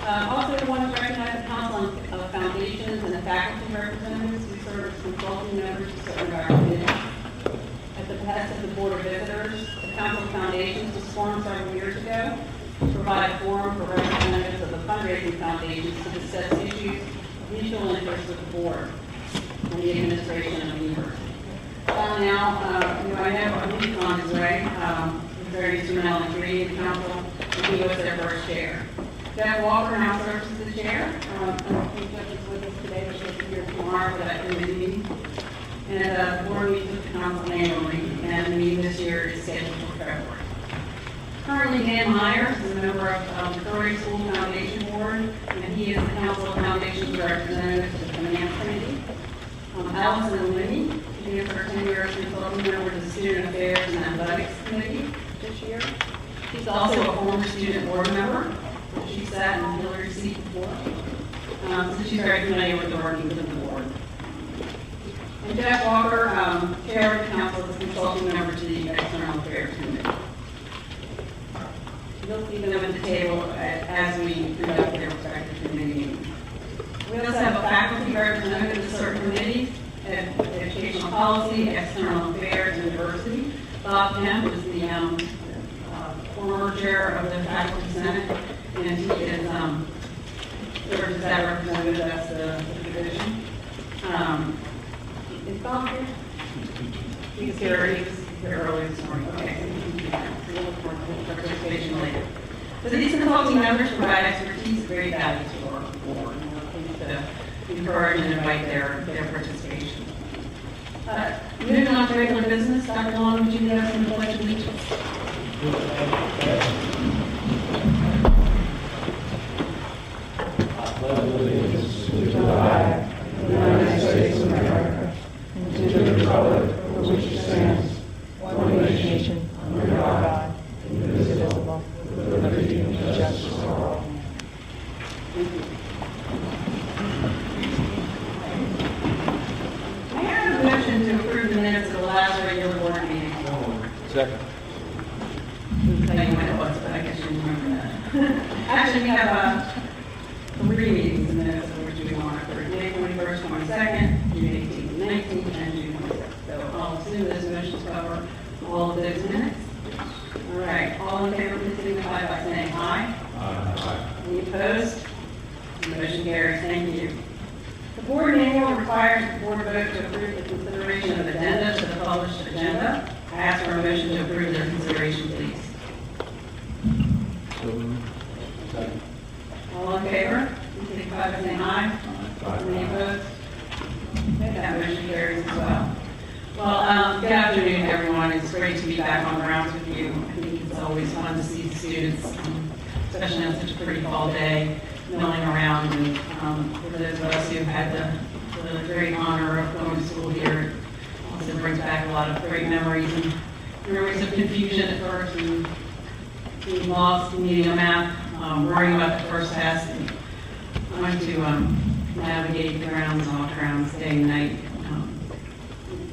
Also, I want to recognize the Council of Foundations and the faculty representatives who serve as consulting members to certain of our committees. At the behest of the Board of Visitors, the Council of Foundations was formed several years ago to provide a forum for representatives of the fundraising foundations to discuss issues of mutual interest with the board and the administration of the university. Now, I know Luke's on his way. He's very instrumental in creating the council, and he was their first chair. Jeff Walker now serves as the chair. I don't think Jeff is with us today, but she'll be here tomorrow for that committee meeting. And the board meets with the council annually, and the meeting this year is scheduled for February. Currently, Dan Myers is a member of the Curry School Foundation Board, and he is the Council of Foundations representative to the Finance Committee. Allison Linney, she is her 10-year consulting member to the Student Affairs and Athletics Committee this year. She's also a former student board member. She sat in Hillary's seat before, so she's very familiar with the workings of the board. And Jeff Walker, chair of the council, is a consulting member to the External Affairs Committee. You'll see them at the table as we conduct their respective committee meetings. We also have a faculty representative of certain committees: educational policy, external affairs, and diversity. Bob Kemp is the former chair of the faculty senate, and he is serves as that representative. That's the division. Is Bob here? He's here early this morning. Okay, so we'll look for participation later. So these consulting members provide expertise, great value to our board, and we're pleased to encourage and invite their participation. Moving on to regular business, Dr. Long, would you lead us in the pledge of allegiance? I pledge allegiance to the flag of the United States of America and to the republic for which it stands, one nation, under God, indivisible, with liberty and justice for all. I have a motion to approve the minutes of the last regular board meeting. Second. Didn't tell you when it was, but I guess you remember that. Actually, we have 3 meetings in minutes of which we want to approve: May 21st, 22nd, June 18th, 19th, and June 26th. So I'll assume this motion cover all of those minutes. All right, all in favor, please signify by saying aye. Aye. Any opposed? The motion carries. Thank you. The board manual requires the board vote to approve the consideration of addenda to the published agenda. I ask for a motion to approve their consideration, please. Second. All in favor, please signify by saying aye. Any opposed? Okay, that motion carries as well. Well, good afternoon, everyone. It's great to be back on the rounds with you. I think it's always fun to see the students, especially on such a pretty fall day, milling around. And for those of us who have had the great honor of going to school here, it also brings back a lot of great memories and memories of confusion at first and being lost in needing a map, worrying about the first test, and trying to navigate the grounds, off grounds, day and night.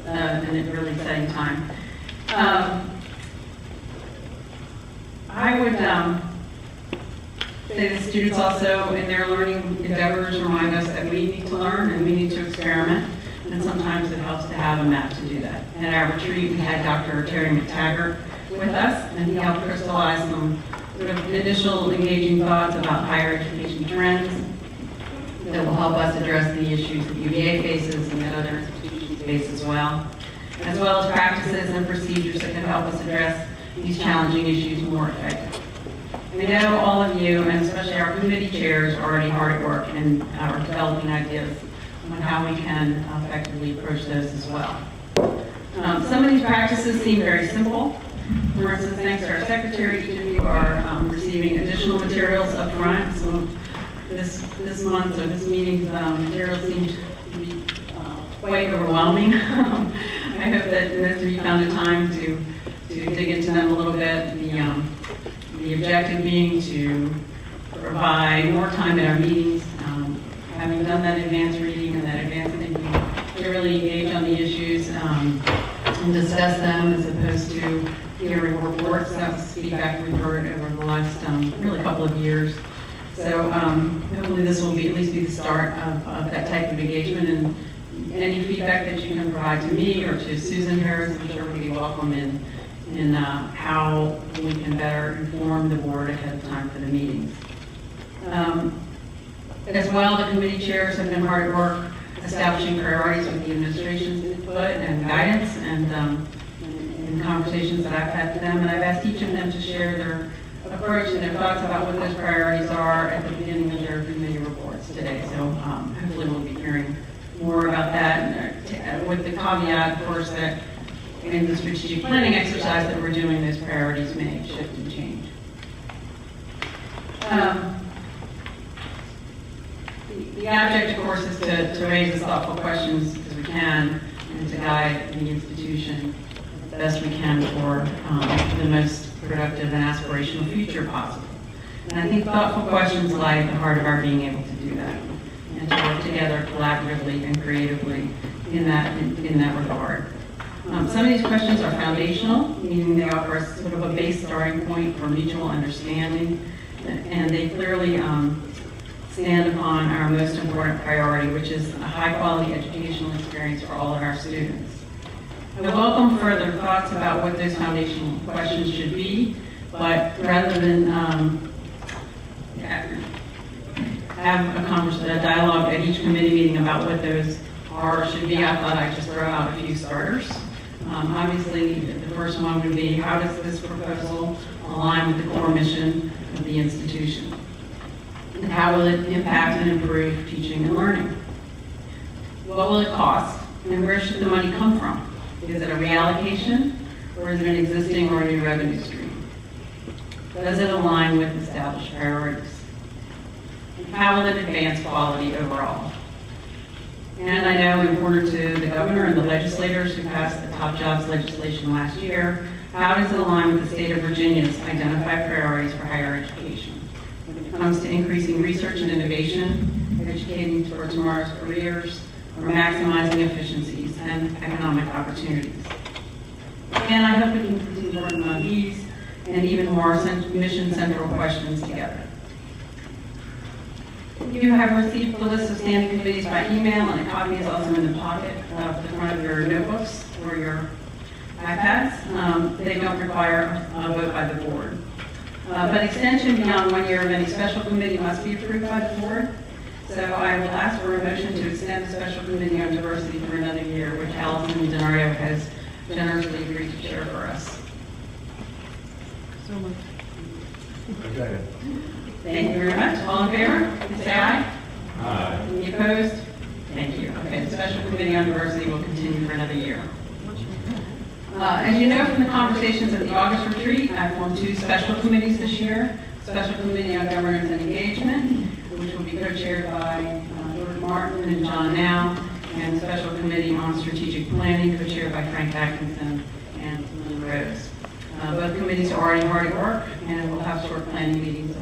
And a really exciting time. I would say the students also in their learning endeavors remind us that we need to learn and we need to experiment, and sometimes it helps to have a map to do that. At our retreat, we had Dr. Terry McTaggart with us, and he helped crystallize some sort of initial engaging thoughts about higher education trends that will help us address the issues that UVA faces and that other institutions face as well as practices and procedures that can help us address these challenging issues more effectively. We know all of you, and especially our committee chairs, are already hard at work and are developing ideas on how we can effectively approach those as well. Some of these practices seem very simple. For instance, thanks to our secretary, each of you are receiving additional materials up front. So this month or this meeting's materials seem to be quite overwhelming. I hope that most of you found the time to dig into them a little bit. The objective being to provide more time in our meetings, having done that advanced reading and that advanced thinking, to really engage on the issues and discuss them as opposed to hearing reports. That was feedback we've heard over the last really couple of years. So hopefully this will at least be the start of that type of engagement, and any feedback that you can provide to me or to Susan Harris, I'm sure would be welcome in how we can better inform the board ahead of time for the meetings. As well, the committee chairs have been hard at work establishing priorities with the administration's input and guidance, and in conversations that I've had with them, and I've asked each of them to share their approach and their thoughts about what those priorities are at the beginning of their committee reports today. So hopefully we'll be hearing more about that, and, with the caveat, of course, that in the strategic planning exercise that we're doing, those priorities may shift and change. The object, of course, is to raise as thoughtful questions as we can and to guide the institution the best we can for the most productive and aspirational future possible. And I think thoughtful questions lie at the heart of our being able to do that and to work together collaboratively and creatively in that regard. Some of these questions are foundational, meaning they offer us sort of a base starting point for mutual understanding, and they clearly stand upon our most important priority, which is a high-quality educational experience for all of our students. I welcome further thoughts about what those foundational questions should be, but rather than have a dialogue at each committee meeting about what those are or should be, I thought I'd just throw out a few starters. Obviously, the first one would be, how does this proposal align with the core mission of the institution? And how will it impact and improve teaching and learning? What will it cost? And where should the money come from? Is it a reallocation, or is it an existing or a new revenue stream? Does it align with established priorities? And how will it advance quality overall? And I know, important to the governor and the legislators who passed the Top Jobs legislation last year, how does it align with the state of Virginia's identified priorities for higher education? When it comes to increasing research and innovation, educating toward tomorrow's careers, or maximizing efficiencies and economic opportunities. And I hope we can continue working on these and even more mission central questions together. You have received the list of standing committees by email, and a copy is also in the pocket of the front of your notebooks or your iPads. They don't require a vote by the board. But extension beyond 1 year of any special committee must be approved by the board. So I will ask for a motion to extend the Special Committee on Diversity for another year, which Allison Denario has generously agreed to chair for us. So moved. Okay. Thank you very much. All in favor, please say aye. Aye. Any opposed? Thank you. Okay, the Special Committee on Diversity will continue for another year. As you know from the conversations at the August retreat, I formed 2 special committees this year. Special Committee on Governance and Engagement, which will be co-chaired by George Martin and John Now, and Special Committee on Strategic Planning, co-chaired by Frank Atkinson and Lynn Rose. Both committees are already hard at work, and we'll have short planning meetings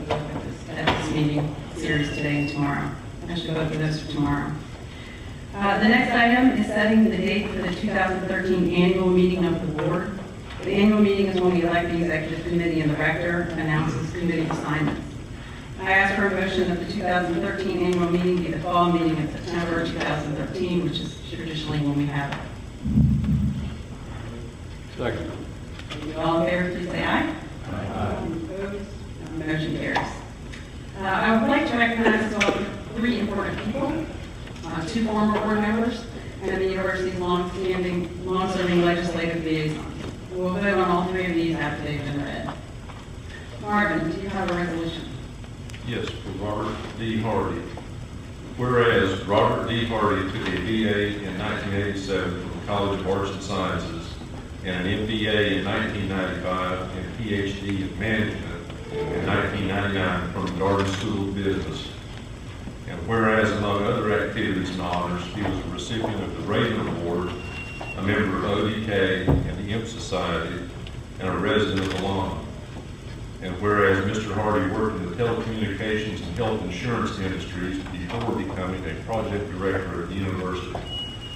at this meeting series today and tomorrow. Actually, both of those for tomorrow. The next item is setting the date for the 2013 annual meeting of the board. The annual meeting is when we elect the executive committee and the rector announces committee assignments. I ask for a motion that the 2013 annual meeting be the fall meeting in September 2013, which is traditionally when we have it. Second. All in favor, please say aye. Aye. Opposed? Motion carries. I would like to recognize as well 3 important people, 2 former board members, and the university's long-serving legislative liaison. We'll vote on all 3 of these after they've been read. Marvin, do you have a resolution? Yes, for Robert D. Hardy. Whereas Robert D. Hardy took a BA in 1987 from the College of Arts and Sciences and an MBA in 1995 and a PhD in Management in 1999 from the Darden School of Business. And whereas, among other activities and honors, he was a recipient of the Raven Award, a member of ODK and the Imp Society, and a resident of Alon. And whereas Mr. Hardy worked in the telecommunications and health insurance industries before becoming a project director at the university.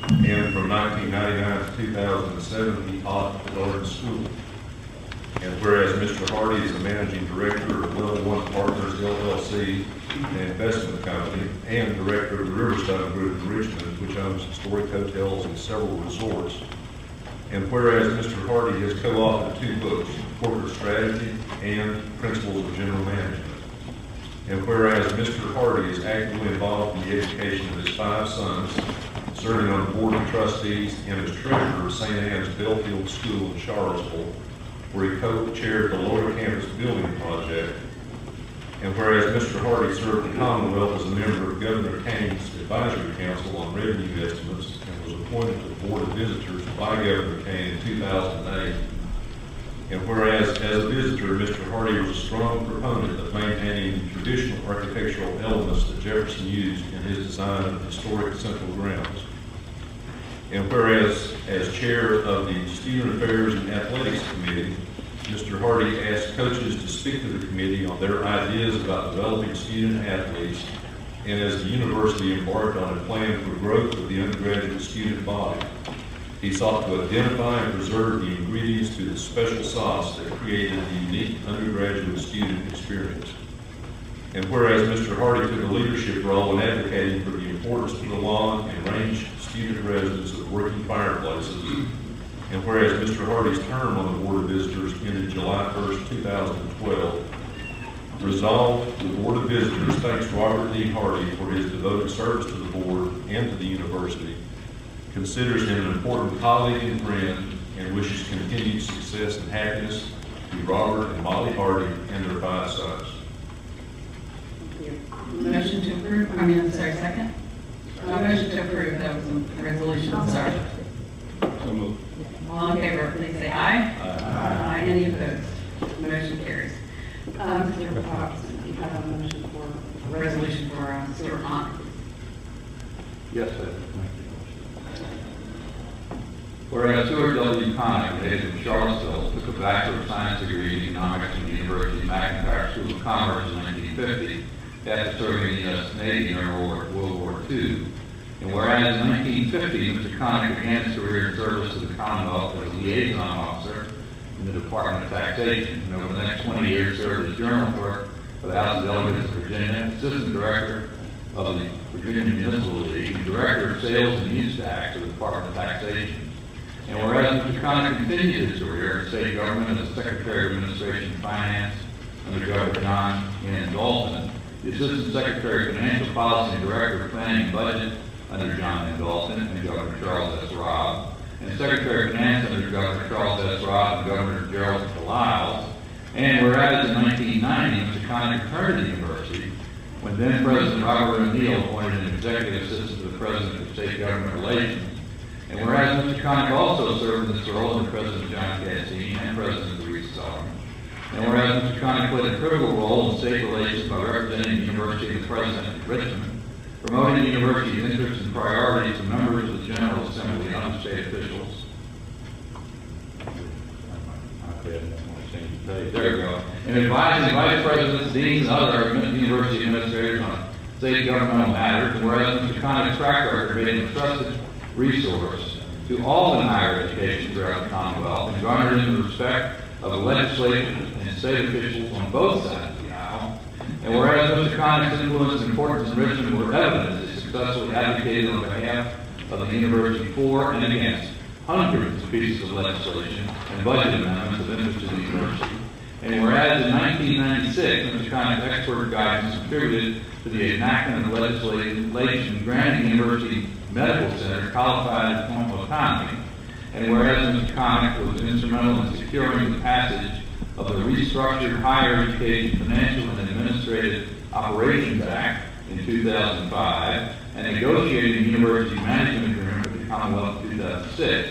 And from 1999 to 2007, he taught at the Darden School. And whereas Mr. Hardy is the managing director of Level One Partners LLC, an investment company, and director of the Riverstone Group in Richmond, which owns historic hotels and several resorts. And whereas Mr. Hardy has co-authored 2 books, Corporate Strategy and Principles of General Management. And whereas Mr. Hardy is actively involved in the education of his 5 sons, serving on the Board of Trustees and as treasurer of St. Anne's Belfield School in Charlottesville, where he co-chaired the Lower Campus Building Project. And whereas Mr. Hardy served the Commonwealth as a member of Governor Kane's Advisory Council on Revenue Estimates and was appointed to the Board of Visitors by Governor Kane in 2008. And whereas, as a visitor, Mr. Hardy was a strong proponent of maintaining traditional architectural elements that Jefferson used in his design of historic central grounds. And whereas, as chair of the Student Affairs and Athletics Committee, Mr. Hardy asked coaches to speak to the committee on their ideas about developing student athletes, and as the university embarked on a plan for growth of the undergraduate student body, he sought to identify and preserve the ingredients to the special sauce that created the unique undergraduate student experience. And whereas Mr. Hardy took a leadership role in advocating for the importance to the lawn and range student residents of working fireplaces, and whereas Mr. Hardy's term on the Board of Visitors ended July 1st, 2012, resolved, the Board of Visitors thanks Robert D. Hardy for his devoted service to the board and to the university, considers him an important colleague and friend, and wishes continued success and happiness to Robert and Molly Hardy and their 5 sons. Motion to approve, second? Motion to approve, that was a resolution, sorry. So moved. All in favor, please say aye. Aye. Any opposed? Motion carries. Mr. Fox, you have a motion for a resolution for Stuart Hunt. Yes, sir. Whereas Stuart W. Connick, native of Charlottesville, took a Bachelor of Science degree in Economics from the University of McIntyre School of Commerce in 1950, after serving in the U.S. Navy during World War II. And whereas in 1950, Mr. Connick began his career in service to the Commonwealth as a liaison officer in the Department of Taxation, and over the next 20 years served as journal clerk for the House of Delegates of Virginia, assistant director of the Virginia Municipal League, and director of sales and use tax of the Department of Taxation. And whereas Mr. Connick continued his career in state government as Secretary of Administration and Finance under Governor John N. Dalton, the Assistant Secretary of Financial Policy and Director of Planning and Budget under John N. Dalton and Governor Charles S. Robb, and Secretary of Finance under Governor Charles S. Robb and Governor Gerald Liles. And whereas in 1990, Mr. Connick returned to the university when then President Robert O'Neill appointed an executive assistant to the President of State Government Relations. And whereas Mr. Connick also served in this role under President John Cassini and President Louis Solomon. And whereas Mr. Connick played a critical role in state relations by representing the university and the President in Richmond, promoting the university's interests and priorities to members of the General Assembly and other state officials. There we go. And advising vice presidents, deans, and other university administrators on state governmental matters. And whereas Mr. Connick's track record made him a trusted resource to all in higher education throughout the Commonwealth and garnered him the respect of the legislature and state officials on both sides of the aisle. And whereas Mr. Connick's influence and importance in Richmond were evident as he successfully advocated on behalf of the university for and against hundreds of pieces of legislation and budget amendments of interest to the university. And whereas in 1996, Mr. Connick's expert guidance contributed to the enactment of legislation granting the University Medical Center qualified autonomy. And whereas Mr. Connick was instrumental in securing the passage of the restructured Higher Education Financial and Administrative Operations Act in 2005 and negotiated the university management agreement with the Commonwealth in 2006.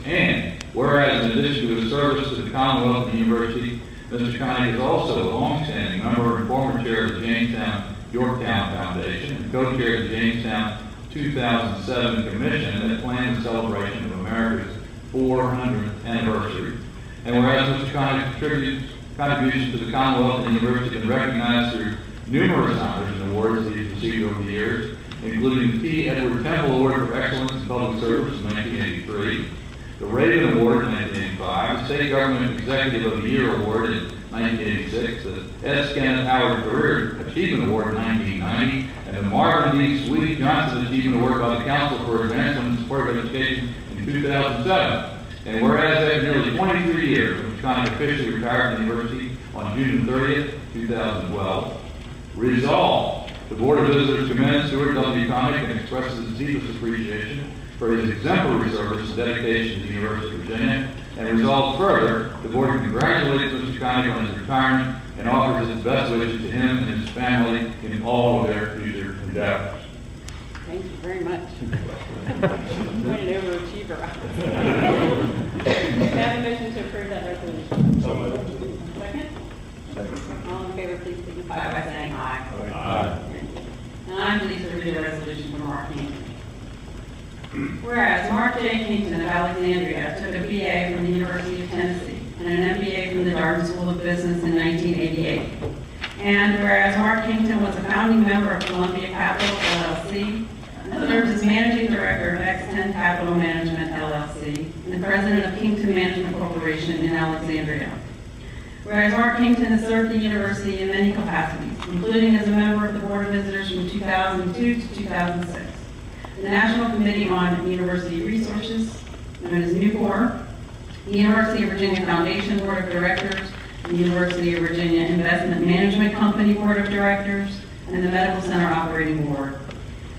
And whereas in addition to his service to the Commonwealth and the university, Mr. Connick is also a long-standing member and former chair of the Jamestown-Yorktown Foundation and co-chair of the Jamestown 2007 Commission that planned the celebration of America's 400th anniversary. And whereas Mr. Connick's contributions to the Commonwealth and the university have been recognized through numerous honors and awards that he's received over the years, including the T. Edward Temple Award for Excellence in Public Service in 1983, the Raven Award in 1985, the State Government Executive of the Year Award in 1986, the S. Kenneth Howard Career Achievement Award in 1990, and the Marvin D. Sweet Johnson Achievement Award by the Council for Advancement and Support of Education in 2007. And whereas after nearly 23 years, Mr. Connick officially retired from the university on June 30th, 2012, resolved, the Board of Visitors commends Stuart W. Connick and expresses its deepest appreciation for his exemplary service and dedication to the University of Virginia, and resolved further, the Board congratulates Mr. Connick on his retirement and offers its best wishes to him and his family in all of their future endeavors. Thank you very much. What an overachiever. May I have a motion to approve that resolution? So moved. Second? Second. All in favor, please signify by saying aye. Aye. And I'm pleased to read a resolution from Mark Kington. Whereas Mark J. Kington of Alexandria took a BA from the University of Tennessee and an MBA from the Darden School of Business in 1988. And whereas Mark Kington was a founding member of Columbia Capital LLC, served as managing director of X10 Capital Management LLC, and president of Kington Management Corporation in Alexandria. Whereas Mark Kington has served the university in many capacities, including as a member of the Board of Visitors from 2002 to 2006, the National Committee on University Resources, known as NUCOR, the University of Virginia Foundation Board of Directors, the University of Virginia Investment Management Company Board of Directors, and the Medical Center Operating Board.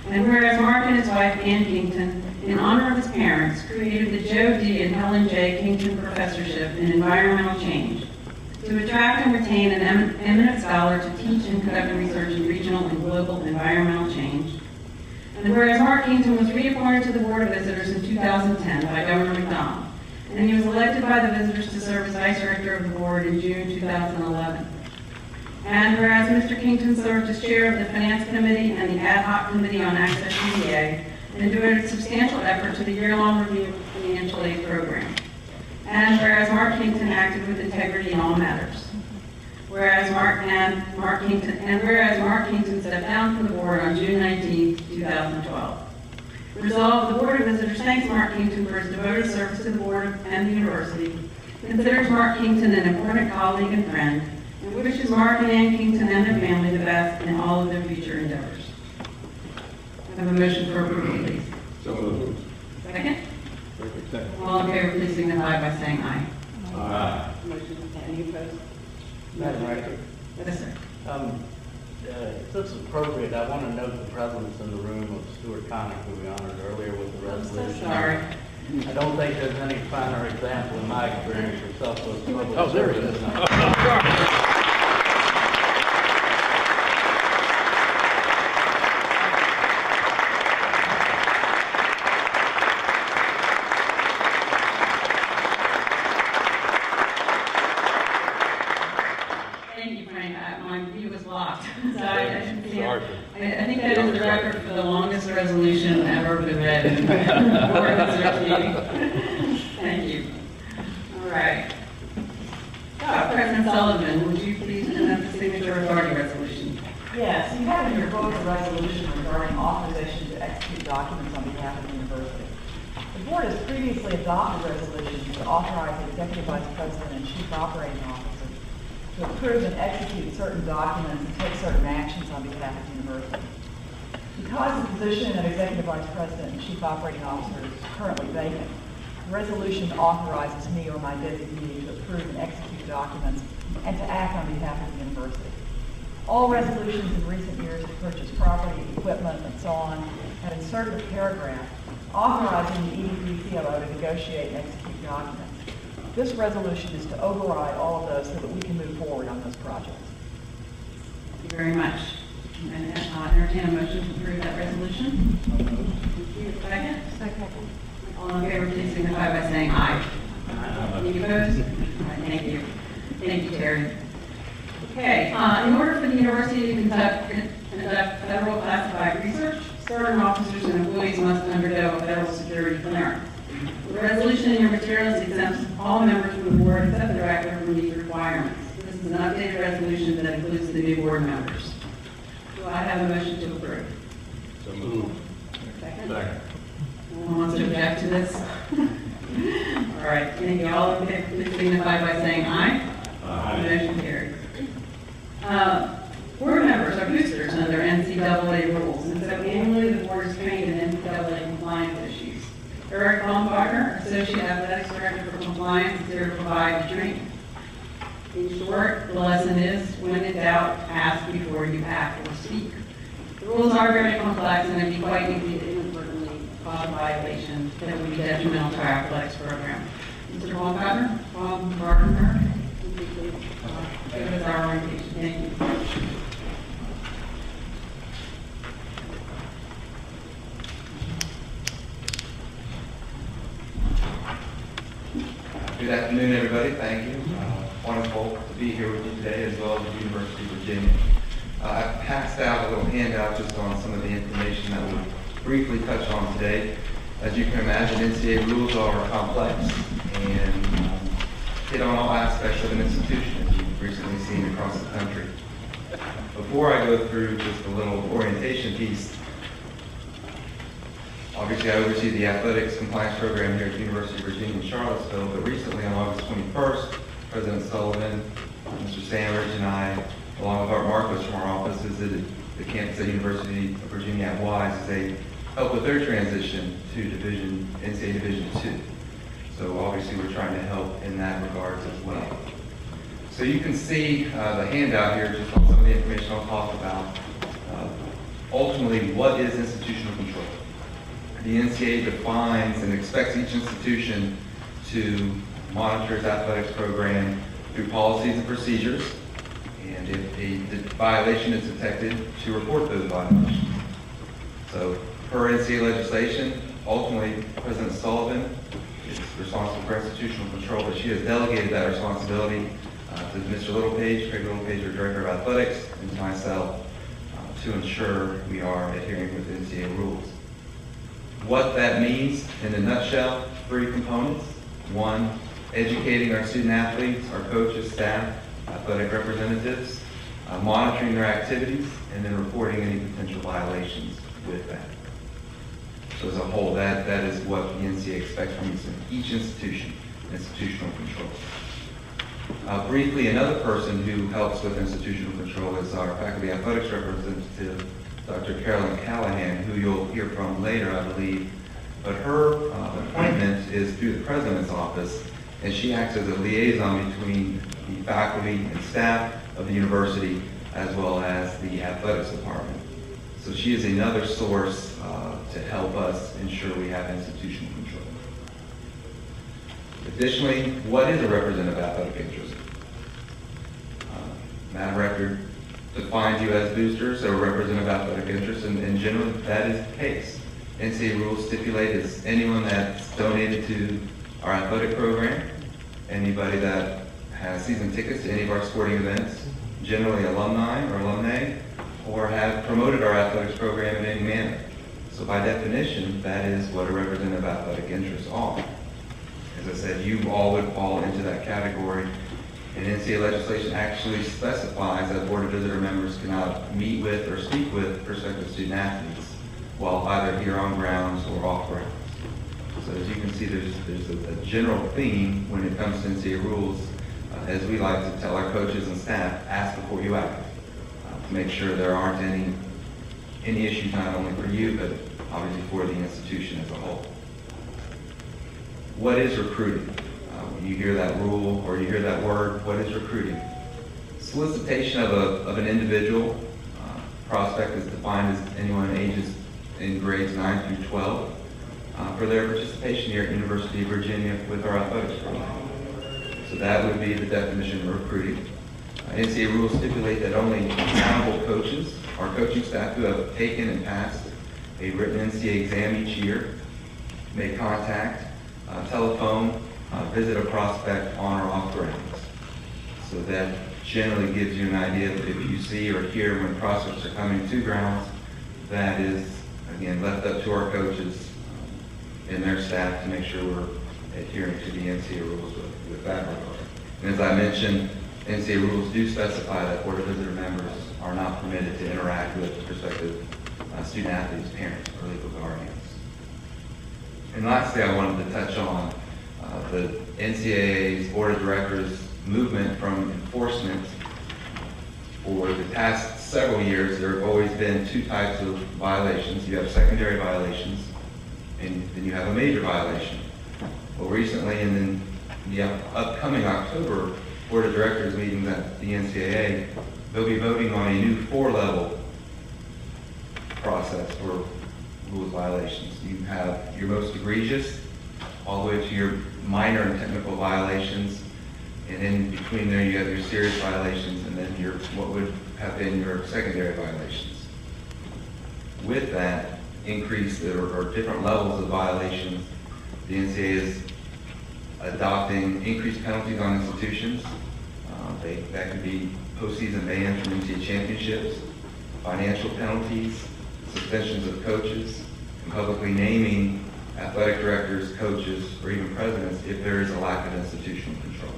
And whereas Mark and his wife, Ann Kington, in honor of his parents, created the Joe D. and Helen J. Kington Professorship in Environmental Change to attract and retain an eminent scholar to teach and conduct research in regional and global environmental change. And whereas Mark Kington was reappointed to the Board of Visitors in 2010 by Governor McDonald, and he was elected by the visitors to serve as Vice Director of the Board in June 2011. And whereas Mr. Kington served as Chair of the Finance Committee and the Ad Hoc Committee on Access UVA, and devoted substantial effort to the year-long review of the financial aid program. And whereas Mark Kington acted with integrity in all matters. Whereas Mark Kington stepped down from the board on June 19, 2012. Resolved, the Board of Visitors thanks Mark Kington for his devoted service to the board and the university, considers Mark Kington an important colleague and friend, and wishes Mark and Ann Kington and their family the best in all of their future endeavors. I have a motion for approval, please. So moved. Second? Second. All in favor, please signify by saying aye. Aye. Motion, any opposed? Madam Director, Yes, sir. if it's appropriate, I want to note the presence in the room of Stuart Connick, who we honored earlier with the I'm resolution. so sorry. I don't think there's any finer example in my experience of selfless public Oh, there it is. service. Thank you, Frank. My view was blocked. So I didn't see it. Sorry. I think that is the record for the longest resolution ever been read in the Board of Visitors meeting. Thank you. All right. So, President Sullivan, would you please present the signature authority resolution? Yes, you have in your book a resolution regarding authorization to execute documents on behalf of the university. The board has previously adopted resolutions to authorize the executive vice president and chief operating officer to approve and execute certain documents and take certain actions on behalf of the university. Because the position of executive vice president and chief operating officer is currently vacant, the resolution authorizes me or my designee to approve and execute documents and to act on behalf of the university. All resolutions in recent years to purchase property, equipment, and so on have inserted a paragraph authorizing the EDP COO to negotiate and execute documents. This resolution is to override all of those so that we can move forward on those projects. Thank you very much. And entertain a motion to approve that resolution. Thank you. Second? Second. All in favor, please signify by saying aye. Any opposed? All right, thank you. Thank you, Terry. Okay, in order for the university to conduct federal classified research, certain officers and employees must undergo a federal security clearance. The resolution in your materials exempts all members from the board except the director from these requirements. This is an updated resolution that includes the new board members. Do I have a motion to approve? So moved. Second? Second. No one wants to object to this? All All right, thank you. All in favor, please signify by saying aye. Aye. Motion carries. Board members are boosters under NCAA rules, and so annually the board is trained in NCAA compliance issues. Eric Baumgartner, Associate Athletics Director for Compliance, is here to provide training. In short, the lesson is, when in doubt, ask before you act or speak. The rules are very complex and it'd be quite easy to inadvertently cause a violation that would be detrimental to our athletics program. Mr. Baumgartner, would you please give us our orientation? Thank you. Good afternoon, everybody. Thank you. Wonderful to be here with you today, as well as the University of Virginia. I passed out a little handout just on some of the information that we'll briefly touch on today. As you can imagine, NCAA rules are complex and hit on all aspects of an institution, as you've recently seen across the country. Before I go through just a little orientation piece, obviously, I oversee the athletics compliance program here at the University of Virginia in Charlottesville, but recently on August 21st, President Sullivan, Mr. Sandridge, and I, along with Art Marcos from our office, visited the campus at University of Virginia at Wise as they help with their transition to NCAA Division II. So obviously, we're trying to help in that regards as well. So you can see the handout here, just on some of the information I'll talk about. Ultimately, what is institutional control? The NCAA defines and expects each institution to monitor its athletics program through policies and procedures, and if a violation is detected, to report those violations. So, per NCAA legislation, ultimately, President Sullivan is responsible for institutional control, but she has delegated that responsibility to Mr. Littlepage, Craig Littlepage, our Director of Athletics, and to myself to ensure we are adhering with NCAA rules. What that means, in a nutshell, 3 components. 1, educating our student athletes, our coaches, staff, athletic representatives, monitoring their activities, and then reporting any potential violations with that. So as a whole, that is what the NCAA expects from each institution, institutional control. Briefly, another person who helps with institutional control is our faculty athletics representative, Dr. Carolyn Callahan, who you'll hear from later, I believe. But her appointment is through the president's office, and she acts as a liaison between the faculty and staff of the university, as well as the athletics department. So she is another source to help us ensure we have institutional control. Additionally, what is a representative athletic interest? Madam Record defines you as boosters or representative athletic interest, and generally that is the case. NCAA rules stipulate it's anyone that's donated to our athletic program, anybody that has season tickets to any of our sporting events, generally alumni or alumnae, or have promoted our athletics program in any manner. So by definition, that is what a representative athletic interests are. As I said, you all would fall into that category. And NCAA legislation actually specifies that Board of Visitor members cannot meet with or speak with prospective student athletes while either here on grounds or off grounds. So as you can see, there's a general theme when it comes to NCAA rules, as we like to tell our coaches and staff, ask before you act, to make sure there aren't any issues not only for you, but obviously for the institution as a whole. What is recruiting? When you hear that rule or you hear that word, what is recruiting? Solicitation of an individual prospect is defined as anyone ages in grades 9 through 12 for their participation here at University of Virginia with our athletics program. So that would be the definition of recruiting. NCAA rules stipulate that only accountable coaches or coaching staff who have taken and passed a written NCAA exam each year may contact, telephone, visit a prospect on or off grounds. So that generally gives you an idea that if you see or hear when prospects are coming to grounds, that is, again, left up to our coaches and their staff to make sure we're adhering to the NCAA rules with that regard. And as I mentioned, NCAA rules do specify that Board of Visitor members are not permitted to interact with prospective student athletes, parents, or legal guardians. And lastly, I wanted to touch on The NCAA's Board of Directors movement from enforcement for the past several years, there have always been two types of violations. You have secondary violations, and then you have a major violation. Well, recently, and in the upcoming October Board of Directors meetings at the NCAA, they'll be voting on a new 4-level process for rules violations. You have your most egregious, all the way to your minor and technical violations, and in between there you have your serious violations, and then your what would have been your secondary violations. With that increase or different levels of violations, the NCAA is adopting increased penalties on institutions. That could be postseason bans from NCAA championships, financial penalties, suspensions of coaches, and publicly naming athletic directors, coaches, or even presidents if there is a lack of institutional control.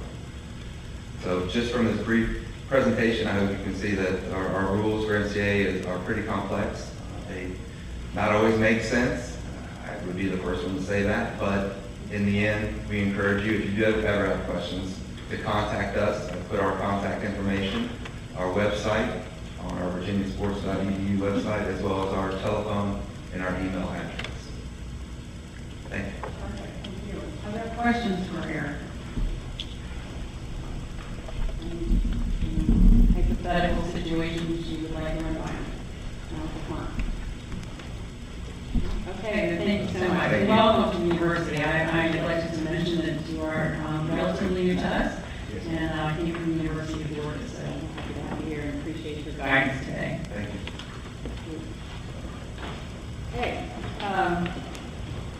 So just from this brief presentation, I hope you can see that our rules for NCAA are pretty complex. They not always make sense. I would be the first one to say that, but in the end, we encourage you, if you do ever have questions, to contact us. I put our contact information, our website, on our virginiasports.edu website, as well as our telephone and our email address. Thank you. Perfect, thank you. Other questions for Eric? Hypothetical situations you would like to run by? Okay, then thank you so much. Thank you. Welcome to the university. I neglected to mention that you are relatively new to us, and I came from the University of Georgia, so I'm happy to have you here and appreciate your guidance today. Thank you. Okay,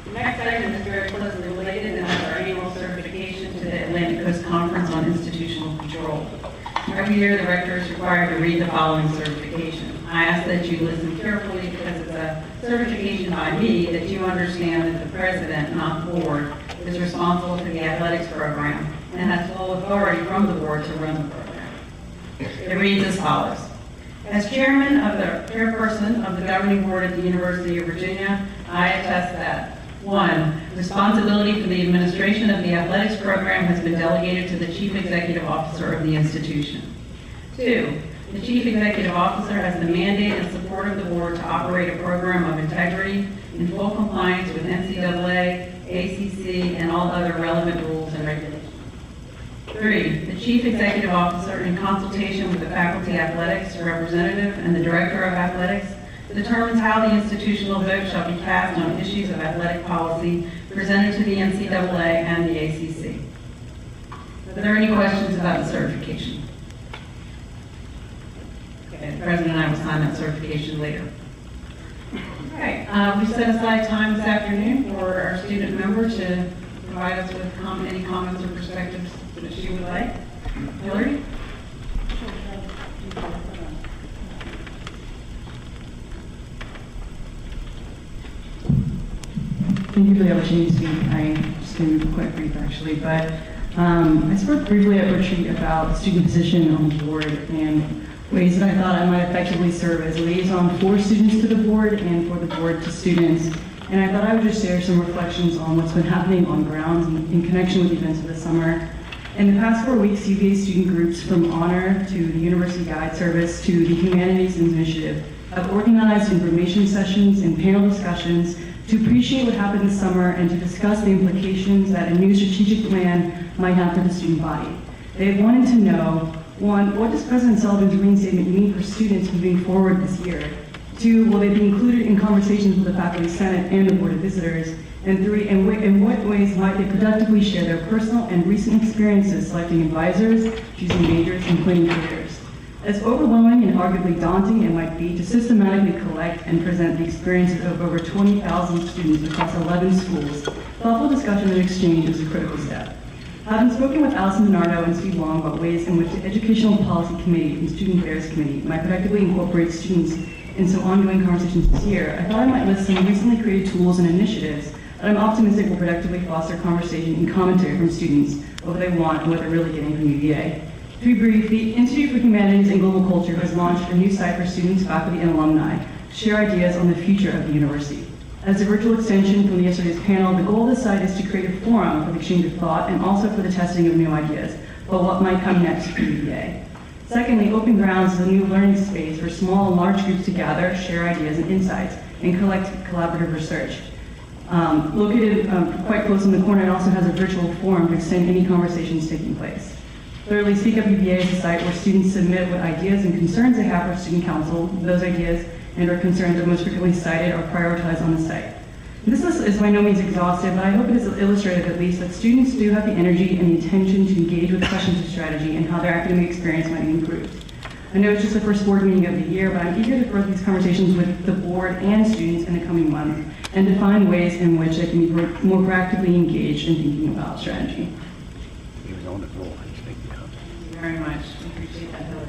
the next item is very closely related, and that's our annual certification to the Atlantic Coast Conference on Institutional Control. Every year, the rector is required to read the following certification. I ask that you listen carefully because it's a certification by me that you understand that the president, not the board, is responsible for the athletics program and has full authority from the board to run the program. It reads as follows. As chairman of the chairperson of the governing board at the University of Virginia, I attest that 1. Responsibility for the administration of the athletics program has been delegated to the Chief Executive Officer of the institution. 2. The Chief Executive Officer has the mandate and support of the board to operate a program of integrity in full compliance with NCAA, ACC, and all other relevant rules and regulations. 3. The Chief Executive Officer, in consultation with the Faculty Athletics Representative and the Director of Athletics, determines how the institutional vote shall be cast on issues of athletic policy presented to the NCAA and the ACC. Are there any questions about the certification? Okay, the President and I will sign that certification later. Okay, we set aside time this afternoon for our student member to provide us with any comments or perspectives that she would like. Hillary? Thank you for the opportunity to speak. I'm just going to be quite brief, actually, but I spoke briefly at retreat about student position on the board and ways that I thought I might effectively serve as a liaison for students to the board and for the board to students. And I thought I would just share some reflections on what's been happening on grounds in connection with the events of the summer. In the past 4 weeks, UVA student groups from Honor to the University Guide Service to the Humanities Initiative have organized information sessions and panel discussions to appreciate what happened this summer and to discuss the implications that a new strategic plan might have for the student body. They have wanted to know, 1, what does President Sullivan's reinstatement mean for students moving forward this year? 2, will they be included in conversations with the Faculty Senate and the Board of Visitors? And 3, in what ways might they productively share their personal and recent experiences selecting advisors, choosing majors, and planning careers? As overwhelming and arguably daunting it might be to systematically collect and present the experiences of over 20,000 students across 11 schools, thoughtful discussion and exchange is a critical step. Having spoken with Allison Bernardo and Steve Long about ways in which the Educational Policy Committee and Student Affairs Committee might productively incorporate students in some ongoing conversations this year, I thought I might list some recently created tools and initiatives that I'm optimistic will productively foster conversation and commentary from students about what they want and what they're really getting from UVA. To be brief, the Institute for Humanities and Global Culture has launched a new site for students, faculty, and alumni to share ideas on the future of the university. As a virtual extension from yesterday's panel, the goal of this site is to create a forum for the exchange of thought and also for the testing of new ideas about what might come next for UVA. Secondly, Open Grounds is a new learning space for small and large groups to gather, share ideas and insights, and collect collaborative research. Located quite close in the corner, it also has a virtual forum to extend any conversations taking place. Thirdly, Speak Up UVA is a site where students submit what ideas and concerns they have for student council. Those ideas and or concerns are most frequently cited or prioritized on the site. This list is by no means exhaustive, but I hope it is illustrative at least that students do have the energy and the intention to engage with questions of strategy and how their academic experience might be improved. I know it's just the first board meeting of the year, but I'm eager to further these conversations with the board and students in the coming months and to find ways in which they can be more proactively engaged in thinking about strategy. He was on the floor. Thank you very much. We appreciate that, Hillary.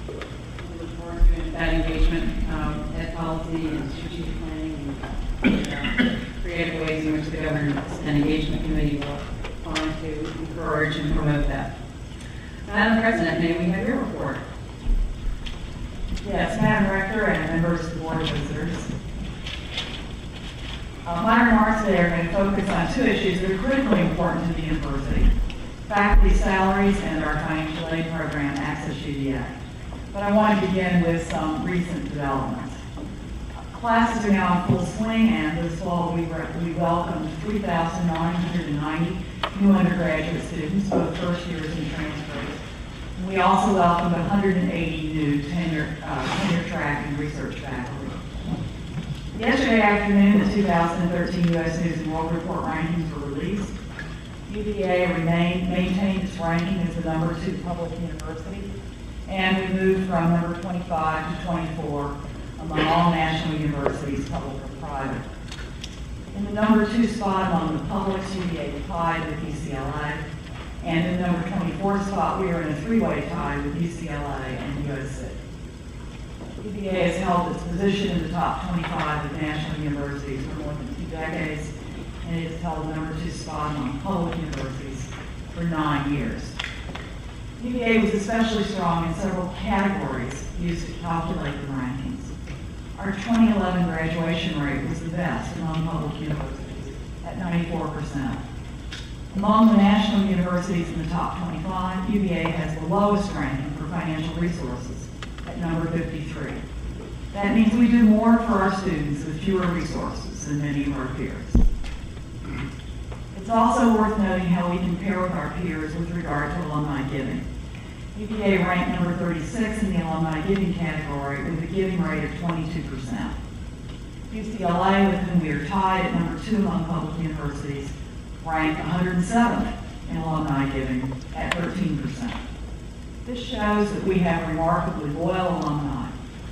We look forward to that engagement, ed policy and strategic planning and creative ways in which the governance and engagement committee will want to encourage and promote that. Madam President, may we have your report? Yes, Madam Director and members of the Board of Visitors. My remarks today are going to focus on two issues that are critically important to the university: faculty salaries and our financial aid program, Access UVA. But I want to begin with some recent developments. Classes are now in full swing, and this fall we welcomed 3,990 new undergraduate students, both first years and transfers. We also welcomed 180 new tenure track and research faculty. Yesterday afternoon, the 2013 U.S. News and World Report rankings were released. UVA maintained its ranking as the #2 public university, and we moved from number 25 to 24 among all national universities, public or private. In the #2 spot among the publics, UVA tied with UCLA, and in the number 24 spot, we are in a three-way tie with UCLA and USC. UVA has held its position in the top 25 of national universities for more than 2 decades, and it has held the #2 spot among public universities for 9 years. UVA was especially strong in several categories used to calculate the rankings. Our 2011 graduation rate was the best among public universities at 94%. Among the national universities in the top 25, UVA has the lowest ranking for financial resources at number 53. That means we do more for our students with fewer resources than many of our peers. It's also worth noting how we compare with our peers with regard to alumni giving. UVA ranked number 36 in the alumni giving category with a giving rate of 22%. UCLA, with whom we are tied at number 2 among public universities, ranked 107th in alumni giving at 13%. This shows that we have remarkably loyal alumni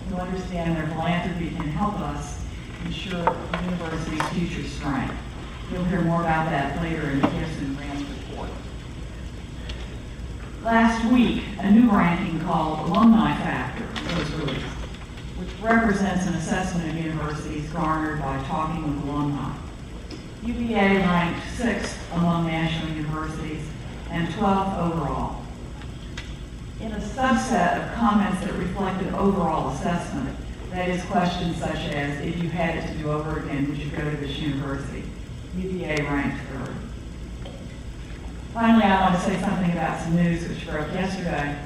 who understand their philanthropy can help us ensure the university's future strength. You'll hear more about that later in the Gifts and Grants report. Last week, a new ranking called Alumni Factor was released, which represents an assessment of universities garnered by talking with alumni. UVA ranked 6th among national universities and 12th overall. In a subset of comments that reflect an overall assessment, that is questions such as, if you had it to do over again, would you go to this university? UVA ranked 3rd. Finally, I want to say something about some news which broke yesterday.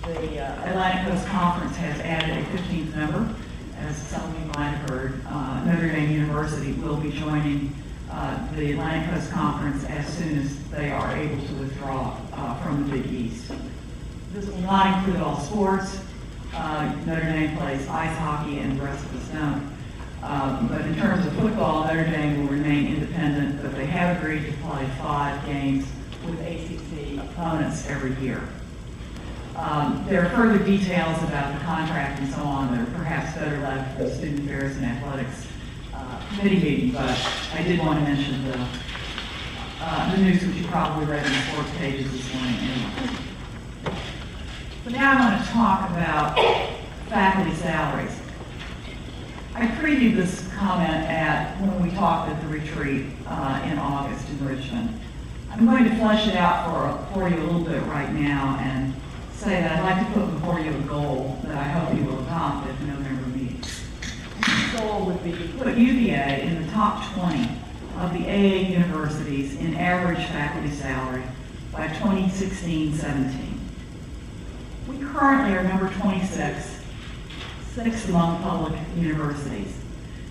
The Atlantic Coast Conference has added a 15th member. As some of you might have heard, Notre Dame University will be joining the Atlantic Coast Conference as soon as they are able to withdraw from the Big East. This will not include all sports. Notre Dame plays ice hockey and the rest of us don't. But in terms of football, Notre Dame will remain independent, but they have agreed to play 5 games with ACC opponents every year. There are further details about the contract and so on that are perhaps better left for the Student Affairs and Athletics Committee meeting, but I did want to mention the news which you probably read in the sports pages this morning anyway. So now I want to talk about faculty salaries. I previewed this comment when we talked at the retreat in August in Richmond. I'm going to flesh it out for you a little bit right now and say that I'd like to put before you a goal that I hope you will adopt at the November meeting. goal would be to put UVA in the top 20 of the AA universities in average faculty salary by 2016-17. We currently are number 26, sixth among public universities.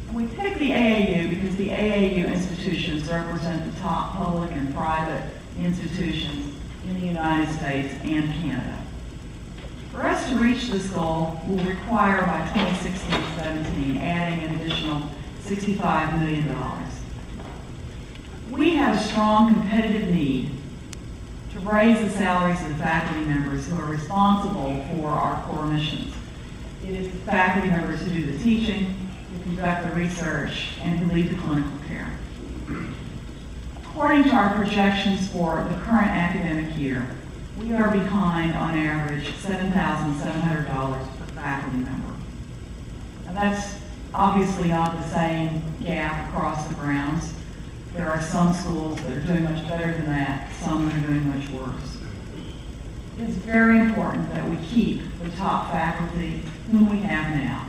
And we picked the AAU because the AAU institutions represent the top public and private institutions in the United States and Canada. For us to reach this goal will require by 2016-17 adding an additional $65 million. We have a strong competitive need to raise the salaries of the faculty members who are responsible for our core missions. It is the faculty members who do the teaching, who conduct the research, and who lead the clinical care. According to our projections for the current academic year, we are behind on average $7,700 per faculty member. Now that's obviously not the same gap across the grounds. There are some schools that are doing much better than that, some that are doing much worse. It's very important that we keep the top faculty whom we have now.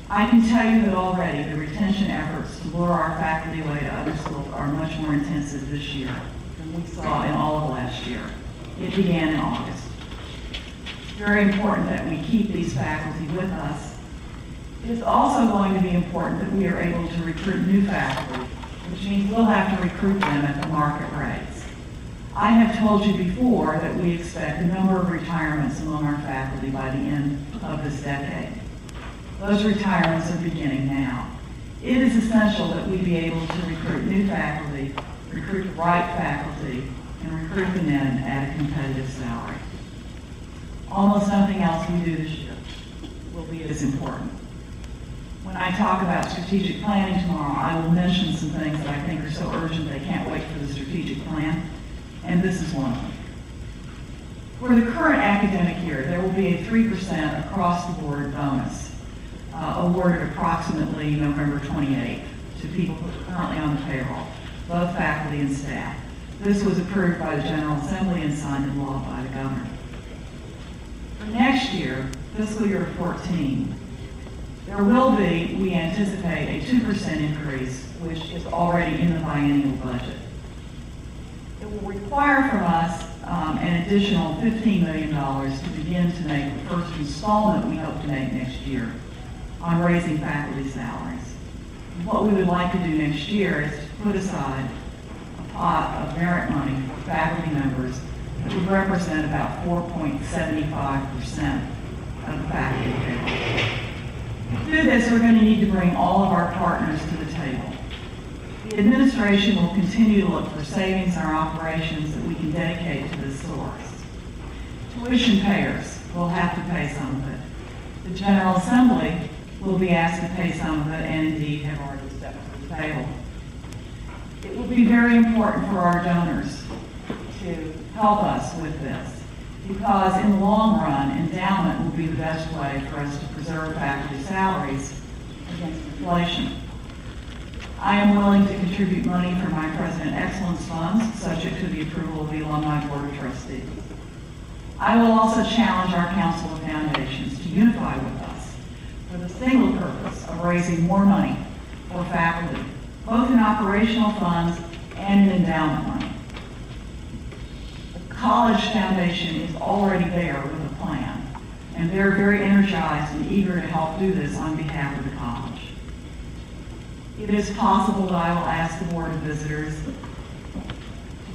I can tell you that already the retention efforts to lure our faculty away to other schools are much more intensive this year than we saw in all of last year. It began in August. It's very important that we keep these faculty with us. It is also going to be important that we are able to recruit new faculty, which means we'll have to recruit them at the market rates. I have told you before that we expect a number of retirements among our faculty by the end of this decade. Those retirements are beginning now. It is essential that we be able to recruit new faculty, recruit the right faculty, and recruit them in at a competitive salary. Almost nothing else we do this year will be as important. When I talk about strategic planning tomorrow, I will mention some things that I think are so urgent they can't wait for the strategic plan, and this is one of them. For the current academic year, there will be a 3% across-the-board bonus awarded approximately November 28th to people who are currently on the payroll, both faculty and staff. This was approved by the General Assembly and signed into law by the governor. For next year, fiscal year 14, there will be, we anticipate, a 2% increase, which is already in the biennial budget. It will require from us an additional $15 million to begin to make the first installment we hope to make next year on raising faculty salaries. And what we would like to do next year is to put aside a pot of merit money for faculty members that would represent about 4.75% of the faculty payroll. To do this, we're going to need to bring all of our partners to the table. The administration will continue to look for savings in our operations that we can dedicate to this source. Tuition payers will have to pay some of it. The General Assembly will be asked to pay some of it, and indeed have already stepped to the table. It will be very important for our donors to help us with this, because in the long run, endowment will be the best way for us to preserve faculty salaries against inflation. I am willing to contribute money from my President Excellence Funds, subject to the approval of the Alumni Board of Trustees. I will also challenge our Council of Foundations to unify with us for the single purpose of raising more money for faculty, both in operational funds and in endowment money. The College Foundation is already there with a plan, and they're very energized and eager to help do this on behalf of the college. It is possible that I will ask the Board of Visitors to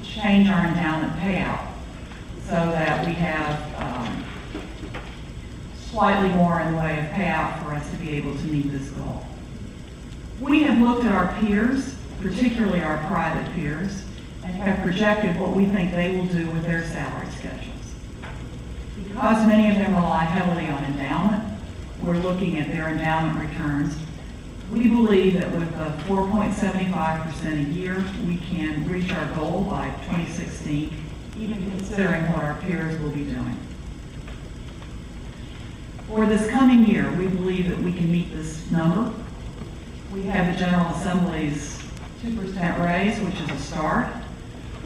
change our endowment payout so that we have slightly more in the way of payout for us to be able to meet this goal. We have looked at our peers, particularly our private peers, and have projected what we think they will do with their salary schedules. Because many of them rely heavily on endowment, we're looking at their endowment returns. We believe that with a 4.75% a year, we can reach our goal by 2016, even considering what our peers will be doing. For this coming year, we believe that we can meet this number. We have the General Assembly's 2% raise, which is a start,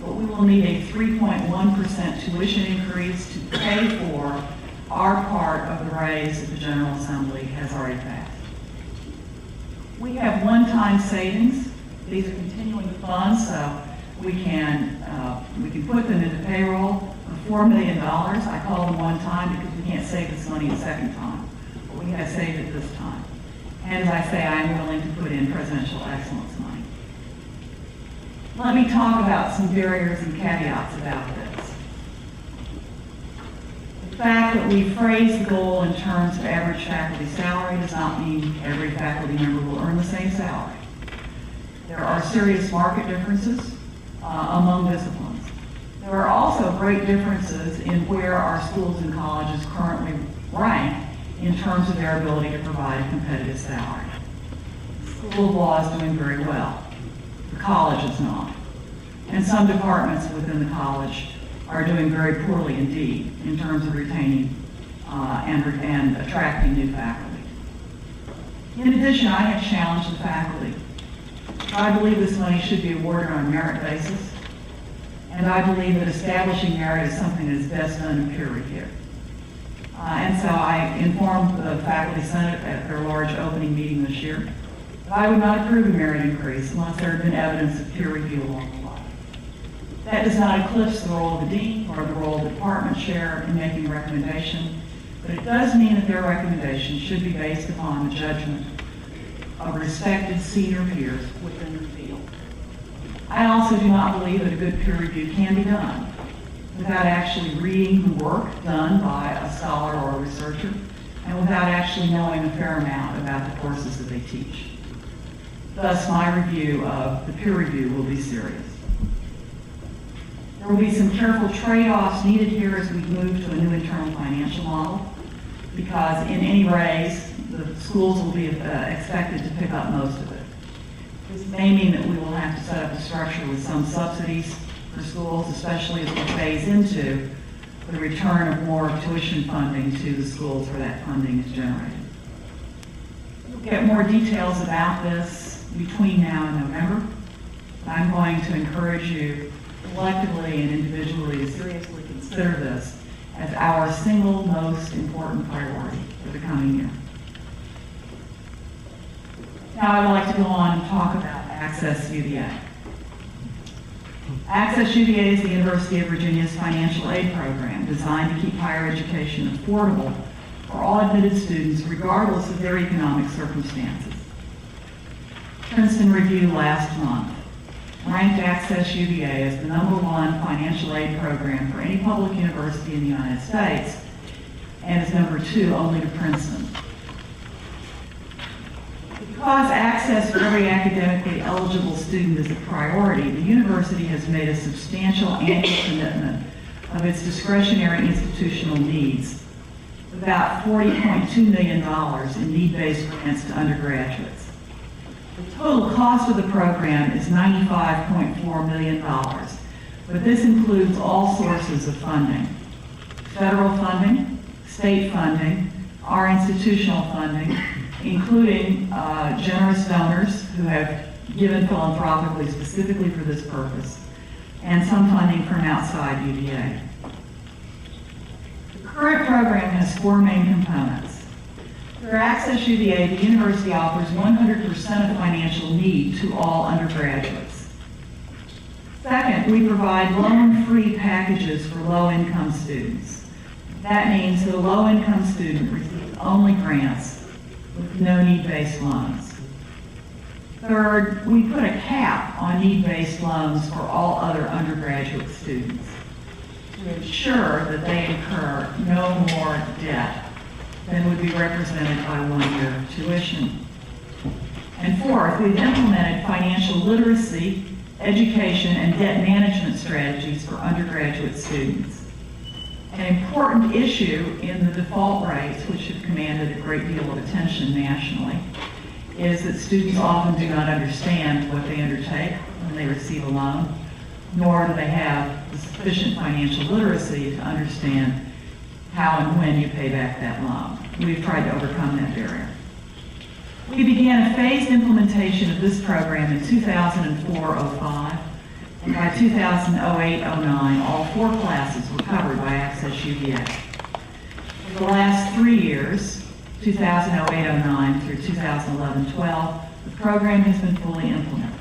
but we will need a 3.1% tuition increase to pay for our part of the raise that the General Assembly has already passed. We have one-time savings. These are continuing funds, so we can put them into payroll for $4 million. I call them one time because we can't save this money a second time, but we have saved it this time. And as I say, I'm willing to put in presidential excellence money. Let me talk about some barriers and caveats about this. The fact that we phrase the goal in terms of average faculty salary does not mean every faculty member will earn the same salary. There are serious market differences among disciplines. There are also great differences in where our schools and colleges currently rank in terms of their ability to provide a competitive salary. The School of Law is doing very well. The college is not. And some departments within the college are doing very poorly indeed in terms of retaining and attracting new faculty. In addition, I have challenged the faculty. I believe this money should be awarded on a merit basis, and I believe that establishing merit is something that is best done in peer review. And so I informed the Faculty Senate at their large opening meeting this year that I would not approve a merit increase unless there had been evidence of peer review along the way. That does not eclipse the role of the dean or the role of the department chair in making a recommendation, but it does mean that their recommendation should be based upon the judgment of respected senior peers within the field. I also do not believe that a good peer review can be done without actually reading the work done by a scholar or a researcher and without actually knowing a fair amount about the courses that they teach. Thus, my review of the peer review will be serious. There will be some careful trade-offs needed here as we move to a new internal financial model, because in any raise, the schools will be expected to pick up most of it. This may mean that we will have to set up a structure with some subsidies for schools, especially as we phase into the return of more tuition funding to the schools where that funding is generated. We'll get more details about this between now and November. I'm going to encourage you collectively and individually to seriously consider this as our single most important priority for the coming year. Now I would like to go on and talk about Access UVA. Access UVA is the University of Virginia's financial aid program designed to keep higher education affordable for all admitted students regardless of their economic circumstances. Princeton Review last month ranked Access UVA as the #1 financial aid program for any public university in the United States and is #2 only to Princeton. Because access for every academically eligible student is a priority, the university has made a substantial annual commitment of its discretionary institutional needs, about $40.2 million in need-based grants to undergraduates. The total cost of the program is $95.4 million, but this includes all sources of funding: federal funding, state funding, our institutional funding, including generous donors who have given philanthropically specifically for this purpose, and some funding from outside UVA. The current program has 4 main components. Through Access UVA, the university offers 100% of financial need to all undergraduates. Second, we provide loan-free packages for low-income students. That means that a low-income student receives only grants with no need-based loans. Third, we put a cap on need-based loans for all other undergraduate students to ensure that they incur no more debt than would be represented by 1 year of tuition. And fourth, we've implemented financial literacy, education, and debt management strategies for undergraduate students. An important issue in the default rates, which have commanded a great deal of attention nationally, is that students often do not understand what they undertake when they receive a loan, nor do they have the sufficient financial literacy to understand how and when you pay back that loan. We've tried to overcome that barrier. We began a phased implementation of this program in 2004-05, and by 2008-09, all 4 classes were covered by Access UVA. For the last 3 years, 2008-09 through 2011-12, the program has been fully implemented.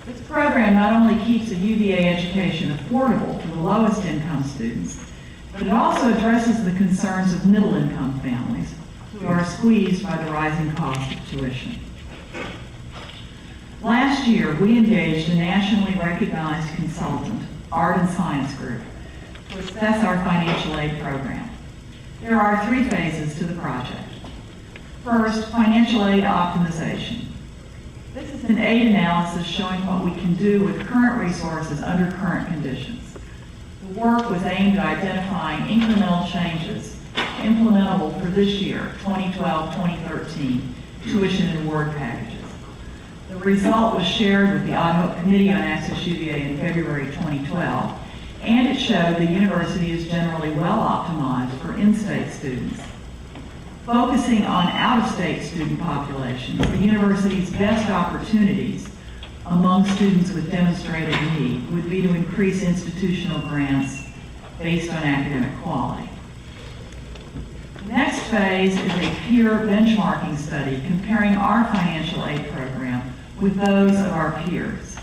This program not only keeps a UVA education affordable for the lowest income students, but it also addresses the concerns of middle-income families who are squeezed by the rising cost of tuition. Last year, we engaged a nationally recognized consultant, Art and Science Group, to assess our financial aid program. There are 3 phases to the project. First, financial aid optimization. This is an aid analysis showing what we can do with current resources under current conditions. The work was aimed at identifying incremental changes implementable for this year, 2012-2013, tuition and award packages. The result was shared with the Ad hoc Committee on Access UVA in February 2012, and it showed the university is generally well optimized for in-state students. Focusing on out-of-state student populations, the university's best opportunities among students with demonstrated need would be to increase institutional grants based on academic quality. The next phase is a peer benchmarking study comparing our financial aid program with those of our peers.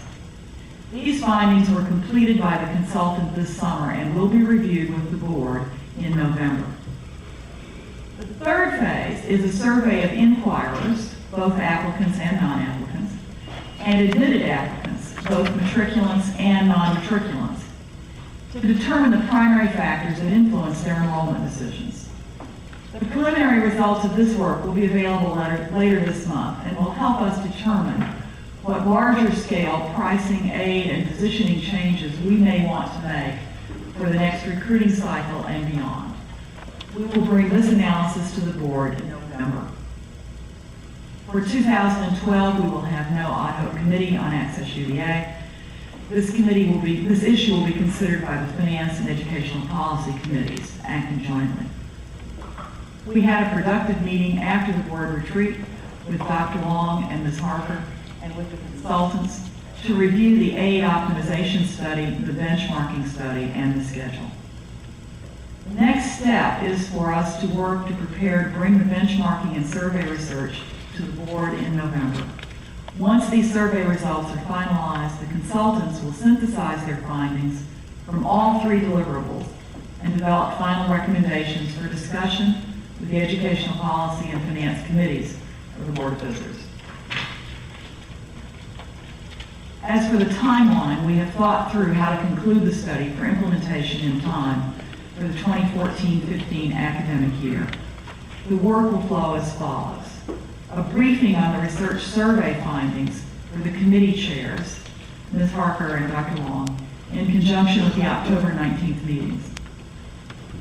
These findings were completed by the consultant this summer and will be reviewed with the board in November. The third phase is a survey of inquirers, both applicants and non-applicants, and admitted applicants, both matriculants and non-matriculants, to determine the primary factors that influence their enrollment decisions. The preliminary results of this work will be available later this month and will help us determine what larger scale pricing, aid, and positioning changes we may want to make for the next recruiting cycle and beyond. We will bring this analysis to the board in November. For 2012, we will have no ad hoc committee on Access UVA. This issue will be considered by the Finance and Educational Policy Committees, acting jointly. We had a productive meeting after the board retreat with Dr. Long and Ms. Harker and with the consultants to review the aid optimization study, the benchmarking study, and the schedule. The next step is for us to work to prepare to bring the benchmarking and survey research to the board in November. Once these survey results are finalized, the consultants will synthesize their findings from all 3 deliverables and develop final recommendations for discussion with the Educational Policy and Finance Committees of the Board of Visitors. As for the timeline, we have thought through how to conclude the study for implementation in time for the 2014-15 academic year. The work will flow as follows. A briefing on the research survey findings for the committee chairs, Ms. Harker and Dr. Long, in conjunction with the October 19th meetings.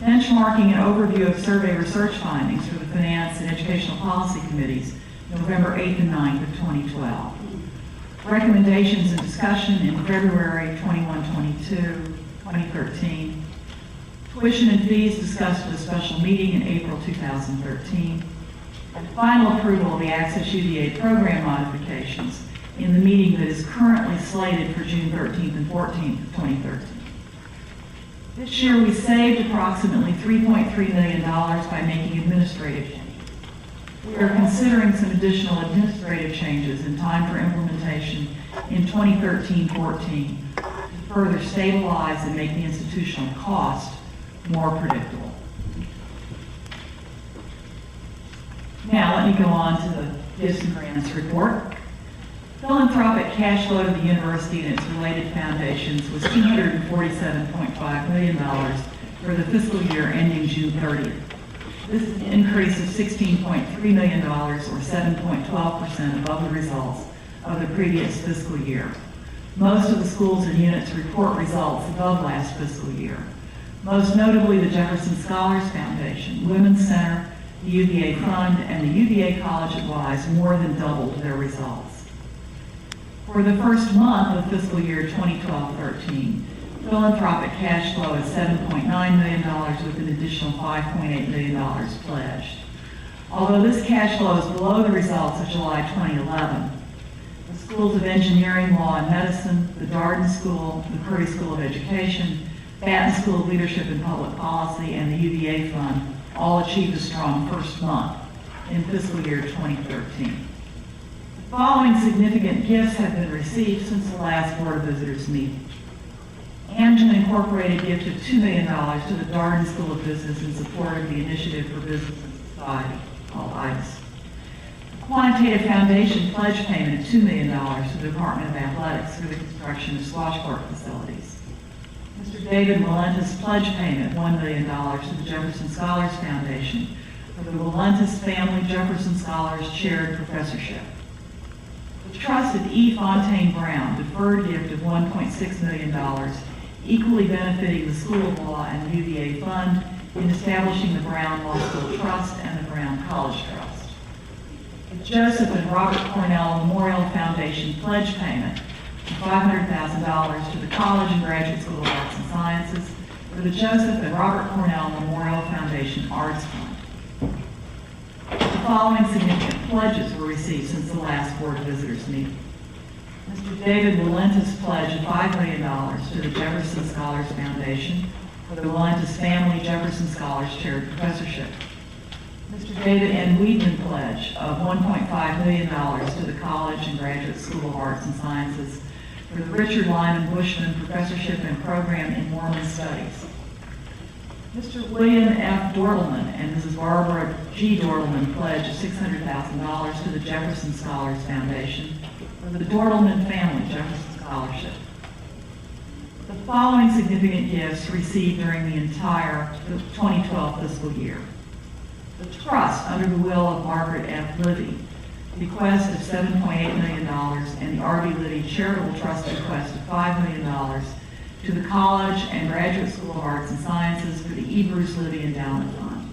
Benchmarking and overview of survey research findings for the Finance and Educational Policy Committees, November 8th and 9th of 2012. Recommendations and discussion in February 21-22, 2013. Tuition and fees discussed at a special meeting in April 2013. And final approval of the Access UVA program modifications in the meeting that is currently slated for June 13th and 14th of 2013. This year we saved approximately $3.3 million by making administrative changes. We are considering some additional administrative changes in time for implementation in 2013-14 to further stabilize and make the institutional cost more predictable. Now let me go on to the gifts and grants report. Philanthropic cash flow to the university and its related foundations was $247.5 million for the fiscal year ending June 30th. This is an increase of $16.3 million, or 7.12% above the results of the previous fiscal year. Most of the schools and units report results above last fiscal year. Most notably, the Jefferson Scholars Foundation, Women's Center, the UVA Fund, and the UVA College at Wise more than doubled their results. For the first month of fiscal year 2012-13, philanthropic cash flow is $7.9 million with an additional $5.8 million pledged. Although this cash flow is below the results of July 2011, the schools of engineering, law, and medicine, the Darden School, the Curry School of Education, Batten School of Leadership and Public Policy, and the UVA Fund all achieved a strong first month in fiscal year 2013. following significant gifts have been received since the last Board of Visitors meeting. Amgen Incorporated gift of $2 million to the Darden School of Business in support of the Initiative for Business and Society, called ICE. Quantitative Foundation pledge payment of $2 million to the Department of Athletics for the construction of squash court facilities. Mr. David Walentis pledge payment, $1 million to the Jefferson Scholars Foundation for the Walentis Family Jefferson Scholars Chaired Professorship. The trust of E. Fontaine Brown, deferred gift of $1.6 million, equally benefiting the School of Law and the UVA Fund in establishing the Brown Law School Trust and the Brown College Trust. The Joseph and Robert Cornell Memorial Foundation pledge payment of $500,000 to the College and Graduate School of Arts and Sciences for the Joseph and Robert Cornell Memorial Foundation Arts Fund. The following significant pledges were received since the last Board of Visitors meeting. Mr. David Walentis pledge of $5 million to the Jefferson Scholars Foundation for the Walentis Family Jefferson Scholars Chaired Professorship. Mr. David N. Weedman pledge of $1.5 million to the College and Graduate School of Arts and Sciences for the Richard Lyman Bushman Professorship and Program in Mormon Studies. Mr. William F. Dortleman and Mrs. Barbara G. Dortleman pledge of $600,000 to the Jefferson Scholars Foundation for the Dortleman Family Jefferson Scholarship. The following significant gifts received during the entire 2012 fiscal year. The trust, under the will of Margaret F. Livy, bequest of $7.8 million, and the R.B. Livy Charitable Trust bequest of $5 million to the College and Graduate School of Arts and Sciences for the E. Bruce Livy Endowment Fund.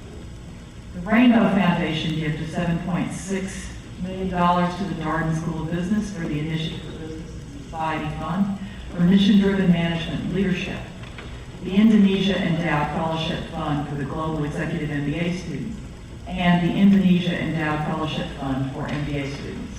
The Rainbow Foundation gift of $7.6 million to the Darden School of Business for the Initiative for Business and Society Fund for mission-driven management and leadership. The Indonesia Endowed Fellowship Fund for the Global Executive MBA students, and the Indonesia Endowed Fellowship Fund for MBA students.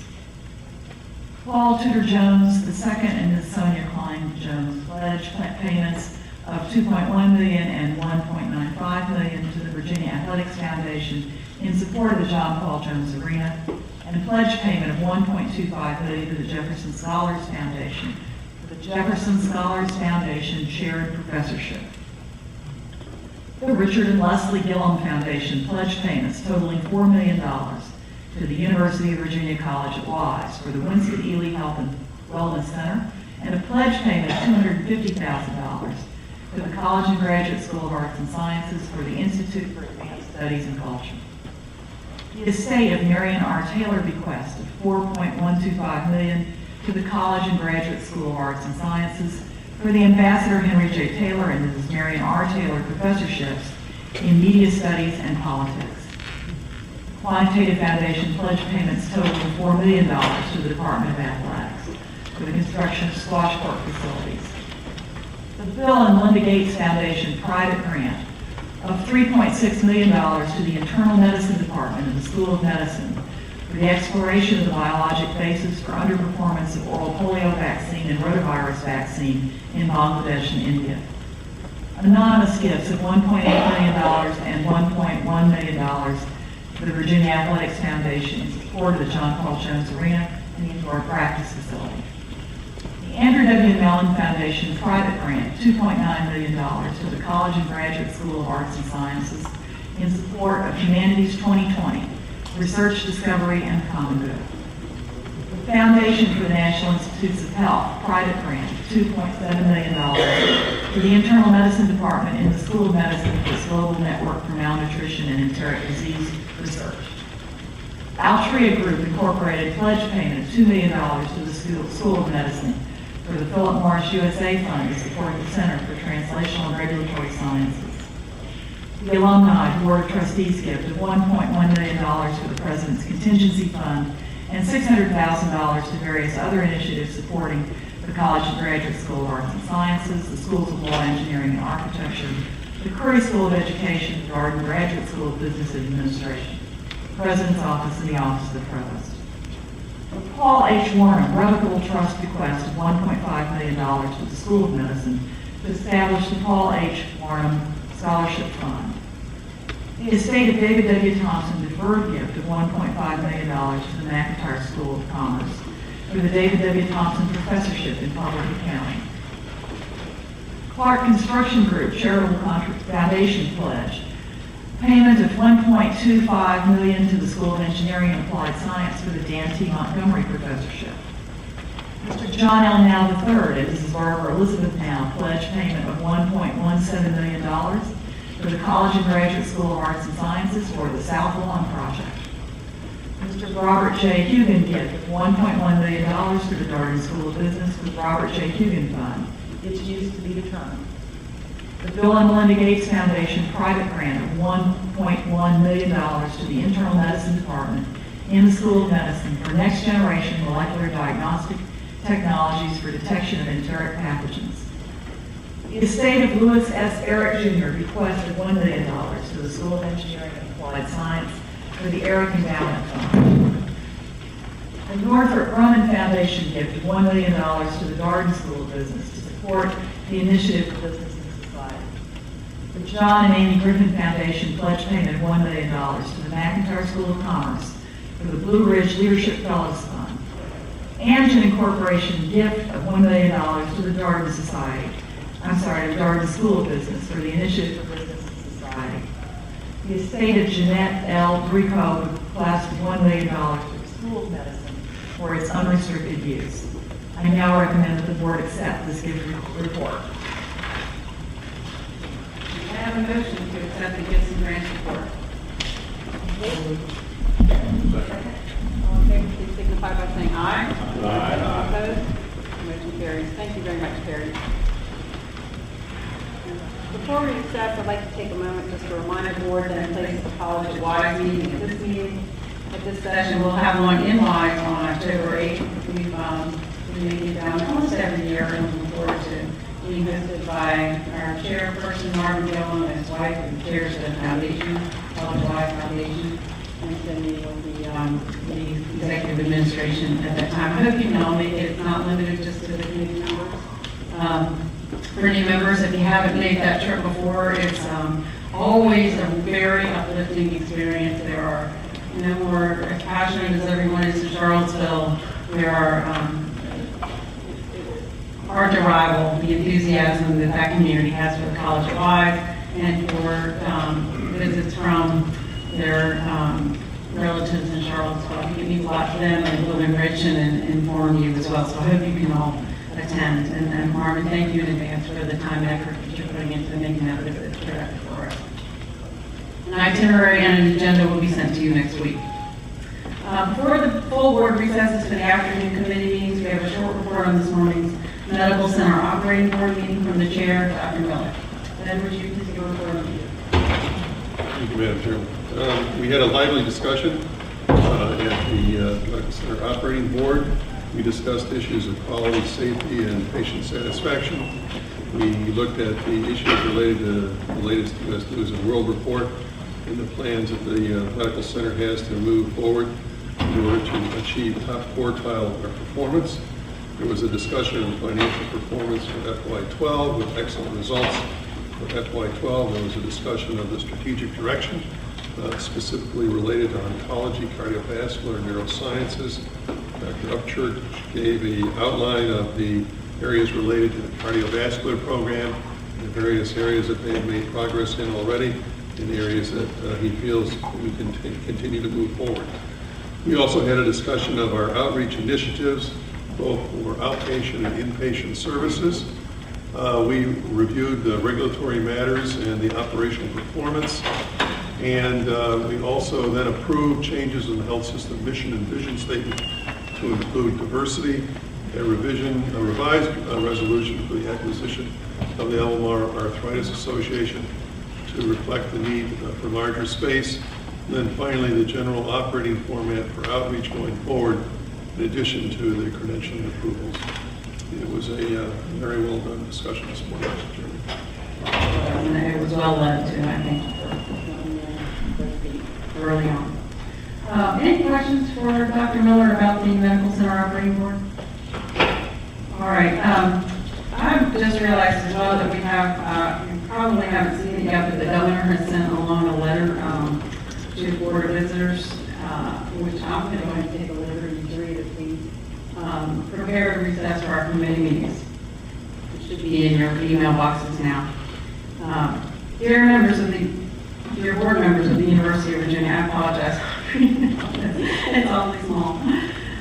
Paul Tudor Jones II and Ms. Sonia Klein Jones pledge payments of $2.1 million and $1.95 million to the Virginia Athletics Foundation in support of the John Paul Jones Arena, and a pledge payment of $1.25 million to the Jefferson Scholars Foundation for the Jefferson Scholars Foundation Chaired Professorship. The Richard and Leslie Gillum Foundation pledge payments totaling $4 million to the University of Virginia College at Wise for the Winston Ely Health and Wellness Center, and a pledge payment of $250,000 to the College and Graduate School of Arts and Sciences for the Institute for Advanced Studies and Culture. The estate of Marion R. Taylor bequest of $4.125 million to the College and Graduate School of Arts and Sciences for the Ambassador Henry J. Taylor and Mrs. Marion R. Taylor professorships in Media Studies and Politics. Quantitative Foundation pledge payments totaling $4 million to the Department of Athletics for the construction of squash court facilities. The Bill and Linda Gates Foundation private grant of $3.6 million to the Internal Medicine Department of the School of Medicine for the exploration of the biologic basis for underperformance of oral polio vaccine and rotavirus vaccine in Bangladesh and India. Anonymous gifts of $1.8 million and $1.1 million for the Virginia Athletics Foundation in support of the John Paul Jones Arena and the indoor practice facility. The Andrew W. Mellon Foundation private grant, $2.9 million to the College and Graduate School of Arts and Sciences in support of Humanities 2020, Research, Discovery, and Common Good. The Foundation for the National Institutes of Health private grant, $2.7 million to the Internal Medicine Department in the School of Medicine for its global network for malnutrition and enteric disease research. Altria Group Incorporated pledge payment of $2 million to the School of Medicine for the Philip Morris USA Fund to support the Center for Translational and Regulatory Sciences. The Alumni Board of Trustees gift of $1.1 million for the President's Contingency Fund and $600,000 to various other initiatives supporting the College and Graduate School of Arts and Sciences, the Schools of Law, Engineering, and Architecture, the Curry School of Education, the Darden Graduate School of Business Administration, the President's Office, and the Office of the Provost. The Paul H. Warnham Revocable Trust bequest of $1.5 million to the School of Medicine to establish the Paul H. Warnham Scholarship Fund. The estate of David W. Thompson deferred gift of $1.5 million to the McIntyre School of Commerce for the David W. Thompson Professorship in Public Accounting. Clark Construction Group Charitable Foundation pledge payment of $1.25 million to the School of Engineering and Applied Science for the Dan T. Montgomery Professorship. Mr. John L. Now III and Mrs. Barbara Elizabeth Now pledge payment of $1.17 million for the College and Graduate School of Arts and Sciences for the South Lawn Project. Mr. Robert J. Hugan gift of $1.1 million for the Darden School of Business with Robert J. Hugan Fund. Its use to be determined. The Bill and Melinda Gates Foundation private grant of $1.1 million to the Internal Medicine Department in the School of Medicine for next generation molecular diagnostic technologies for detection of enteric pathogens. The estate of Louis S. Eric Jr. bequested $1 million to the School of Engineering and Applied Science for the Eric Endowment Fund. The Northrop Grumman Foundation gift of $1 million to the Darden School of Business to support the Initiative for Business and Society. The John and Amy Griffin Foundation pledge payment of $1 million to the McIntyre School of Commerce for the Blue Ridge Leadership Fellows Fund. Amgen Incorporation gift of $1 million to the Darden Society. The Darden School of Business for the Initiative for Business and Society. The estate of Jeanette L. Drico requested $1 million for the School of Medicine for its unrestricted use. I now recommend that the board accept this gift report. I have a motion to accept the gifts and grants report. All in favor, please signify by saying aye. Aye. Opposed? Motion carries. Thank you very much, Terry. Before we accept, I'd like to take a moment just to remind the board that in place of the College of Wise meeting at this session, we'll have one in Wise on October 8th. We make it down almost every year and looking forward to being hosted by our chairperson, Marvin Gillum, and his wife, who chairs the foundation, College of Wise Foundation. And Cindy will be the executive administration at that time. I hope you know, it's not limited just to the committee members. For new members, if you haven't made that trip before, it's always a very uplifting experience. There are, we're as passionate as everyone is in Charlottesville. There are hard to rival the enthusiasm that community has for the College of Wise and for visits from their relatives in Charlottesville. I think it means a lot to them, and it will enrich and inform you as well. So I hope you can all attend. And Marvin, thank you in advance for the time and effort that you're putting into making that visit productive for us. An itinerary and an agenda will be sent to you next week. Before the full board recesses for the afternoon committee meetings, we have a short report on this morning's Medical Center Operating Board meeting from the chair, Dr. Miller. Ed, would you please give a report? Thank you, Madam Chairman. We had a lively discussion at the Medical Center Operating Board. We discussed issues of quality, safety, and patient satisfaction. We looked at the issues related to the latest U.S. News and World Report and the plans that the Medical Center has to move forward in order to achieve top quartile performance. There was a discussion of financial performance for FY12 with excellent results. For FY12, there was a discussion of the strategic direction, specifically related to oncology, cardiovascular, and neurosciences. Dr. Upchurch gave an outline of the areas related to the cardiovascular program, the various areas that they have made progress in already, and the areas that he feels we can continue to move forward. We also had a discussion of our outreach initiatives, both for outpatient and inpatient services. We reviewed the regulatory matters and the operational performance, and we also then approved changes in the health system mission and vision statement to include diversity, a revised resolution for the acquisition of the Elmar Arthritis Association to reflect the need for larger space, and then finally the general operating format for outreach going forward, in addition to the credentialing approvals. It was a very well done discussion this morning, Mr. Chairman. And it was well led too, I think, for early on. Any questions for Dr. Miller about the Medical Center Operating Board? All right. I've just realized as well that we have, you probably haven't seen it that the governor has sent along a letter to the Board of Visitors, which I'm going to go ahead and take the liberty to read if we prepare to recess for our committee meetings. It should be in your email boxes now. Dear board members of the University of Virginia, I apologize. It's awfully small.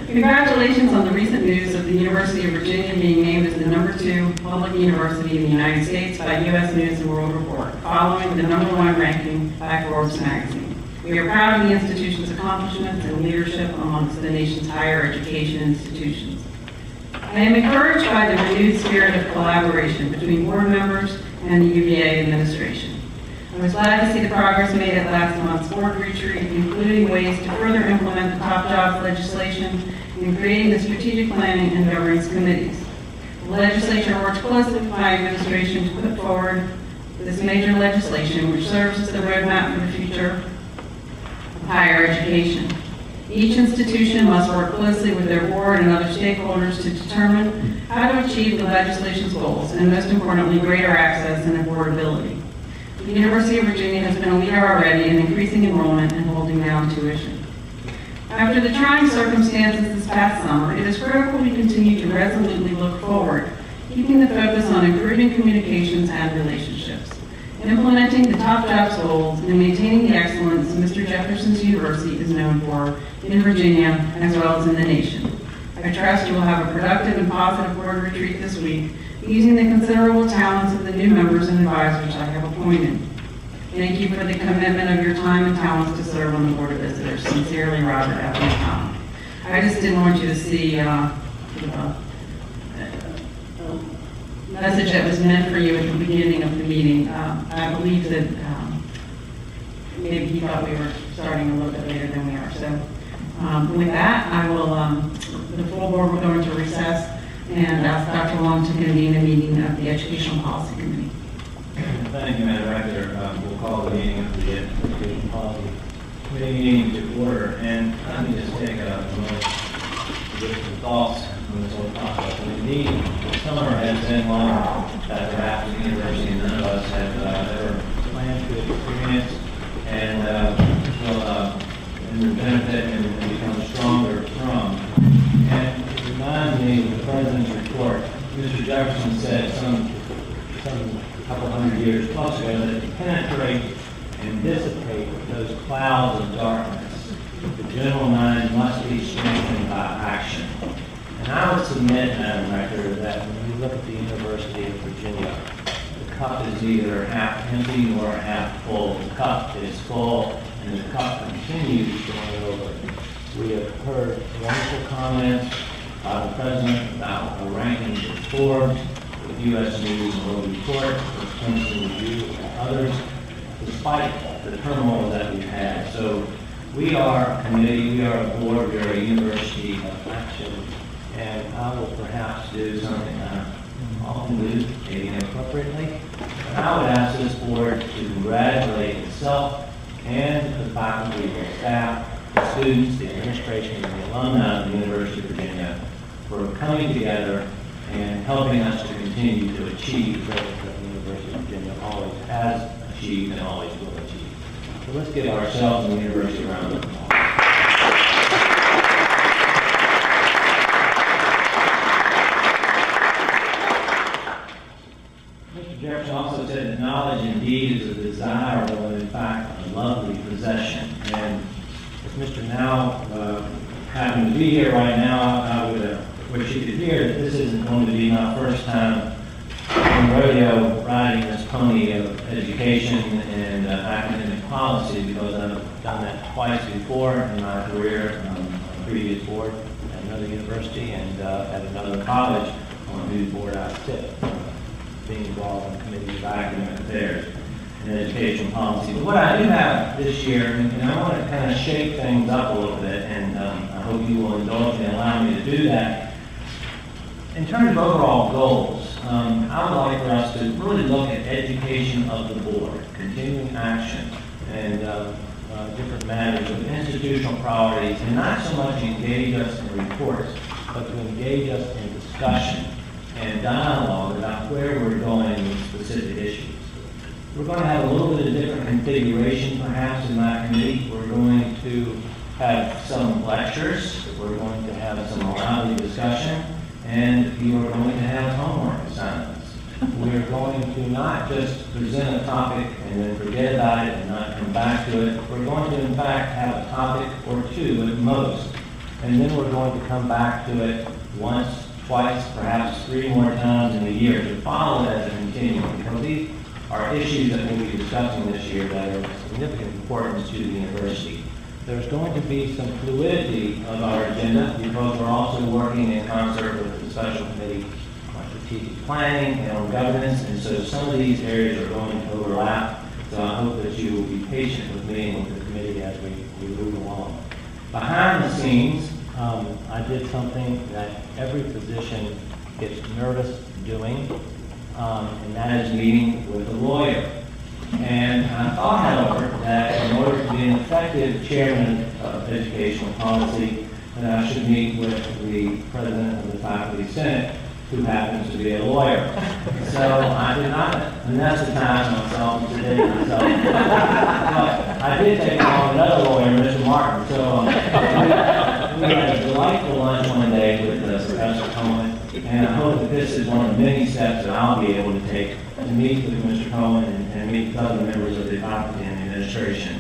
Congratulations on the recent news of the University of Virginia being named as the #2 public university in the United States by U.S. News and World Report, following the #1 ranking by Forbes magazine. We are proud of the institution's accomplishments and leadership amongst the nation's higher education institutions. I am encouraged by the renewed spirit of collaboration between board members and the UVA administration. I was glad to see the progress made at last month's board retreat, including ways to further implement the top jobs legislation and creating the strategic planning and governance committees. The legislature worked closely with my administration to put forward this major legislation, which serves as the roadmap for the future of higher education. Each institution must work closely with their board and other stakeholders to determine how to achieve the legislation's goals, and most importantly, greater access and affordability. The University of Virginia has been a leader already in increasing enrollment and holding down tuition. After the trying circumstances this past summer, it is critical we continue to resolutely look forward, keeping the focus on improving communications and relationships, implementing the top jobs goals, and maintaining the excellence Mr. Jefferson's University is known for in Virginia as well as in the nation. I trust you will have a productive and positive board retreat this week, using the considerable talents of the new members and advisors I have appointed. Thank you for the commitment of your time and talents to serve on the Board of Visitors. Sincerely, Robert F. McConnell. I just didn't want you to see a message that was meant for you at the beginning of the meeting. I believe that maybe he thought we were starting a little bit later than we are. So with that, I will, the full board will go into recess and ask Dr. Long to convene a meeting of the Educational Policy Committee. Thank you, Madam Director. We'll call the meeting of the Education Policy Committee meeting to order. And let me just take a moment to give some thoughts on this whole process. And indeed, the summer has been one that perhaps the university and none of us have ever planned to experience, and will benefit and become stronger from. And it reminds me of the President's report. Mr. Jefferson said some couple hundred years plus ago that to penetrate and dissipate those clouds of darkness, the general mind must be strengthened by action. And I would submit, Madam Director, that when you look at the University of Virginia, the cup is neither half empty nor half full. The cup is full, and the cup continues going over. We have heard wonderful comments by the President about our rankings of Forbes, with U.S. News and World Report, with Princeton Review, and others, despite the turmoil that we've had. So we are a committee, we are a board, we are a university of action, and I will perhaps do something I often do, maybe inappropriately, but I would ask this board to congratulate itself and the faculty, the staff, the students, the administration, and the alumni of the University of Virginia for coming together and helping us to continue to achieve the goals that the University of Virginia always has achieved and always will achieve. So let's give ourselves and the university a round of applause. Mr. Jefferson also said that knowledge indeed is a desirable and in fact a lovely possession. And if Mr. Now happened to be here right now, I would wish you could hear that this isn't going to be my first time on rodeo riding this pony of education and academic policy, because I've done that twice before in my career on a previous board at another university and at another college on whose board I sit, being involved in committees of academic affairs and education policy. But what I do have this year, and I want to kind of shake things up a little bit, and I hope you will indulge me and allow me to do that. In terms of overall goals, I would like for us to really look at education of the board, continuing action, and different matters of institutional priorities, and not so much engage us in reports, but to engage us in discussion and dialogue about where we're going with specific issues. We're going to have a little bit of different configuration perhaps in that committee. We're going to have some lectures, we're going to have some lively discussion, and you are going to have homework assignments. We're going to not just present a topic and then forget about it and not come back to it. We're going to in fact have a topic or two at most, and then we're going to come back to it once, twice, perhaps 3 more times in a year to follow it as a continuum, because these are issues that we'll be discussing this year that are of significant importance to the university. There's going to be some fluidity of our agenda because we're also working in concert with the special committee on strategic planning and on governance, and so some of these areas are going to overlap. So I hope that you will be patient with me and with the committee as we move along. Behind the scenes, I did something that every physician gets nervous doing, and that is meeting with a lawyer. And I thought, however, that in order to be an effective chairman of educational policy, that I should meet with the president of the faculty senate, who happens to be a lawyer. So I did not anesthetize myself today myself. But I did take along another lawyer, Mr. Martin. So we had a delightful lunch one day with Professor Cohen, and I hope that this is one of many steps that I'll be able to take to meet with Mr. Cohen and meet with other members of the faculty and the administration.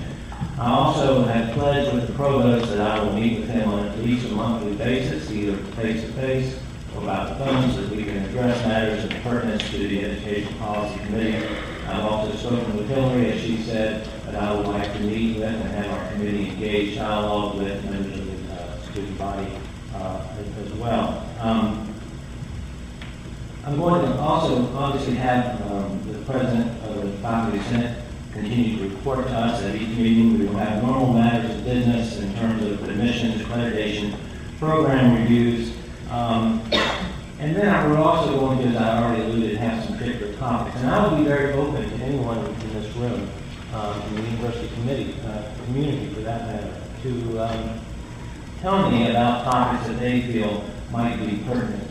I also have pledged with the provost that I will meet with him on at least a monthly basis, either face-to-face or by the phone, so that we can address matters of pertinence to the Education Policy Committee. I've also spoken with Hillary, as she said, that I would like to meet with and have our committee engage dialogue with members of the student body as well. I'm going to also obviously have the president of the faculty senate continue to report to us at each meeting. We will have normal matters of business in terms of admissions, accreditation, program reviews, and then we're also going to, as I already alluded, have some particular topics. And I will be very open to anyone in this room, in the university community for that matter, to tell me about topics that they feel might be pertinent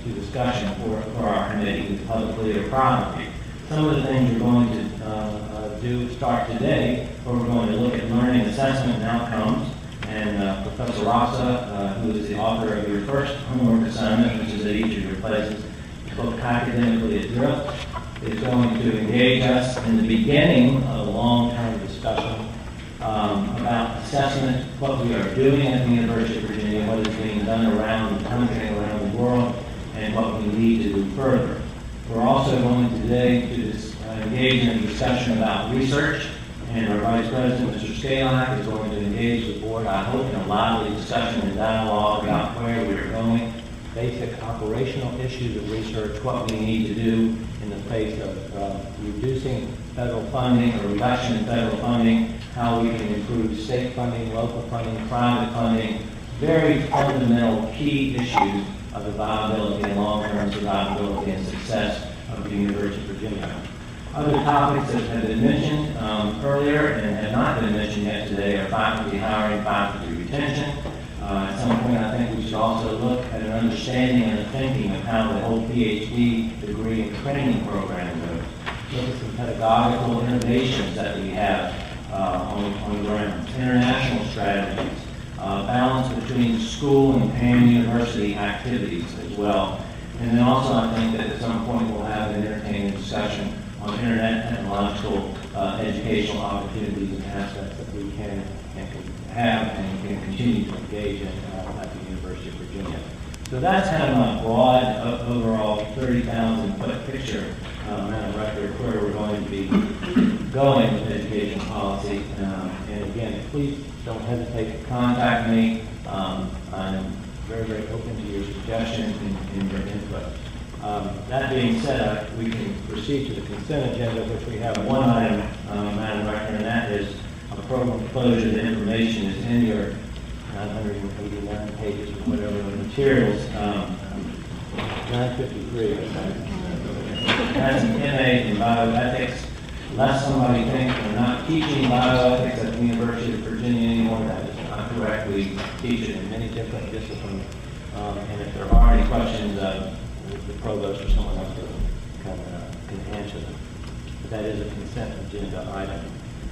to discussion for our committee, publicly or privately. Some of the things we're going to start today, where we're going to look at learning assessment and outcomes. And Professor Rasa, who is the author of your first homework assignment, which is at each of your places, both academically adrift, is going to engage us in the beginning of a long-term discussion about assessment, what we are doing at the University of Virginia, what is being done around the country and around the world, and what we need to do further. We're also going today to engage in a discussion about research, and our Vice President, Mr. Skalak, is going to engage the board, I hope, in a lively discussion and dialogue about where we are going, basic operational issues of research, what we need to do in the face of reducing federal funding or reduction in federal funding, how we can improve state funding, local funding, private funding, very fundamental key issues of the viability and long-term survivability and success of the University of Virginia. Other topics that have been mentioned earlier and have not been mentioned yet today are faculty hiring, faculty retention. At some point, I think we should also look at an understanding and a thinking of how the whole PhD degree and training program goes. Look at some pedagogical innovations that we have on the ground, international strategies, balance between school and PAM university activities as well. And then also I think that at some point we'll have an entertaining discussion on internet technological educational opportunities and aspects that we can have and can continue to engage in at the University of Virginia. So that's kind of my broad overall 30,000-foot picture and a record where we're going to be going with education policy. And again, please don't hesitate to contact me. I'm very, very open to your suggestions and your input. That being said, we can proceed to the consent agenda, which we have one item, Madam Director, and that is a program closure. The information is in your 989 pages or whatever the materials. 953. That's an MA in bioethics. Unless somebody thinks we're not teaching bioethics at the University of Virginia anymore, that is not correct. We teach it in many different disciplines. And if there are any questions, the provost or someone else can answer them. but that is a consent agenda item.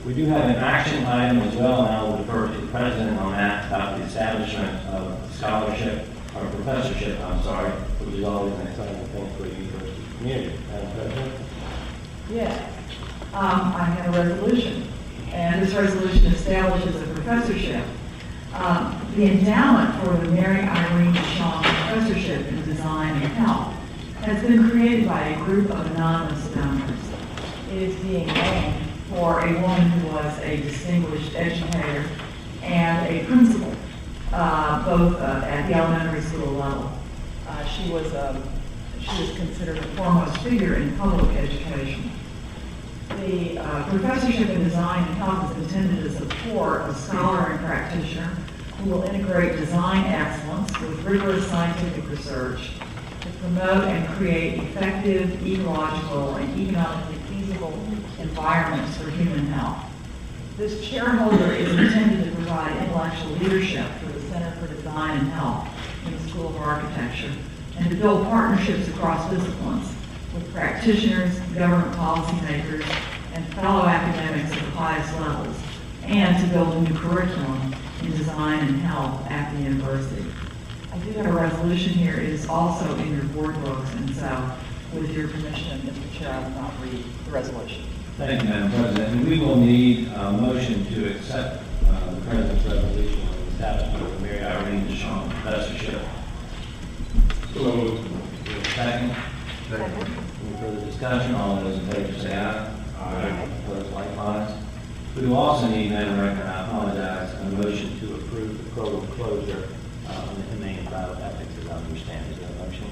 We do have an action item as well, and I will defer to the president on that, about the establishment of scholarship, or professorship, I'm sorry, which is always an exciting thing for a university community. Madam President? Yes. I have a resolution, and this resolution establishes a professorship. The endowment for the Mary Irene DeShawn Professorship in Design and Health has been created by a group of anonymous donors. It is being named for a woman who was a distinguished educator and a principal, both at the elementary school level. She was considered a foremost figure in public education. The professorship in Design and Health is intended to support a scholar and practitioner who will integrate design excellence with rigorous scientific research to promote and create effective, ecological, and economically feasible environments for human health. This chairholder is intended to provide intellectual leadership for the Center for Design and Health in the School of Architecture and to build partnerships across disciplines with practitioners, government policymakers, and fellow academics at the highest levels, and to build a new curriculum in design and health at the university. I do have a resolution here. It is also in your board books, and so with your permission, Mr. Chair, I will not read the resolution. Thank you, Madam President. And we will need a motion to accept the President's resolution on the establishment of the Mary Irene DeShawn Professorship. Second? Any further discussion? All those in favor say aye. Aye. Opposed, likewise. We will also need, Madam Rector, and I apologize, a motion to approve the program closure on the humane bioethics, as I understand. Is there a motion?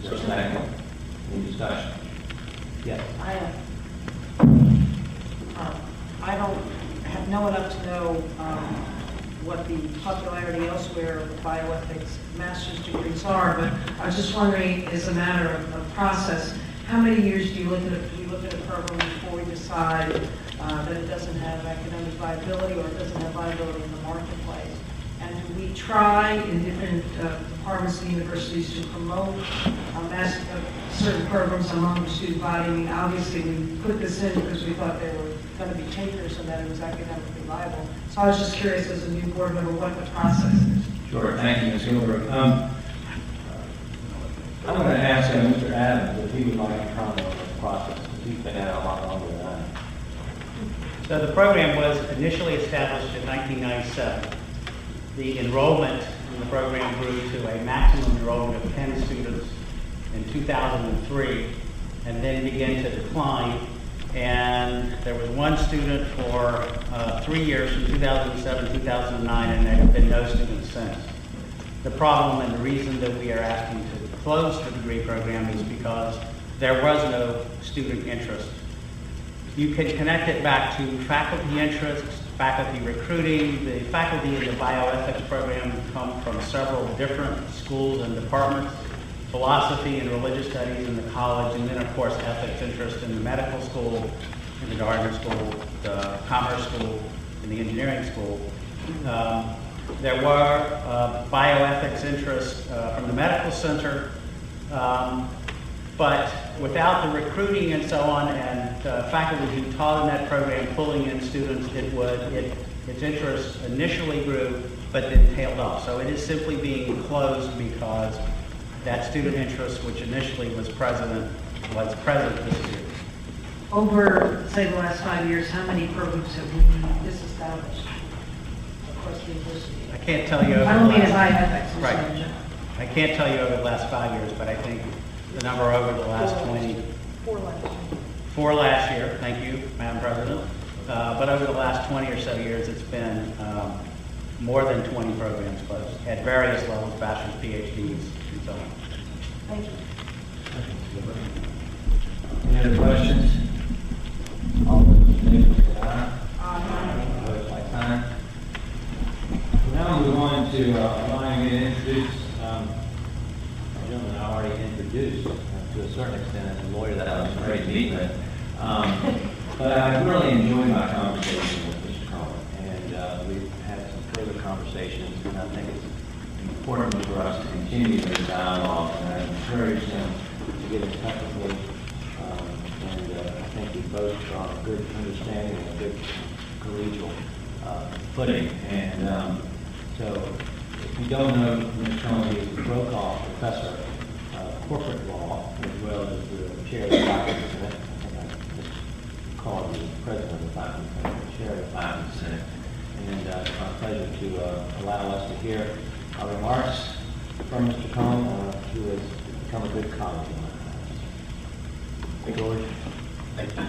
Is there a second? Any discussion? Yes. I don't know enough to know what the popularity elsewhere of bioethics master's degrees are, but I was just wondering, as a matter of process, how many years do you look at a program before we decide that it doesn't have academic viability or it doesn't have viability in the marketplace? And do we try in different departments and universities to promote certain programs among the student body? I mean, obviously we put this in because we thought there were going to be takers and that it was academically viable. So I was just curious as a new board member what the process is. Sure, thank you, Ms. Gilbert. I'm going to ask Mr. Adams if he would like to comment on this process, because he's been at it a lot longer than I have. So the program was initially established in 1997. The enrollment in the program grew to a maximum enrollment of 10 students in 2003 and then began to decline. And there was one student for 3 years from 2007 to 2009, and there have been no students since. The problem and the reason that we are asking to close the degree program is because there was no student interest. You can connect it back to faculty interest, faculty recruiting. The faculty in the bioethics program come from several different schools and departments, philosophy and religious studies in the college, and then of course ethics interest in the medical school, in the Gardner School, the Commerce School, and the Engineering School. There were bioethics interests from the medical center, but without the recruiting and so on, and faculty who taught in that program pulling in students, its interest initially grew, but then tailed off. So it is simply being closed because that student interest, which initially was present this year. Over, say, the last 5 years, how many programs have we disestablished across the university? I can't tell you over I don't the mean as last, bioethics. right. I can't tell you over the last 5 years, but I think the number over the last 20. 4 last year. 4 last year, thank you, Madam President. But over the last 20 or so years, it's been more than 20 programs closed at various levels, bachelor's, PhDs, and so on. Thank you. Any other questions? All those in favor say aye. Opposed, like sign. Now we're going to allow me to introduce a gentleman I already introduced to a certain extent as a lawyer that I was great to meet with. But I really enjoyed my conversation with Mr. Cohen, and we've had some further conversations, and I think it's important for us to continue this dialogue, and I encourage him to get in touch with me. And I think you both are on a good understanding and a good collegial footing. And so, if you don't know, Ms. Conley is the Brokaw Professor of Corporate Law, as well as the Chair of the Faculty Senate. I think I just called you President of the Faculty Senate, Chair of the Faculty Senate. And it's my pleasure to allow us to hear our remarks from Mr. Cohn, who has become a good colleague of mine. Thank you, George. Thank you.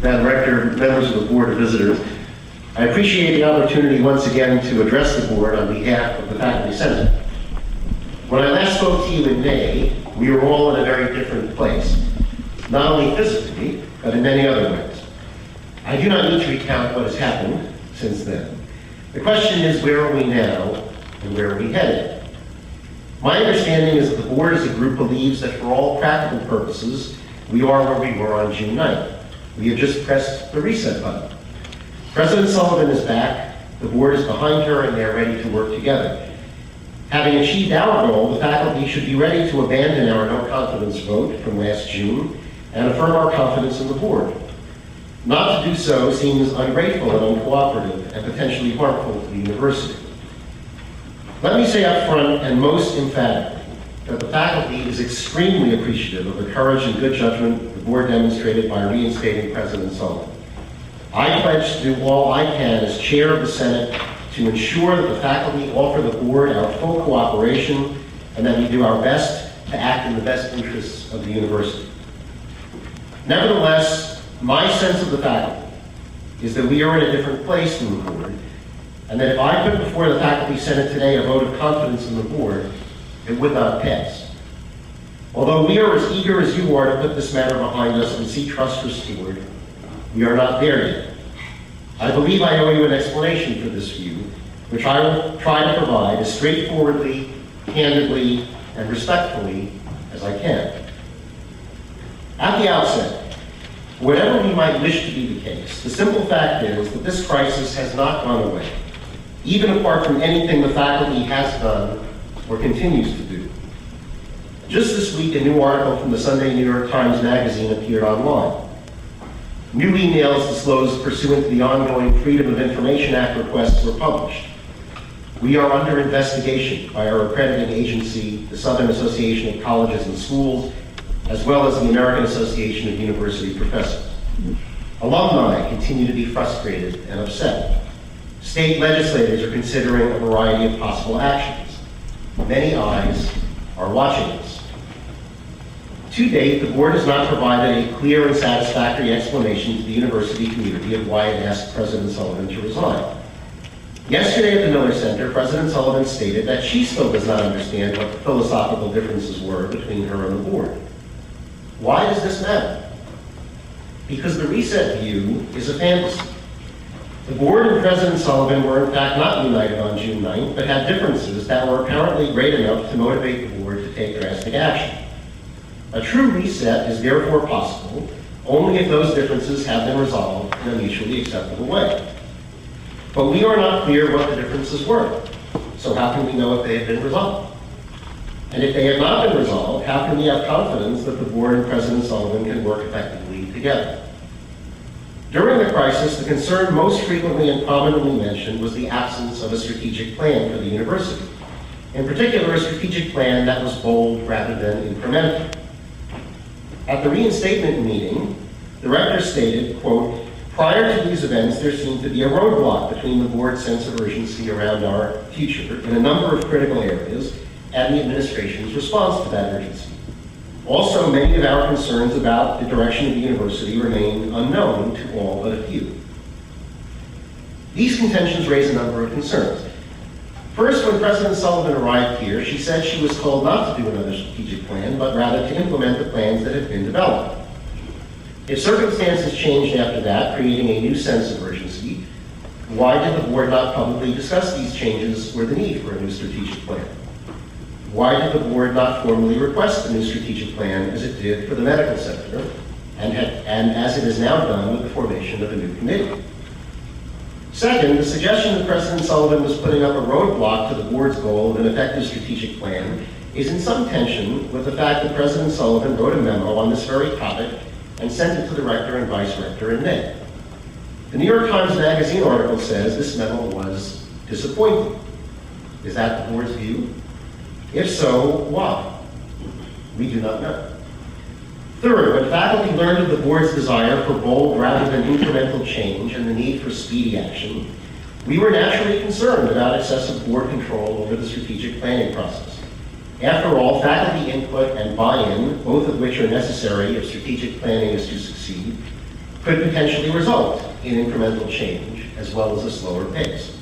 Madam Rector, members of the Board of Visitors, I appreciate the opportunity once again to address the Board on behalf of the Faculty Senate. When I last spoke to you in May, we were all in a very different place, not only physically, but in many other ways. I do not need to recount what has happened since then. The question is, where are we now, and where are we headed? My understanding is that the Board as a group believes that for all practical purposes, we are where we were on June 9th. We have just pressed the reset button. President Sullivan is back, the Board is behind her, and they are ready to work together. Having achieved our goal, the faculty should be ready to abandon our no confidence vote from last June and affirm our confidence in the Board. Not to do so seems ungrateful and uncooperative and potentially harmful to the university. Let me say up front and most emphatically that the faculty is extremely appreciative of the courage and good judgment the Board demonstrated by reinstating President Sullivan. I pledge to do all I can as chair of the Senate to ensure that the faculty offer the Board our full cooperation and that we do our best to act in the best interests of the university. Nevertheless, my sense of the faculty is that we are in a different place than the Board, and that if I put before the Faculty Senate today a vote of confidence in the Board, it would not pass. Although we are as eager as you are to put this matter behind us and see trust restored, we are not there yet. I believe I owe you an explanation for this view, which I will try to provide as straightforwardly, candidly, and respectfully as I can. At the outset, whatever we might wish to be the case, the simple fact is that this crisis has not gone away, even apart from anything the faculty has done or continues to do. Just this week, a new article from the Sunday New York Times Magazine appeared online. New emails disclosed pursuant to the ongoing Freedom of Information Act requests were published. We are under investigation by our accrediting agency, the Southern Association of Colleges and Schools, as well as the American Association of University Professors. Alumni continue to be frustrated and upset. State legislators are considering a variety of possible actions. Many eyes are watching us. To date, the Board has not provided a clear and satisfactory explanation to the university community of why it asked President Sullivan to resign. Yesterday at the Miller Center, President Sullivan stated that she still does not understand what the philosophical differences were between her and the Board. Why does this matter? Because the reset view is a fantasy. The Board and President Sullivan were in fact not united on June 9th, but had differences that were apparently great enough to motivate the Board to take drastic action. A true reset is therefore possible only if those differences have been resolved in a mutually acceptable way. But we are not clear what the differences were, so how can we know if they have been resolved? And if they have not been resolved, how can we have confidence that the Board and President Sullivan can work effectively together? During the crisis, the concern most frequently and prominently mentioned was the absence of a strategic plan for the university. In particular, a strategic plan that was bold rather than incremental. At the reinstatement meeting, the rector stated, quote, "Prior to these events, there seemed to be a roadblock between the Board's sense of urgency around our future in a number of critical areas and the administration's response to that urgency. Also, many of our concerns about the direction of the university remain unknown to all but a few." These contentions raise a number of concerns. First, when President Sullivan arrived here, she said she was told not to do another strategic plan, but rather to implement the plans that had been developed. If circumstances changed after that, creating a new sense of urgency, why did the Board not publicly discuss these changes or the need for a new strategic plan? Why did the Board not formally request a new strategic plan as it did for the medical sector, and as it has now done with the formation of a new committee? Second, the suggestion that President Sullivan was putting up a roadblock to the board's goal of an effective strategic plan is in some tension with the fact that President Sullivan wrote a memo on this very topic and sent it to the rector and vice rector in May. The New York Times Magazine article says this memo was disappointing. Is that the board's view? If so, why? We do not know. Third, when faculty learned of the board's desire for bold rather than incremental change and the need for speedy action, we were naturally concerned about excessive board control over the strategic planning process. After all, faculty input and buy-in, both of which are necessary if strategic planning is to succeed, could potentially result in incremental change as well as a slower pace.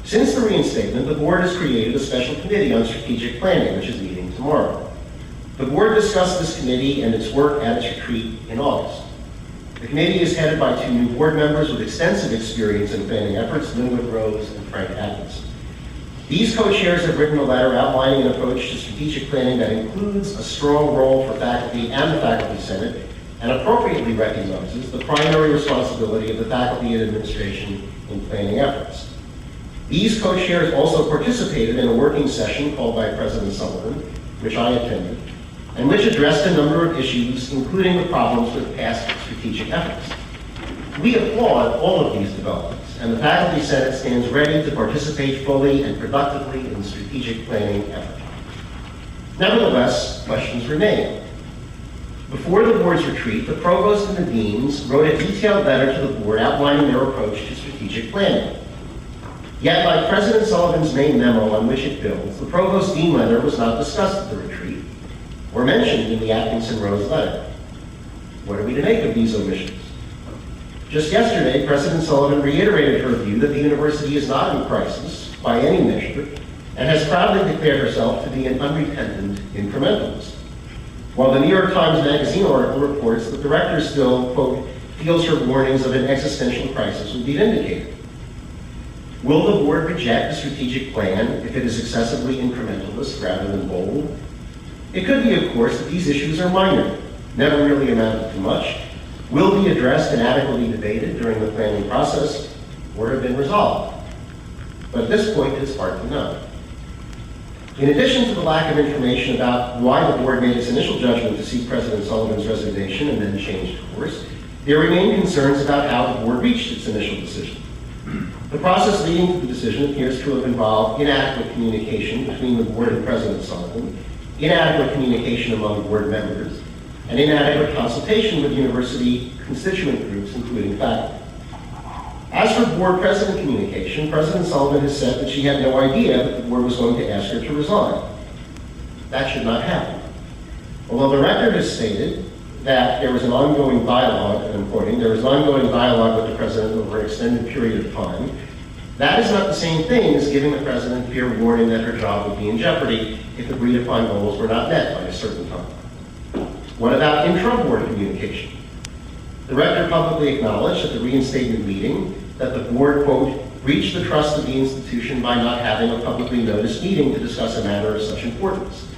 Since the reinstatement, the board has created a special committee on strategic planning, which is meeting tomorrow. The board discussed this committee and its work at its retreat in August. The committee is headed by two new board members with extensive experience in planning efforts, Linwood Rose and Frank Atkins. These co-chairs have written a letter outlining an approach to strategic planning that includes a strong role for faculty and the Faculty Senate, and appropriately recognizes the primary responsibility of the faculty and administration in planning efforts. These co-chairs also participated in a working session called by President Sullivan, which I attended, and which addressed a number of issues, including the problems with past strategic efforts. We applaud all of these developments, and the Faculty Senate stands ready to participate fully and productively in the strategic planning effort. Nevertheless, questions remain. Before the board's retreat, the provost and the deans wrote a detailed letter to the board outlining their approach to strategic planning. Yet, like President Sullivan's main memo on which it builds, the provost-dean letter was not discussed at the retreat or mentioned in the Atkinson-Rose letter. What are we to make of these omissions? Just yesterday, President Sullivan reiterated her view that the university is not in crisis by any measure and has proudly declared herself to be an unrepentant incrementalist. While the New York Times Magazine article reports that the rector still, quote, feels her warnings of an existential crisis will be vindicated. Will the board reject a strategic plan if it is excessively incrementalist rather than bold? It could be, of course, that these issues are minor, never really amounted to much, will be addressed and adequately debated during the planning process, or have been resolved. But at this point, it's hard to know. In addition to the lack of information about why the board made its initial judgment to seek President Sullivan's resignation and then changed course, there remain concerns about how the board reached its initial decision. The process leading to the decision appears to have involved inadequate communication between the board and President Sullivan, inadequate communication among board members, and inadequate consultation with university constituent groups, including faculty. As for board president communication, President Sullivan has said that she had no idea that the board was going to ask her to resign. That should not happen. Although the record has stated that there was an ongoing dialogue, and I'm quoting, there was an ongoing dialogue with the president over an extended period of time, that is not the same thing as giving the president clear warning that her job would be in jeopardy if agreed upon goals were not met by a certain time. What about intra-board communication? The rector publicly acknowledged at the reinstatement meeting that the board, quote, breached the trust of the institution by not having a publicly noticed meeting to discuss a matter of such importance.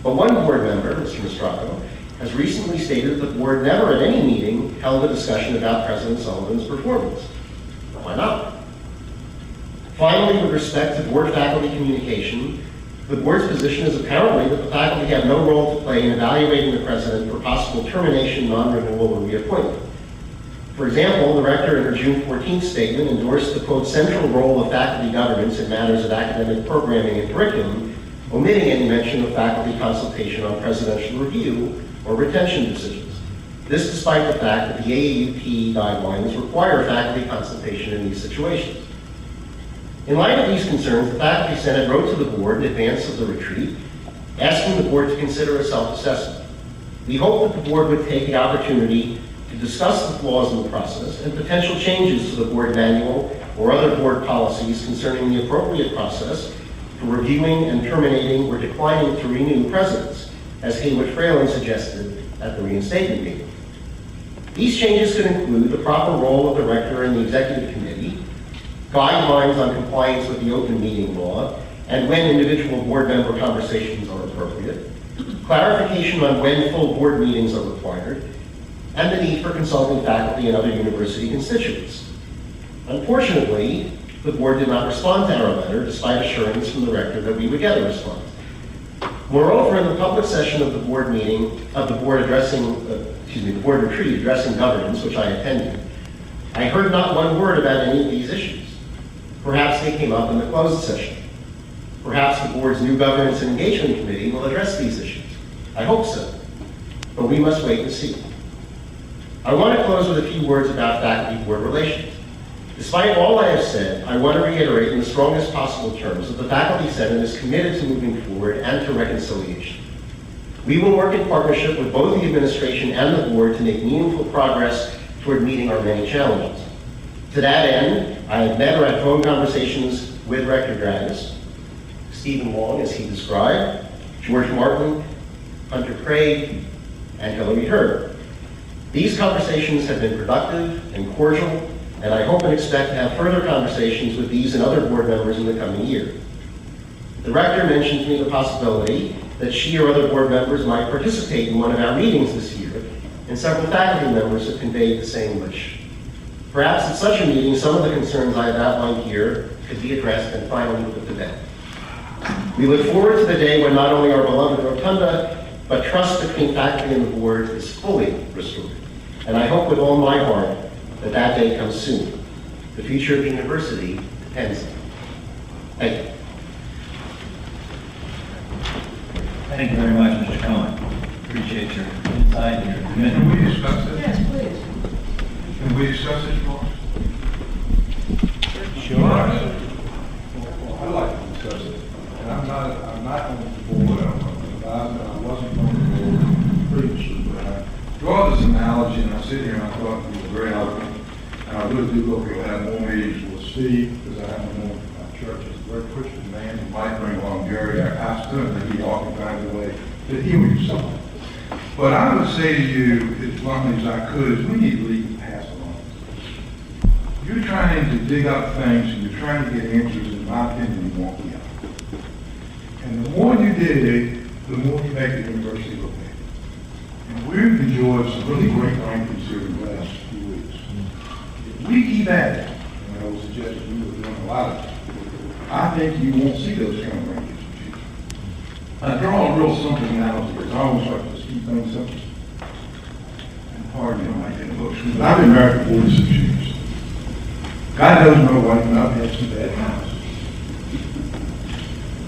But one board member, Mr. Mistraco, has recently stated that the board never at any meeting held a discussion about President Sullivan's performance. Why not? Finally, with respect to board faculty communication, the board's position is apparently that the faculty have no role to play in evaluating the president for possible termination, non-renewal, or reappointment. For example, the rector in her June 14th statement endorsed the, quote, central role of faculty governance in matters of academic programming and curriculum, omitting any mention of faculty consultation on presidential review or retention decisions. This despite the fact that the AAUP guidelines require faculty consultation in these situations. In light of these concerns, the Faculty Senate wrote to the board in advance of the retreat, asking the board to consider a self-assessment. We hope that the board would take the opportunity to discuss the flaws in the process and potential changes to the board manual or other board policies concerning the appropriate process for reviewing and terminating or declining to renew presidents, as Haywood Fralin suggested at the reinstatement meeting. These changes could include the proper role of the rector and the executive committee, guidelines on compliance with the open meeting law, and when individual board member conversations are appropriate, clarification on when full board meetings are required, and the need for consulting faculty and other university constituents. Unfortunately, the board did not respond to our letter, despite assurance from the rector that we would get a response. Moreover, in the public session of the board meeting, of the board the board retreat addressing governance, which I attended, I heard not one word about any of these issues. Perhaps they came up in the closed session. Perhaps the board's new governance and engagement committee will address these issues. I hope so, but we must wait and see. I want to close with a few words about faculty-board relations. Despite all I have said, I want to reiterate in the strongest possible terms that the Faculty Senate is committed to moving forward and to reconciliation. We will work in partnership with both the administration and the board to make meaningful progress toward meeting our many challenges. To that end, I have met or had phone conversations with Rector Dragas, Stephen Long, as he described, George Martin, Hunter Craig, and Hillary Hurd. These conversations have been productive and cordial, and I hope and expect to have further conversations with these and other board members in the coming year. The rector mentioned to me the possibility that she or other board members might participate in one of our meetings this year, and several faculty members have conveyed the same wish. Perhaps at such a meeting, some of the concerns I have outlined here could be addressed and finally put to bed. We look forward to the day when not only our beloved rotunda, but trust between faculty and the board is fully restored. And I hope with all my heart that that day comes soon. The future of the university depends on it. Thank you. Thank you very much, Mr. Cohen. Appreciate your insight and your commitment. Can we discuss this? Yes, please. Can we discuss this, Mark? Sure. Well, I'd like to discuss it. And I'm not on the board, I'm an advisor, I wasn't on the board previously, but I draw this analogy, and I sit here and I thought it was very eloquent. And I really do hope we'll have more meetings with Steve, because I have known my church is a very Christian man. He might bring along Gary, our pastor, and he often finds a way to humor you something. But I would say to you, as bluntly as I could, is we need to leave the past alone. You're trying to dig up things and you're trying to get answers, in my opinion, you won't be out. And the more you dig, the more you make the university look bad. And we've enjoyed some really great rankings here in the last few weeks. If we keep at it, and I would suggest we were doing a lot of it, I think you won't see those kind of rankings in the future. I draw a real simple analogy, because I always like to keep things simple. And pardon me, I might get emotional, but I've been married for 46 years. God knows my wife and I've had some bad times.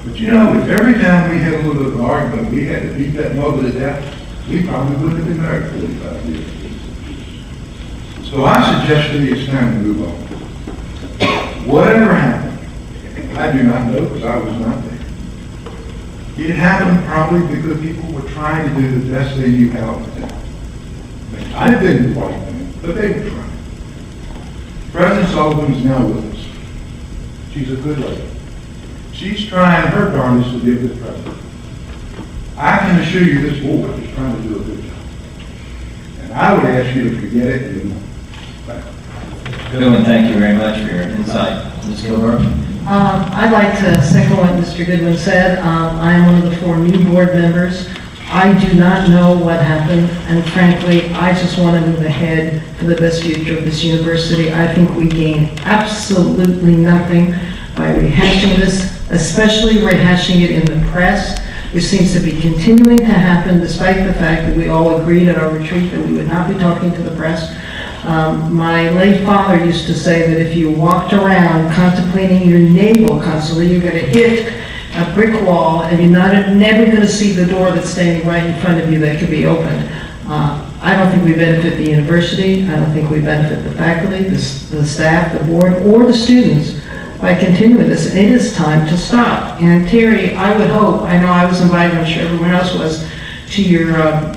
But you know, if every time we had a little bit of an argument, we had to beat that mother to death, we probably wouldn't have been married 45 years. So I suggest to you it's time to move on. Whatever happened, I do not know because I was not there. It happened probably because people were trying to do the best they knew how to do. I didn't quite know, but they were trying. President Sullivan is now with us. She's a good lady. She's trying her darndest to be a good president. I can assure you this board is trying to do a good job. And I would ask you to forget it and move on. Bill, and thank you very much for your insight. Ms. Gilbert? I'd like to second what Mr. Goodwin said. I am one of the 4 new board members. I do not know what happened, and frankly, I just want to move ahead for the best future of this university. I think we gain absolutely nothing by rehashing this, especially rehashing it in the press, which seems to be continuing to happen despite the fact that we all agreed at our retreat that we would not be talking to the press. My late father used to say that if you walked around contemplating your navel constantly, you're going to hit a brick wall and you're never going to see the door that's standing right in front of you that could be opened. I don't think we benefit the university. I don't think we benefit the faculty, the staff, the board, or the students by continuing this. It is time to stop. And Terry, I would hope, I know I was invited, I'm sure everyone else was, to your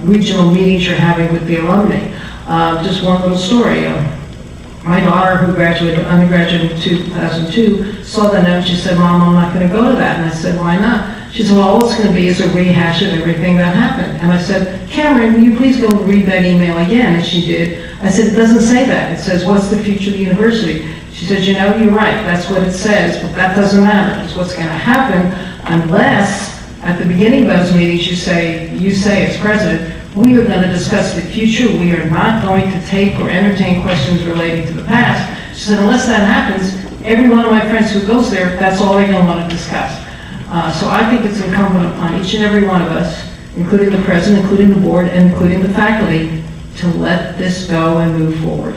regional meetings you're having with the alumni. Just one little story. My daughter, who graduated undergraduate in 2002, saw the note. She said, "Mom, I'm not going to go to that." And I said, "Why not?" She said, "Well, all it's going to be is a rehash of everything that happened." And I said, "Cameron, will you please go read that email again?" And she did. I said, "It doesn't say that. It says, what's the future of the university?" She said, "You know, you're right. That's what it says, but that doesn't matter. It's what's going to happen unless at the beginning of those meetings you say as president, we are going to discuss the future. We are not going to take or entertain questions relating to the past. She said, unless that happens, every one of my friends who goes there, that's all they're going to want to discuss. So I think it's incumbent upon each and every one of us, including the president, including the board, and including the faculty, to let this go and move forward.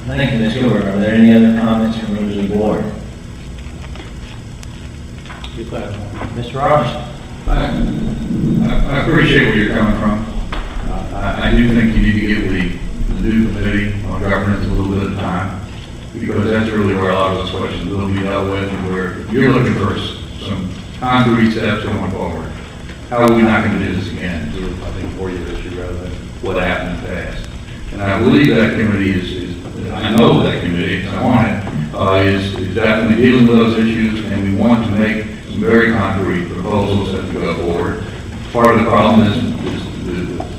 Thank you, Ms. Gilbert. Are there any other comments from members of the board? Mr. Robertson? I appreciate where you're coming from. I do think you need to give the new committee on governance a little bit of time, because that's really where a lot of those questions will be dealt with, and where you're looking for some concrete steps going forward. How are we not going to do this again? It's, I think, a 4-year issue rather than what happened in the past. And I believe that committee I know that committee, because I'm on it, is definitely dealing with those issues, and we want to make some very concrete proposals as we go forward. Part of the problem is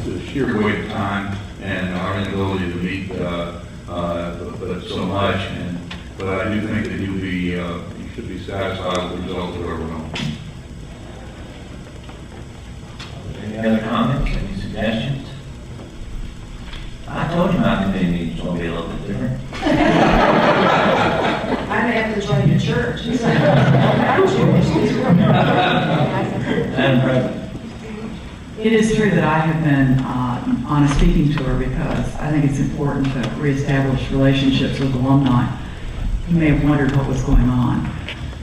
the sheer weight of time and our inability to meet but so much. But I do think that you should be satisfied with the results of where we're going. Any other comments, any suggestions? I told you my committee meeting's going to be a little bit different. I may have to join your church. Madam President. It is true that I have been on a speaking tour because I think it's important to reestablish relationships with alumni. You may have wondered what was going on,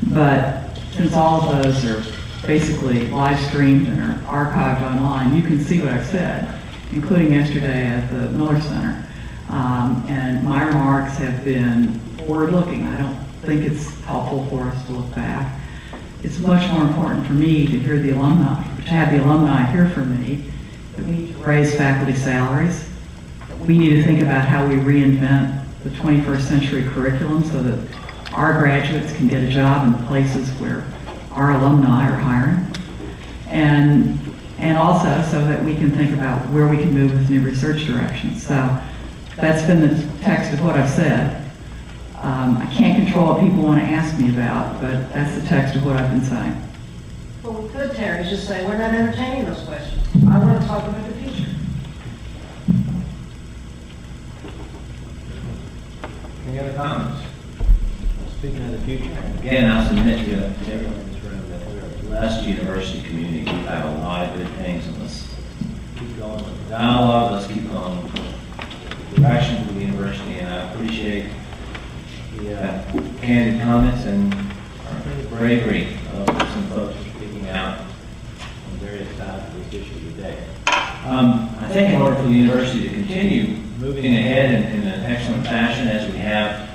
but since all of those are basically live streamed and are archived online, you can see what I've said, including yesterday at the Miller Center. And my remarks have been forward-looking. I don't think it's helpful for us to look back. It's much more important for me to hear the alumni, to have the alumni hear from me, that we need to raise faculty salaries. We need to think about how we reinvent the 21st century curriculum so that our graduates can get a job in the places where our alumni are hiring. And also so that we can think about where we can move with new research directions. So that's been the text of what I've said. I can't control what people want to ask me about, but that's the text of what I've been saying. Well, we could, Terry, just say, we're not entertaining those questions. I want to talk about the future. Any other comments? Speaking of the future, again, I'll submit to everyone in this room that we're a blessed university community. We have a lot of good things, and let's keep going with the dialogue. Let's keep going with the direction of the university, and I appreciate the candid comments and the bravery of some folks for speaking out on various sides of this issue today. I think in order for the university to continue moving ahead in an excellent fashion as we have,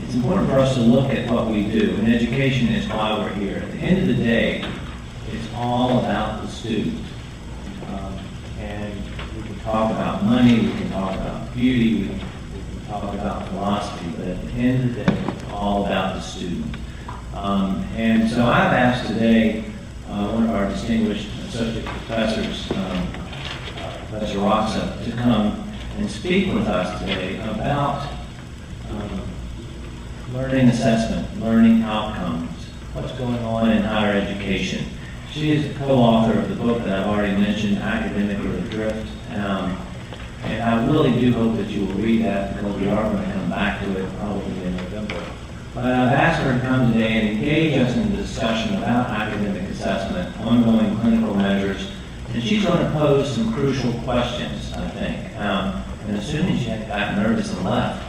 it's important for us to look at what we do, and education is why we're here. At the end of the day, it's all about the student. And we can talk about money, we can talk about beauty, we can talk about philosophy, but at the end of the day, it's all about the student. And so I've asked today one of our distinguished associate professors, Professor Roxa, to come and speak with us today about learning assessment, learning outcomes, what's going on in higher education. She is the co-author of the book that I've already mentioned, Academically Adrift. And I really do hope that you will read that, because we are going to come back to it probably in November. But I've asked her to come today and engage us in a discussion about academic assessment, ongoing clinical measures, and she's going to pose some crucial questions, I think. And as soon as she got nervous and left,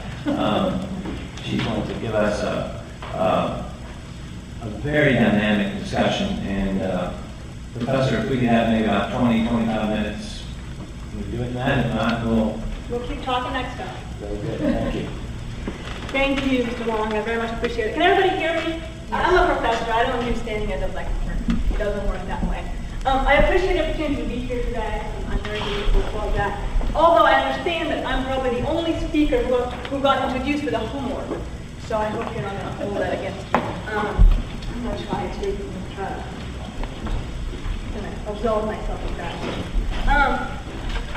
she's going to give us a very dynamic discussion. And Professor, if we could have maybe about 20, 25 minutes, we're doing that. If not, we'll keep talking next time. Very good. Thank you. Thank you, Mr. Long. I very much appreciate it. Can everybody hear me? I'm a professor. I don't do standing at the lectern. It doesn't work that way. I appreciate the opportunity to be here today. I'm very grateful for that. Although I understand that I'm probably the only speaker who got introduced with a homework. So I hope you're not going to hold that against me. I'm going to try to absolve myself of that.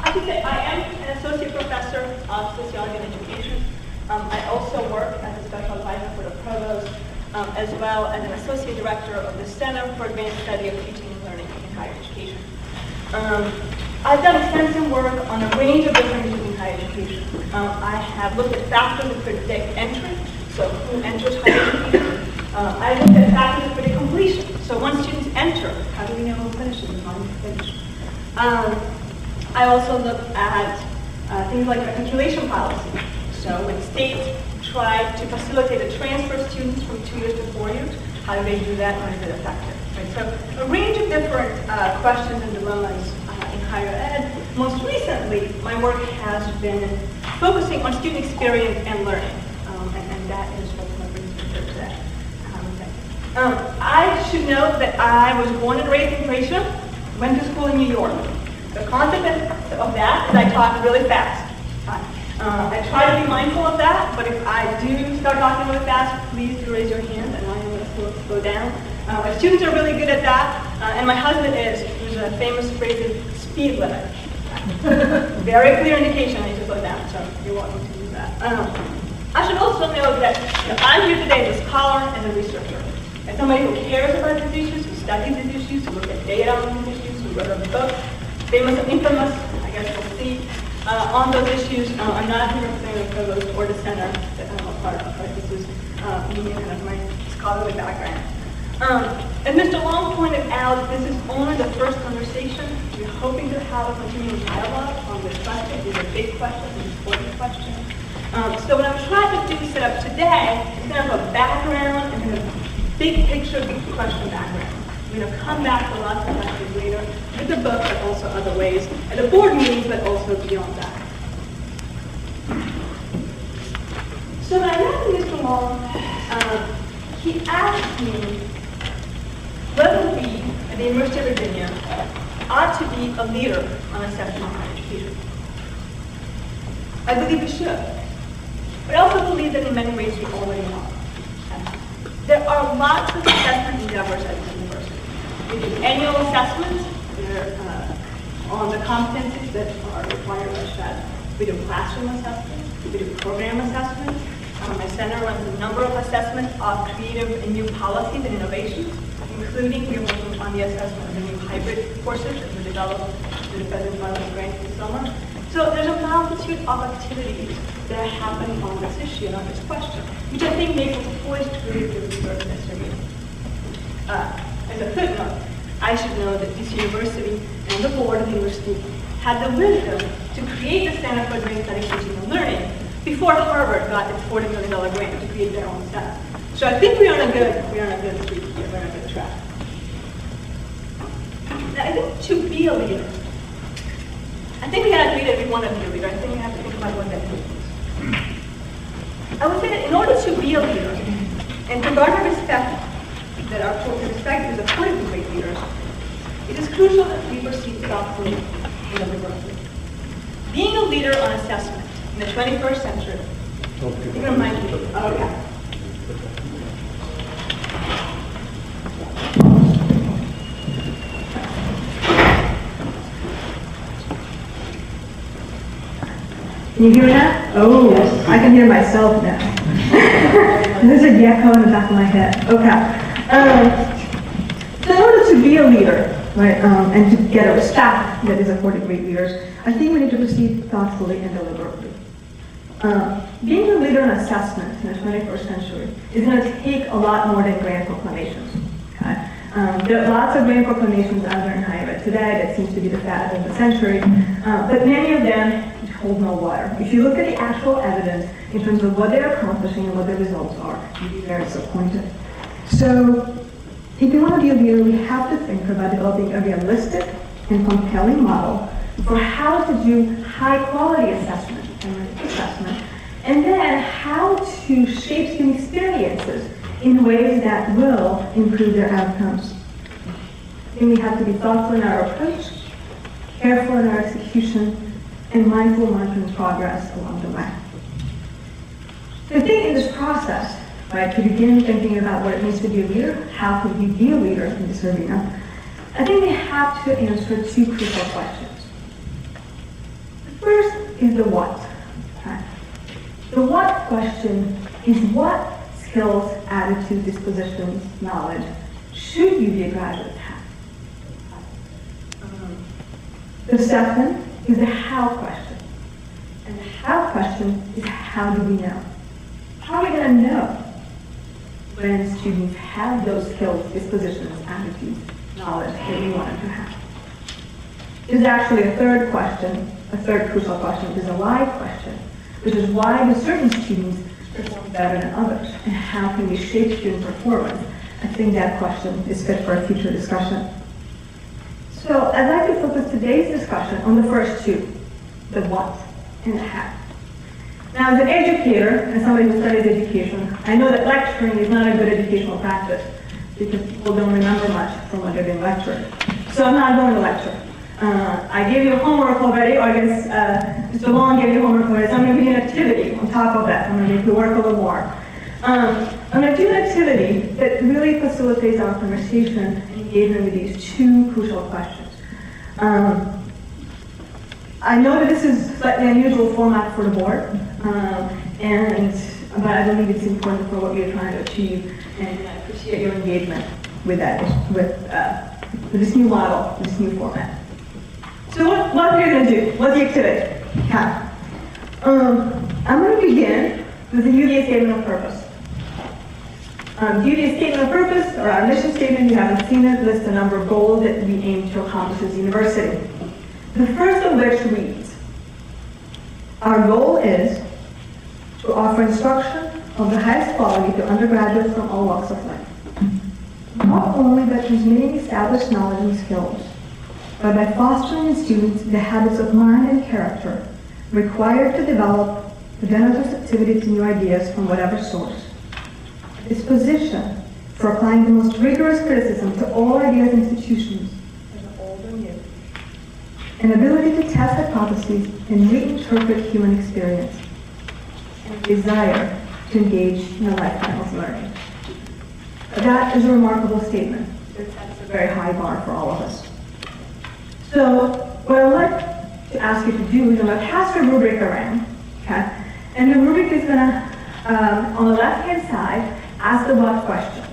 I can say I am an associate professor of sociology and education. I also work as a special advisor for the provost, as well as an associate director of the Center for Advanced Study of Teaching and Learning in Higher Education. I've done extensive work on a range of different issues in higher education. I have looked at factors that predict entry, so who enters higher education. I looked at factors that predict completion, so once students enter, how do we know who finishes and how they finish? I also looked at things like reconciliation policy. So when states try to facilitate a transfer of students from 2 years to 4 years, how do they do that and is it effective? Right? So a range of different questions and dilemmas in higher ed. Most recently, my work has been focusing on student experience and learning, and that is what my brings me here today. I should note that I was born and raised in Croatia, went to school in New York. The consequence of that is I talk really fast. I try to be mindful of that, but if I do start talking really fast, please do raise your hand and I am going to slow down. My students are really good at that, and my husband is. There's a famous phrase, speed limit. Very clear indication I need to slow down, so you're welcome to use that. I should also note that I'm here today as a scholar and a researcher. As somebody who cares about these issues, who studies these issues, who looks at data on these issues, who wrote a book, famous and infamous, I guess we'll see, on those issues. I'm not here representing the provost or the center that I'm a part of, but this is me and kind of my scholarly background. As Mr. Long pointed out, this is only the first conversation. We're hoping to have a continuing dialogue on this question. These are big questions and important questions. So what I'm trying to do set up today is kind of a background and kind of big picture, big question background. I'm going to come back to lots of questions later with the book, but also other ways, at the board meetings, but also beyond that. So when I met Mr. Long, he asked me whether we at the University of Virginia ought to be a leader on assessment of higher education. I believe we should, but I also believe that in many ways we already are. There are lots of assessment endeavors at the university. We do annual assessments on the competencies that are required by SHAD. We do classroom assessments. We do program assessments. My center runs a number of assessments of creative and new policies and innovations, including we're working on the assessment of the new hybrid courses that we developed through the President's Violence Grant this summer. So there's a multitude of activities that are happening on this issue and on this question, which I think makes us poised to really do research necessary. As a footnote, I should know that this university and the board of the university had the wisdom to create the Center for Advanced Study, Teaching and Learning before Harvard got its $40 million grant to create their own center. So I think we're on a good street here, we're on a good track. Now, I think to be a leader, I think we gotta agree that we want to be a leader. I think we have to think about what that means. I would say that in order to be a leader, and to garner respect, that our respect is according to great leaders, it is crucial that we proceed thoughtfully and deliberately. Being a leader on assessment in the 21st century, you can remind me. Okay. Can you hear that? Oh, yes. I can hear myself now. There's a gecko in the back of my head. Okay. So in order to be a leader, right, and to get a respect that is accorded great leaders, I think we need to proceed thoughtfully and deliberately. Being a leader in assessment in the 21st century is going to take a lot more than grand proclamations. Okay? There are lots of grand proclamations out there in higher ed today that seems to be the fad of the century, but many of them hold no water. If you look at the actual evidence in terms of what they're accomplishing and what their results are, you'll be very disappointed. So, if we want to be a leader, we have to think about developing a realistic and compelling model for how to do high-quality assessment, and then how to shape student experiences in ways that will improve their outcomes. And we have to be thoughtful in our approach, careful in our execution, and mindful of monitoring progress along the way. I think in this process, right, to begin thinking about what it means to be a leader, how could we be a leader in this arena, I think we have to answer two crucial questions. The first is the what. Okay? The what question is what skills, attitudes, dispositions, knowledge should you be a graduate have? The second is the how question. And the how question is how do we know? How are we going to know when students have those skills, dispositions, attitudes, knowledge that we want them to have? There's actually a third question, a third crucial question, which is a why question, which is why do certain students perform better than others, and how can we shape student performance? I think that question is fit for a future discussion. So I'd like to focus today's discussion on the first two, the what and the how. Now, as an educator and somebody who studies education, I know that lecturing is not a good educational practice because people don't remember much from what they're being lectured. So I'm not going to lecture. I gave you homework already, or I guess Mr. Long gave you homework already, so I'm going to give you an activity on top of that. I'm going to make you work a little more. I'm going to do an activity that really facilitates our conversation and engagement with these two crucial questions. I know that this is slightly unusual format for the board, but I believe it's important for what we're trying to achieve, and I appreciate your engagement with that, with this new model, this new format. So what are we going to do? What's the activity? Okay. I'm going to begin with the UVA statement of purpose. UVA statement of purpose, or our mission statement, you haven't seen it, lists a number of goals that we aim to accomplish as a university. The first of which reads, our goal is to offer instruction of the highest quality to undergraduates from all walks of life. Not only by transmitting established knowledge and skills, but by fostering in students the habits of mind and character required to develop the general receptivity to new ideas from whatever source. A disposition for applying the most rigorous criticism to all ideas and institutions, whether old or new. An ability to test hypotheses and reinterpret human experience. And a desire to engage in a lifetime of learning. That is a remarkable statement. It sets a very high bar for all of us. So what I'd like to ask you to do is I'm going to pass the rubric around, okay? And the rubric is going to, on the left-hand side, ask the what question.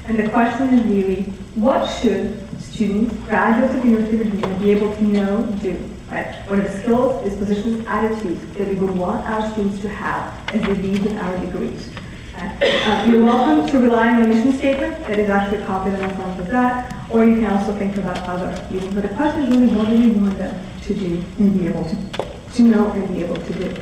And the question is really, what should students, graduates of the University of Virginia, be able to know, do, right? What are the skills, dispositions, attitudes that we would want our students to have as they leave with our degrees? You're welcome to rely on the mission statement that is actually copied on the front of that, or you can also think about other reasons. But the question is really what do we want them to do and be able to know and be able to do.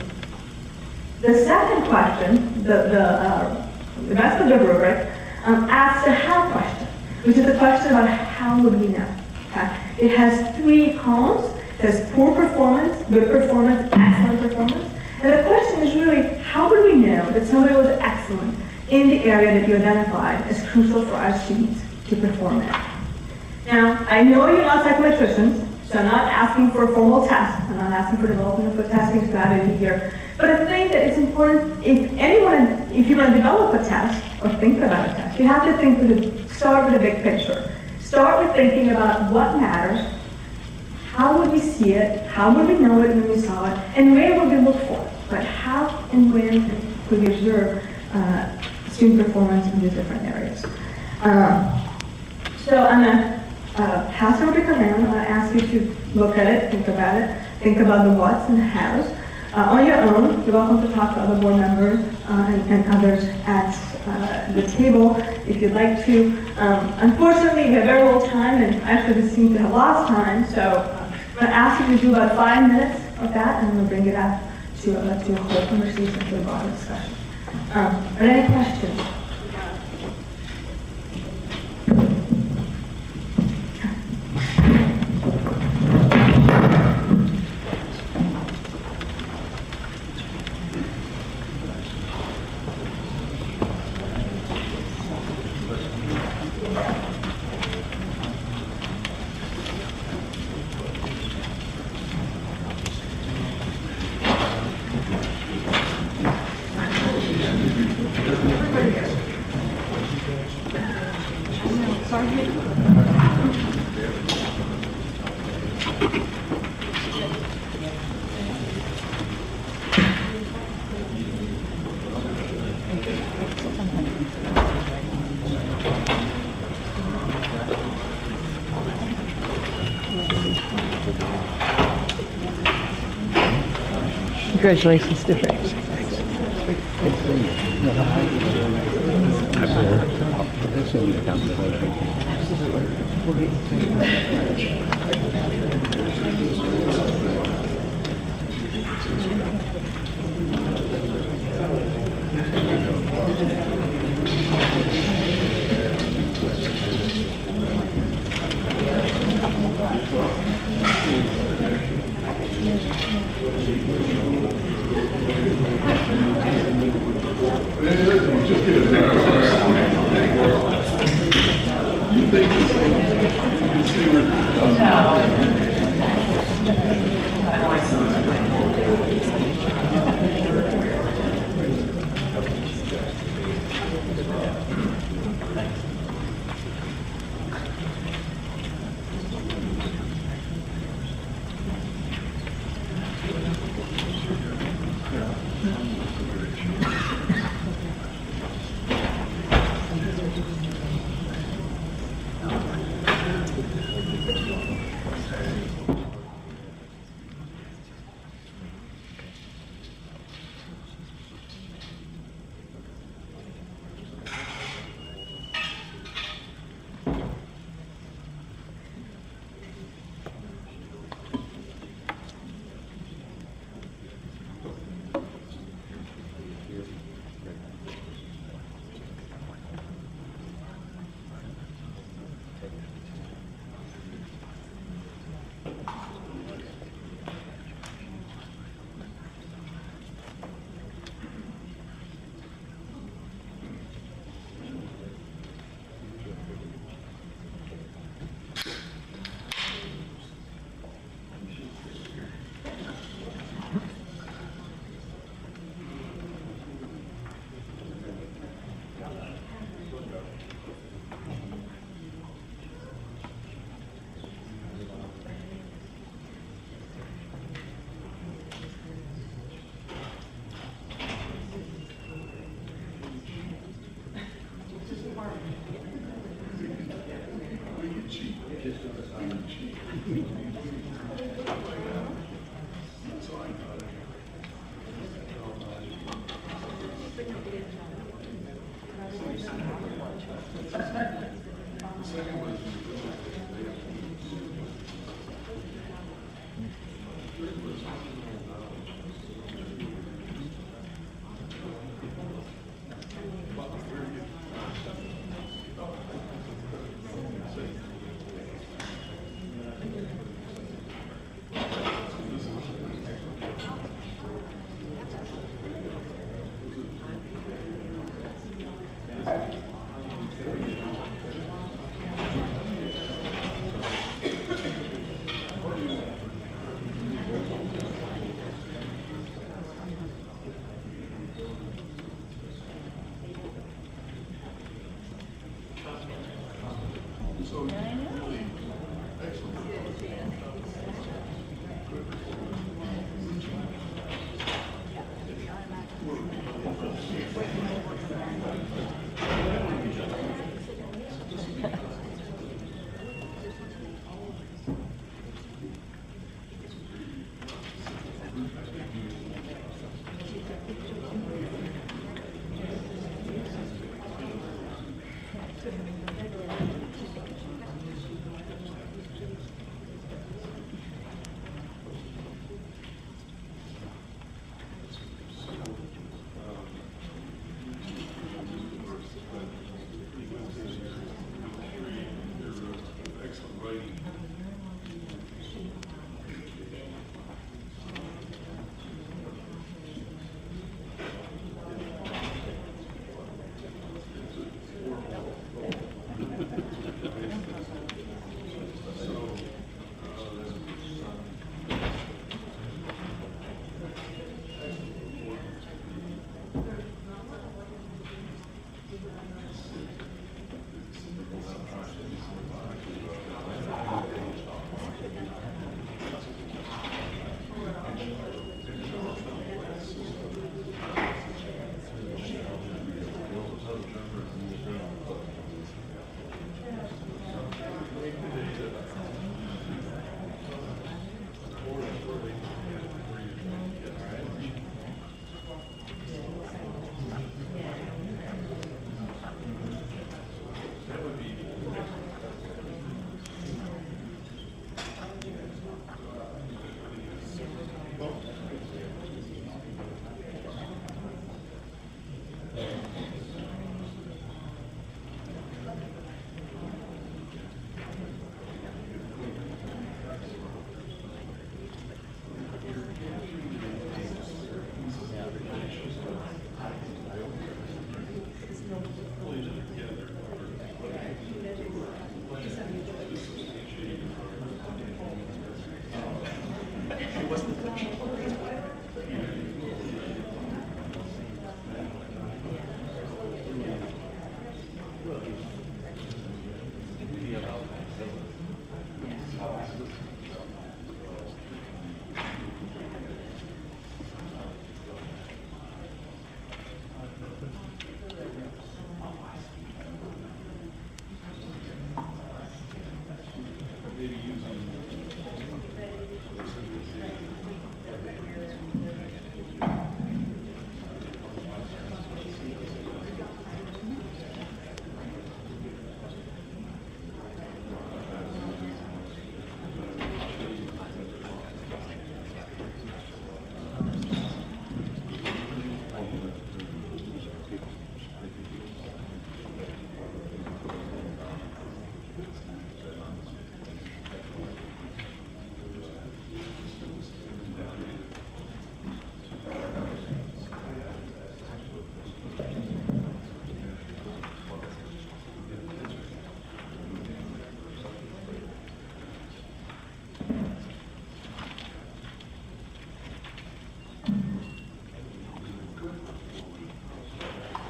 The second question, the rest of the rubric, asks the how question, which is the question about how would we know. Okay? It has three columns. It has poor performance, good performance, excellent performance. And the question is really, how do we know that somebody was excellent in the area that you identified as crucial for our students to perform in? Now, I know you're not psychometricians, so I'm not asking for a formal test. I'm not asking for development of a testing strategy here. But I think that it's important, if you want to develop a test or think about a test, you have to start with a big picture. Start with thinking about what matters, how would we see it, how would we know it when we saw it, and where would we look for it? But how and when could we observe student performance in these different areas? So I'm going to pass the rubric around. I'm going to ask you to look at it, think about it, think about the what's and the how's. On your own, you're welcome to talk to other board members and others at the table if you'd like to. Unfortunately, we have very little time, and actually this seems to have lost time, so I'm going to ask you to do about 5 minutes of that, and I'm going to bring it up to a whole conversation, to a broader discussion. Are there any questions? Congratulations, Tiffany. maybe using.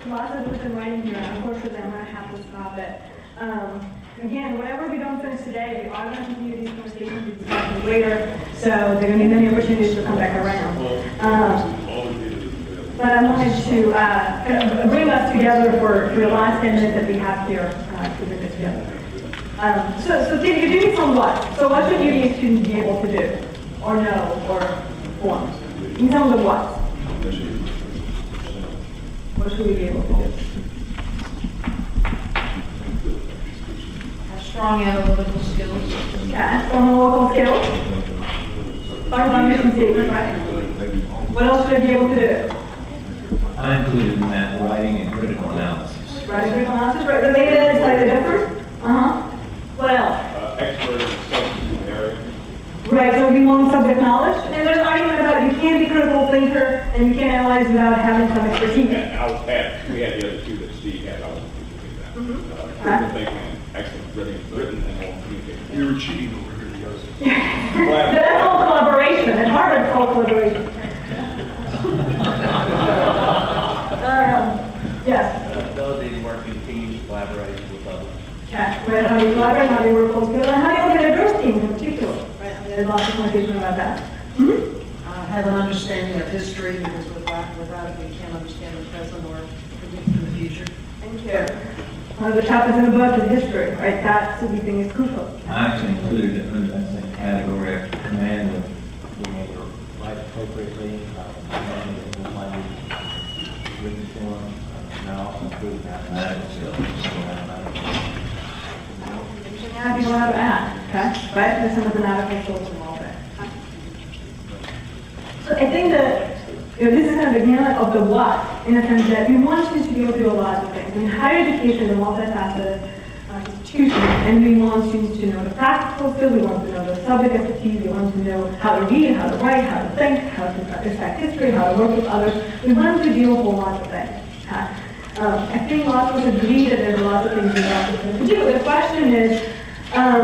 Lots of been writing here, unfortunately, I'm going to have to stop it. Again, whatever we don't finish today, we are going to continue these conversations and discussions later, so there are going to be many opportunities to come back around. But I wanted to kind of bring us together for the last 10 minutes that we have here to bring this together. So Tim, you're doing some what? So what should you need to be able to do, or know, or form? In terms of what? What should we be able to do? Have strong analytical skills. Yeah, strong analytical skills. Part of our mission statement, right? What else should I be able to do? I included in that writing and critical analysis. Writing critical analysis, right? The data is slightly different. What else? Expert in subject area. Right, so we want subject knowledge. And there's an argument about you can't be a critical thinker and you can't analyze without having some expertise. We had the other two that Steve had. I was thinking that. Critical thinking and excellent written and oral communication. We were cheating over here, you guys. But that's called collaboration. At Harvard, it's called collaboration. Yes? Ability to work in teams, collaboration with others. Yeah, right. How do you collaborate? How do you work close together? And how do you look at a girls' team in particular? Right. I mean, there's lots of conversation about that. Have an understanding of history, because without it, we can't understand the present or predict in the future. Thank you. One of the chapters in the book is history, right? That we think is crucial. I actually included it under that same category of command of being able to write appropriately, command of English language, written form, and I also included mathematical skills. Yeah, people have to add, okay? Right? There's some mathematical skills involved there. So I think that this is kind of the beginning of the what, in the sense that we want students to be able to do a lot of things. I mean, higher education is a multifaceted institution, and we want students to know the practical skills, we want to know the subject expertise, we want to know how to read, how to write, how to think, how to understand history, how to work with others. We want to do a whole lot of things. I think lots of us agree that there's a lot of things we want to do. The question is, how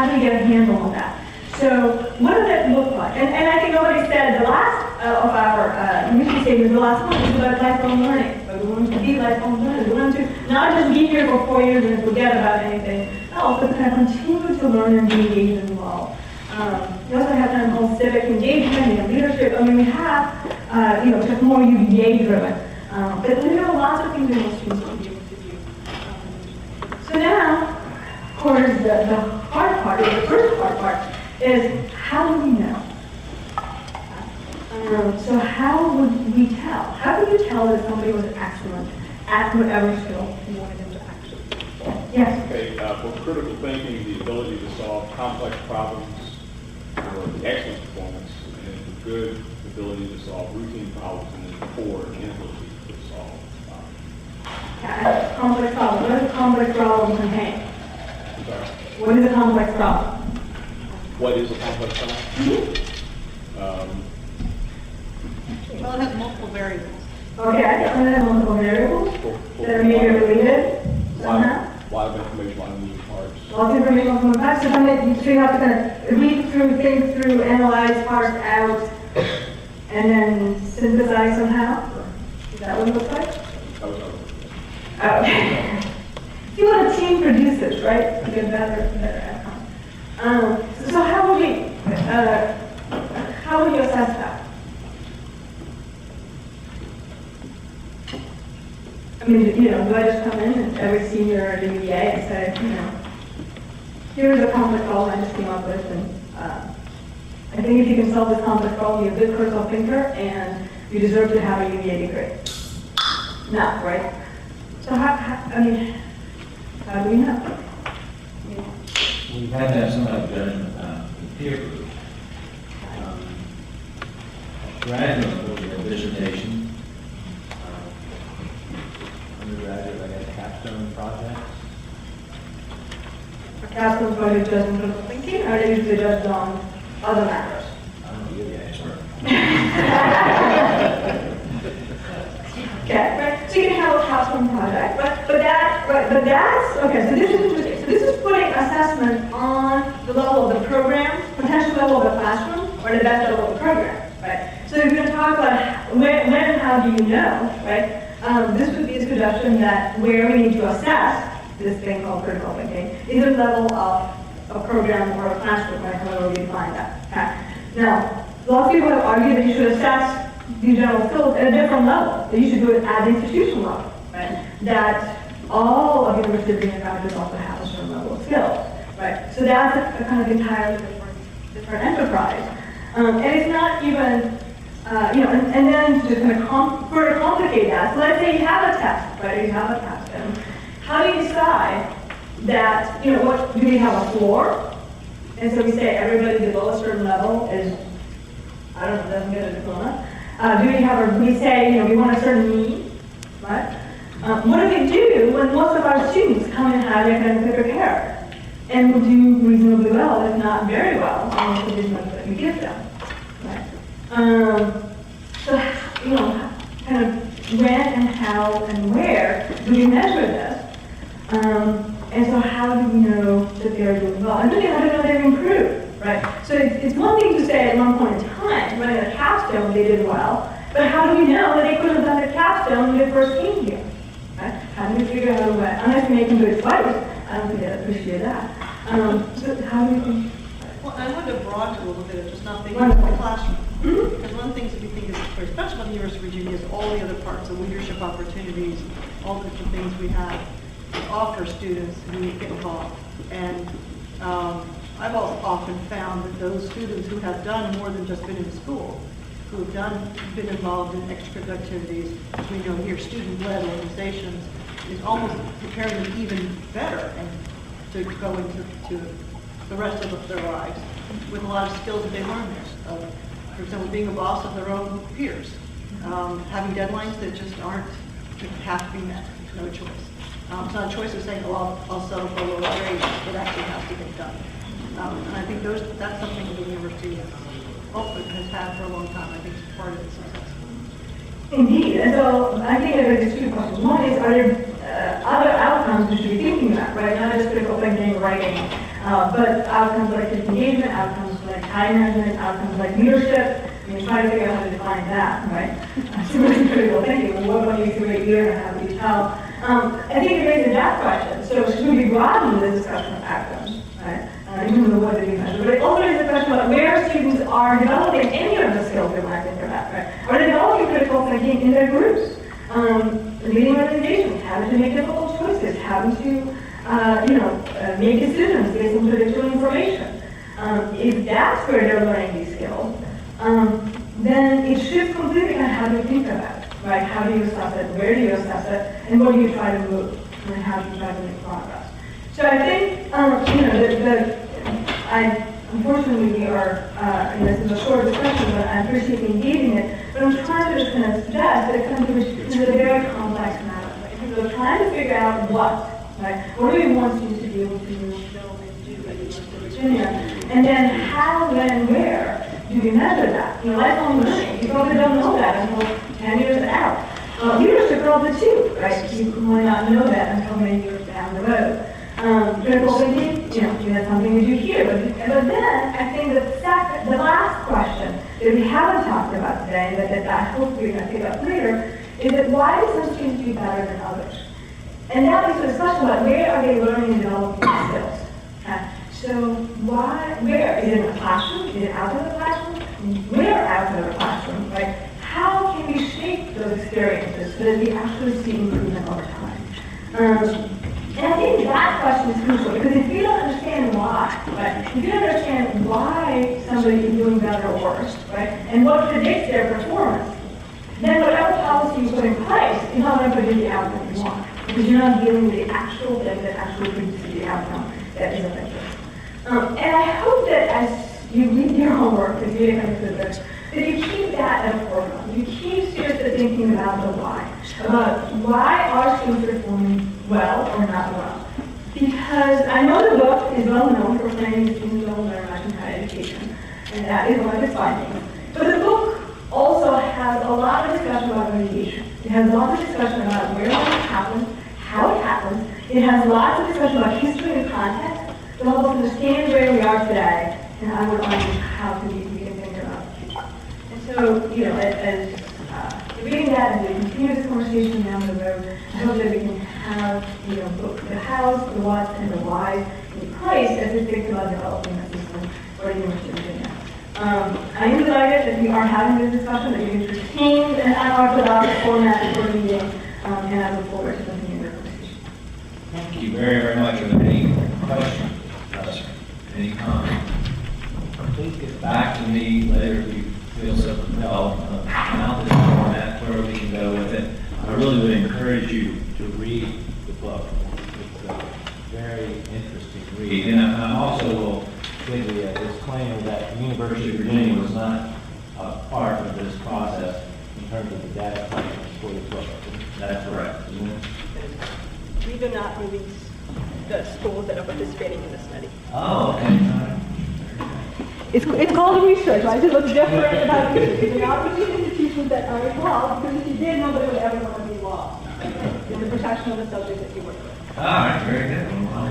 do we get a handle on that? So what does that look like? And I think nobody said the last of our mission statements, the last one is about lifelong learning. But we want to be lifelong learners. We want to not just be here for 4 years and forget about anything else, but kind of continue to learn and be engaged and involved. We also have kind of whole civic engagement, leadership. I mean, we have, just more UVA driven. But we know lots of things we want students to be able to do. So now, of course, the hard part, or the first hard part, is how do we know? So how would we tell? How do you tell that somebody was excellent at whatever skill you wanted them to actually? Yes? Okay, for critical thinking, the ability to solve complex problems, for excellent performance, and for good ability to solve routine problems, and then poor inability to solve problems. Complex problem. What does a complex problem contain? What is a complex problem? What is a complex problem? Well, it has multiple variables. Okay, and then multiple variables that are maybe related somehow. A lot of information, a lot of moving parts. Lots of information from the past. So you have to kind of read through, think through, analyze, parse out, and then synthesize somehow. Is that what it looks like? Okay. See what a team produces, right? To get better outcomes. So how would you assess that? I mean, do I just come in and every senior at the UVA and say, here's a complex problem I just came up with, and I think if you can solve this complex problem, you're a good critical thinker, and you deserve to have a UVA degree. No, right? So how do we know? We have to have some kind of judgment in peer group. Graduate will be a dissertation. Undergraduate, I guess, capstone projects. A capstone project judged on critical thinking, or they usually judged on other matters? I don't know, you're the expert. Okay, right, so you can have a capstone project, but that's, okay, so this is interesting. So this is putting assessment on the level of the program, potential level of the classroom, or the best level of the program, right? So if you're going to talk about when and how do you know, right? This would be a suggestion that where we need to assess this thing called critical thinking is a level of a program or a classroom, right? However we define that. Okay. Now, lots of people have argued that you should assess these general skills at a different level, that you should do it at the institutional level, right? That all of university degree faculty also have a certain level of skills, right? So that's a kind of entirely different enterprise. And it's not even, and then to just kind of further complicate that, so let's say you have a test, right? You have a test, and how do you decide that, what, do we have a floor? And so we say everybody below a certain level is, I don't know, doesn't get a diploma. We say, we want a certain mean, right? What do we do when most of our students come in highly academically prepared and will do reasonably well, if not very well, on the conditions that we give them, right? So, kind of when and how and where do we measure this? And so how do we know that they're doing well? And then how do we know they've improved? Right? So it's one thing to say at one point in time, when in a capstone they did well, but how do we know that they couldn't have done their capstone when they first came here? Right? How do we figure out a way? Unless we make them do it twice, I don't think I'd appreciate that. So how do we think? Well, I wanted to broaden it a little bit, just not thinking of the classroom. Because one of the things that we think is very special about the University of Virginia is all the other parts, the leadership opportunities, all the different things we have to offer students who get involved. And I've also often found that those students who have done more than just been in school, who have been involved in extracurricular activities, as we know here, student-led organizations, is almost preparing them even better and to go into the rest of their lives with a lot of skills that they learn there. For example, being a boss of their own peers, having deadlines that just have to be met, no choice. It's not a choice of saying, oh, I'll settle for a lower grade, but actually has to get done. And I think that's something that the university has had for a long time. I think it's part of its success. Indeed. And so I think there are two questions. One is, are there other outcomes we should be thinking about, right? Not just critical thinking or writing, but outcomes like engagement, outcomes like time management, outcomes like leadership. I mean, try to figure out how to define that, right? Similar to critical thinking. What do you create leader and how do you tell? I think it raises that question. So should we broaden the discussion of outcomes, right? Even though what do we measure? But it also raises the question about where students are developing any of the skills they want to think about, right? Are they developing critical thinking in their groups? Leading organizations, having to make difficult choices, having to, make decisions based on traditional information. If that's where they're learning these skills, then it shifts completely on how you think about it, right? How do you assess it? Where do you assess it? And what do you try to move? And how do you try to make progress? So I think, unfortunately we are, this is a short discussion, but I appreciate engaging it. But I'm trying to just kind of suggest that it comes to a very complex matter. Right? Because we're trying to figure out right? What do we want students to be able to build and do at the University of Virginia? And then how, when, and where do we measure that? Lifelong learning, you probably don't know that until 10 years out. Leadership probably too, right? You might not know that until many years down the road. Critical thinking, that's something we do here. But then I think the last question that we haven't talked about today, that hopefully we're going to pick up later, is that why do some students do better than others? And that leads to a discussion about where are they learning and developing skills. So where? Is it in the classroom? Is it outside the classroom? Where outside the classroom, right? How can we shape those experiences so that we actually see improvement over time? And I think that question is crucial, because if we don't understand why, you can understand why somebody is doing better or worse, right? And what predicts their performance. Then whatever policy you put in place is not going to produce the outcome you want, because you're not dealing with the actual thing that actually produces the outcome that is effective. And I hope that as you read your homework, as you get into this, that you keep that at the forefront. You keep seriously thinking about the why. About why are students performing well or not well. Because I know the book is well known for saying that students don't learn much in higher education, and that is one of its findings. But the book also has a lot of discussion about remediation. It has lots of discussion about where it happens, how it happens. It has lots of discussion about history and context to help us understand where we are today, and I would argue how we can think about the future. And so, you know, as reading that and we continue this conversation down the road, I hope that we can have, you know, both the hows, the whats, and the whys in place as we think about developing a system for the University of Virginia. I am delighted that we are having this discussion, that you entertained an unorthodox format for the meeting, and I look forward to continuing the conversation. Thank you very, very much. Are there any questions? Any comments? Please get back to me later if you feel so compelled about this format, where we can go with it. I really would encourage you to read the book. It's a very interesting read. And I also will give the disclaimer that the University of Virginia was not part of this process in terms of the data collection for the book. That's correct, isn't it? We do not release the schools that are participating in the study. Oh, okay. It's called research, right? It's what's different about research. It's not released institutions that are involved, because if you did, nobody would ever want to be involved in the protection of the subject that you work with. All right, very good. Well,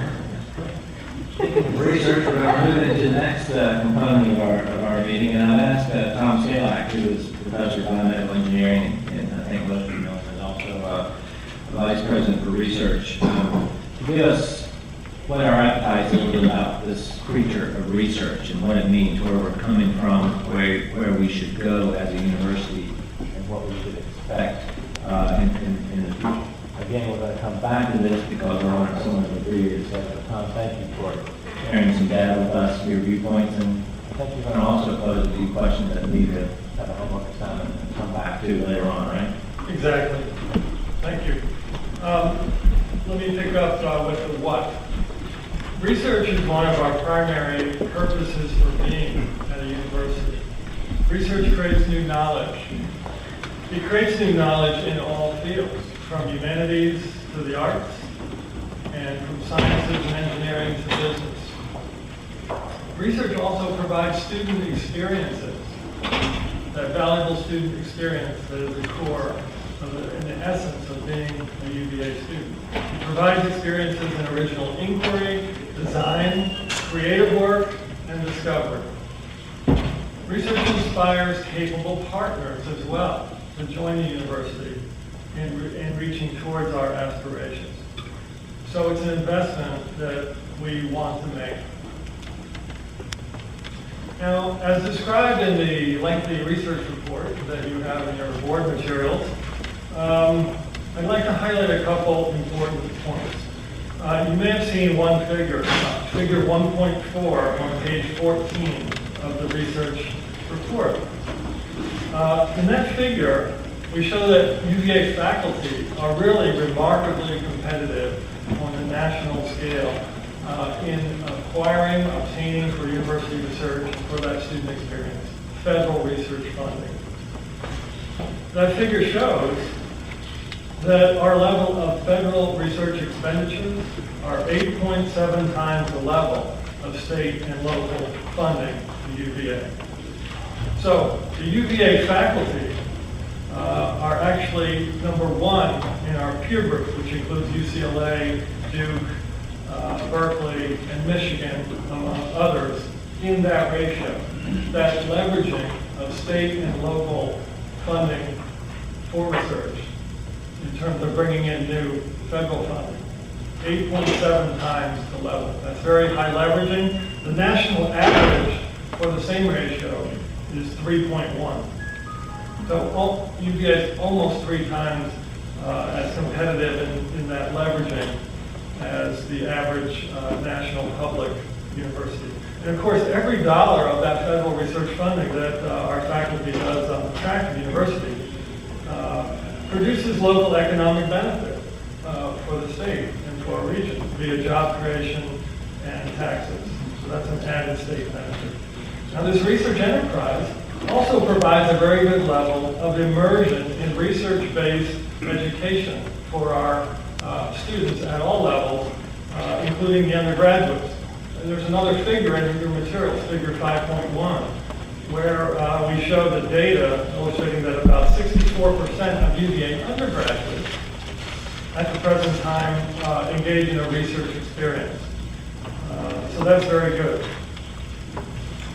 speaking of research, we're going to move into the next component of our meeting, and I've asked Tom Skalak, who is professor of biomedical engineering, and I think most of you know him, is also vice president for research, to give us what our appetite is a little about this creature of research and what it means, where we're coming from, where we should go as a university, and what we should expect in the future. Again, we're going to come back to this because we're on some of the previous session. Tom, thank you for sharing some data with us, your viewpoints, and I think you're going to also pose a few questions that we need to have a homework assignment and come back to later on, right? Exactly. Thank you. Let me pick up with the what. Research is one of our primary purposes for being at a university. Research creates new knowledge. It creates new knowledge in all fields, from humanities to the arts, and from sciences and engineering to business. Research also provides student experiences, that valuable student experience that is the core in the essence of being a UVA student. It provides experiences in original inquiry, design, creative work, and discovery. Research inspires capable partners as well to join the university in reaching towards our aspirations. So it's an investment that we want to make. Now, as described in the lengthy research report that you have in your board materials, I'd like to highlight a couple important points. You may have seen one figure, figure 1.4 on page 14 of the research report. In that figure, we show that UVA faculty are really remarkably competitive on the national scale in acquiring, obtaining for university research for that student experience, federal research funding. That figure shows that our level of federal research expenditures are 8.7 times the level of state and local funding to UVA. So the UVA faculty are actually number one in our peer group, which includes UCLA, Duke, Berkeley, and Michigan, among others, in that ratio, that leveraging of state and local funding for research in terms of bringing in new federal funding. 8.7 times the level. That's very high leveraging. The national average for the same ratio is 3.1. So UVA is almost 3 times as competitive in that leveraging as the average national public university. And of course, every dollar of that federal research funding that our faculty does on the track of the university produces local economic benefit for the state and for our region via job creation and taxes. So that's an added state benefit. Now, this research enterprise also provides a very good level of immersion in research-based education for our students at all levels, including the undergraduates. And there's another figure in your materials, figure 5.1, where we show the data illustrating that about 64% of UVA undergraduates at the present time engage in a research experience. So that's very good.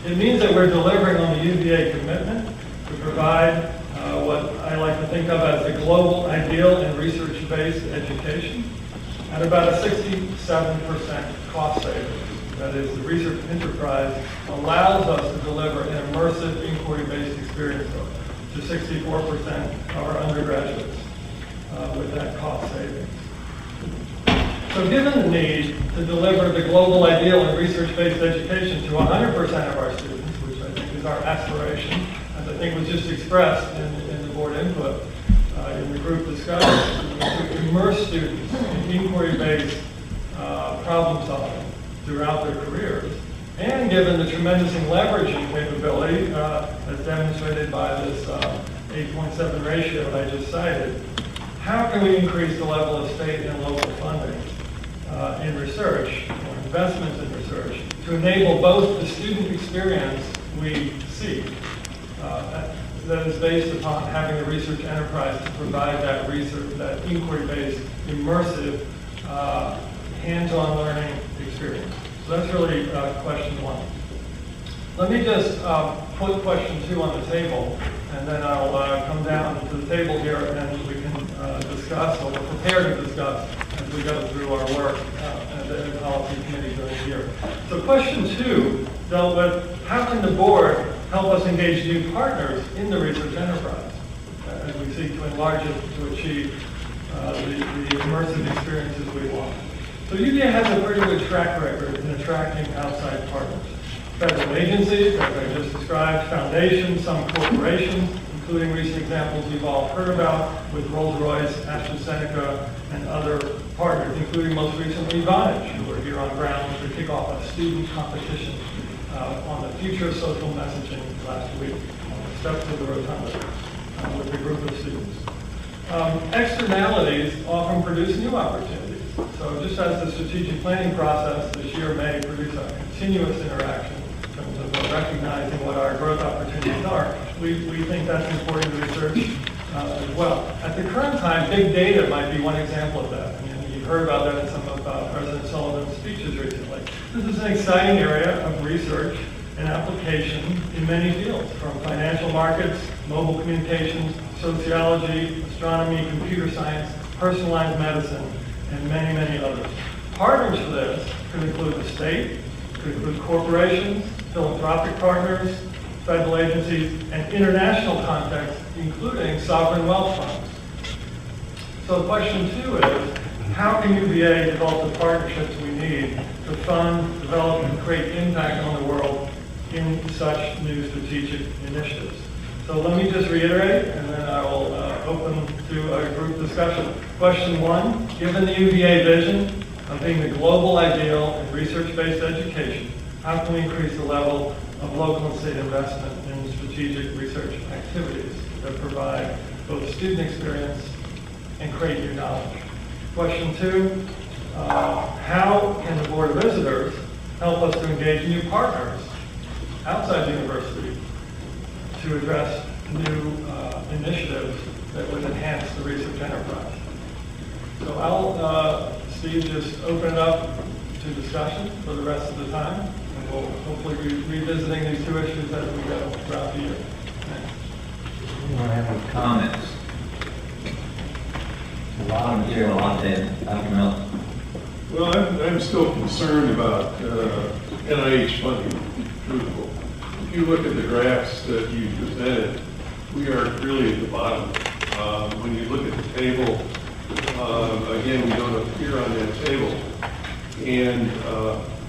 It means that we're delivering on the UVA commitment to provide what I like to think of as the global ideal in research-based education at about a 67% cost savings. That is, the research enterprise allows us to deliver an immersive inquiry-based experience to 64% of our undergraduates with that cost savings. So given the need to deliver the global ideal in research-based education to 100% of our students, which I think is our aspiration, as I think was just expressed in the board input, in the group discussion, to immerse students in inquiry-based problem solving throughout their careers, and given the tremendous leveraging capability as demonstrated by this 8.7 ratio that I just cited, how can we increase the level of state and local funding in research, or investments in research, to enable both the student experience we seek, that is based upon having a research enterprise to provide that research, that inquiry-based, immersive, hands-on learning experience. So that's really question one. Let me just put question two on the table, and then I'll come down to the table here and we can discuss, or we're prepared to discuss as we go through our work at the policy committee during the year. So question two dealt with how can the board help us engage new partners in the research enterprise as we seek to enlarge it to achieve the immersive experiences we want. So UVA has a pretty good track record in attracting outside partners. Federal agencies, as I just described, foundations, some corporations, including recent examples we've all heard about with Rolls-Royce, AstraZeneca, and other partners, including most recently Vonage, who were here on ground to kick off a student competition on the future of social messaging last week on the steps of the Rotunda with a group of students. Externalities often produce new opportunities. So just as the strategic planning process this year may produce a continuous interaction in terms of recognizing what our growth opportunities are, we think that's important to research as well. At the current time, big data might be one example of that. You've heard about that in some of President Sullivan's speeches recently. This is an exciting area of research and application in many fields, from financial markets, mobile communications, sociology, astronomy, computer science, personalized medicine, and many, many others. Partners for this could include the state, could include corporations, philanthropic partners, federal agencies, and international contexts, including sovereign wealth funds. So question two is, how can UVA develop the partnerships we need to fund, develop, and create impact on the world in such new strategic initiatives? So let me just reiterate, and then I will open to a group discussion. Question one, given the UVA vision of being the global ideal in research-based education, how can we increase the level of local and state investment in strategic research activities that provide both student experience and create new knowledge? Question two, how can the Board of Visitors help us to engage new partners outside the university to address new initiatives that would enhance the research enterprise? So I'll, Steve, just open it up to discussion for the rest of the time, and we'll hopefully be revisiting these two issues as we go throughout the year. Thanks. Anyone have any comments? A lot of material on there. Dr. Miller. Well, I'm still concerned about NIH funding. Truthful. If you look at the graphs that you presented, we are really at the bottom. When you look at the table, again, we don't appear on that table. And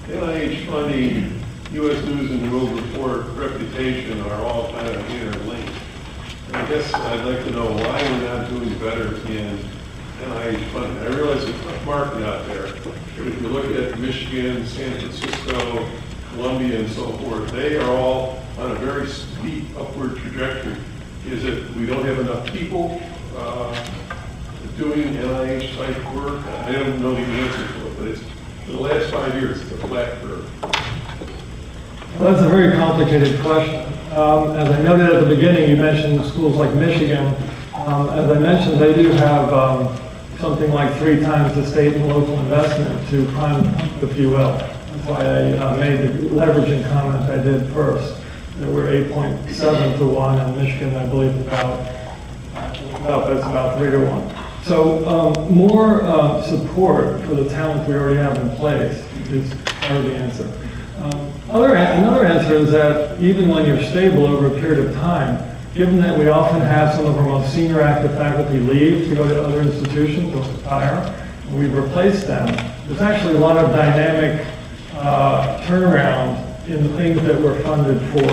NIH funding, U.S. News and World Report, reputation are all kind of interlinked. And I guess I'd like to know why we're not doing better in NIH funding. I realize it's a tough market out there, but if you look at Michigan, San Francisco, Columbia, and so forth, they are all on a very steep upward trajectory. Is it we don't have enough people doing NIH-type work? I don't know the answer to it, but it's, for the last 5 years, it's a flat curve. Well, that's a very complicated question. As I noted at the beginning, you mentioned schools like Michigan. As I mentioned, they do have something like 3 times the state and local investment to prime the pump, if you will. That's why I made the leveraging comment I did first. That we're 8.7 to 1, and Michigan, I believe, it's about 3 to 1. So more support for the talent we already have in place is part of the answer. Another answer is that even when you're stable over a period of time, given that we often have some of our most senior active faculty leave to go to other institutions or retire, and we've replaced them, there's actually a lot of dynamic turnaround in the things that we're funded for.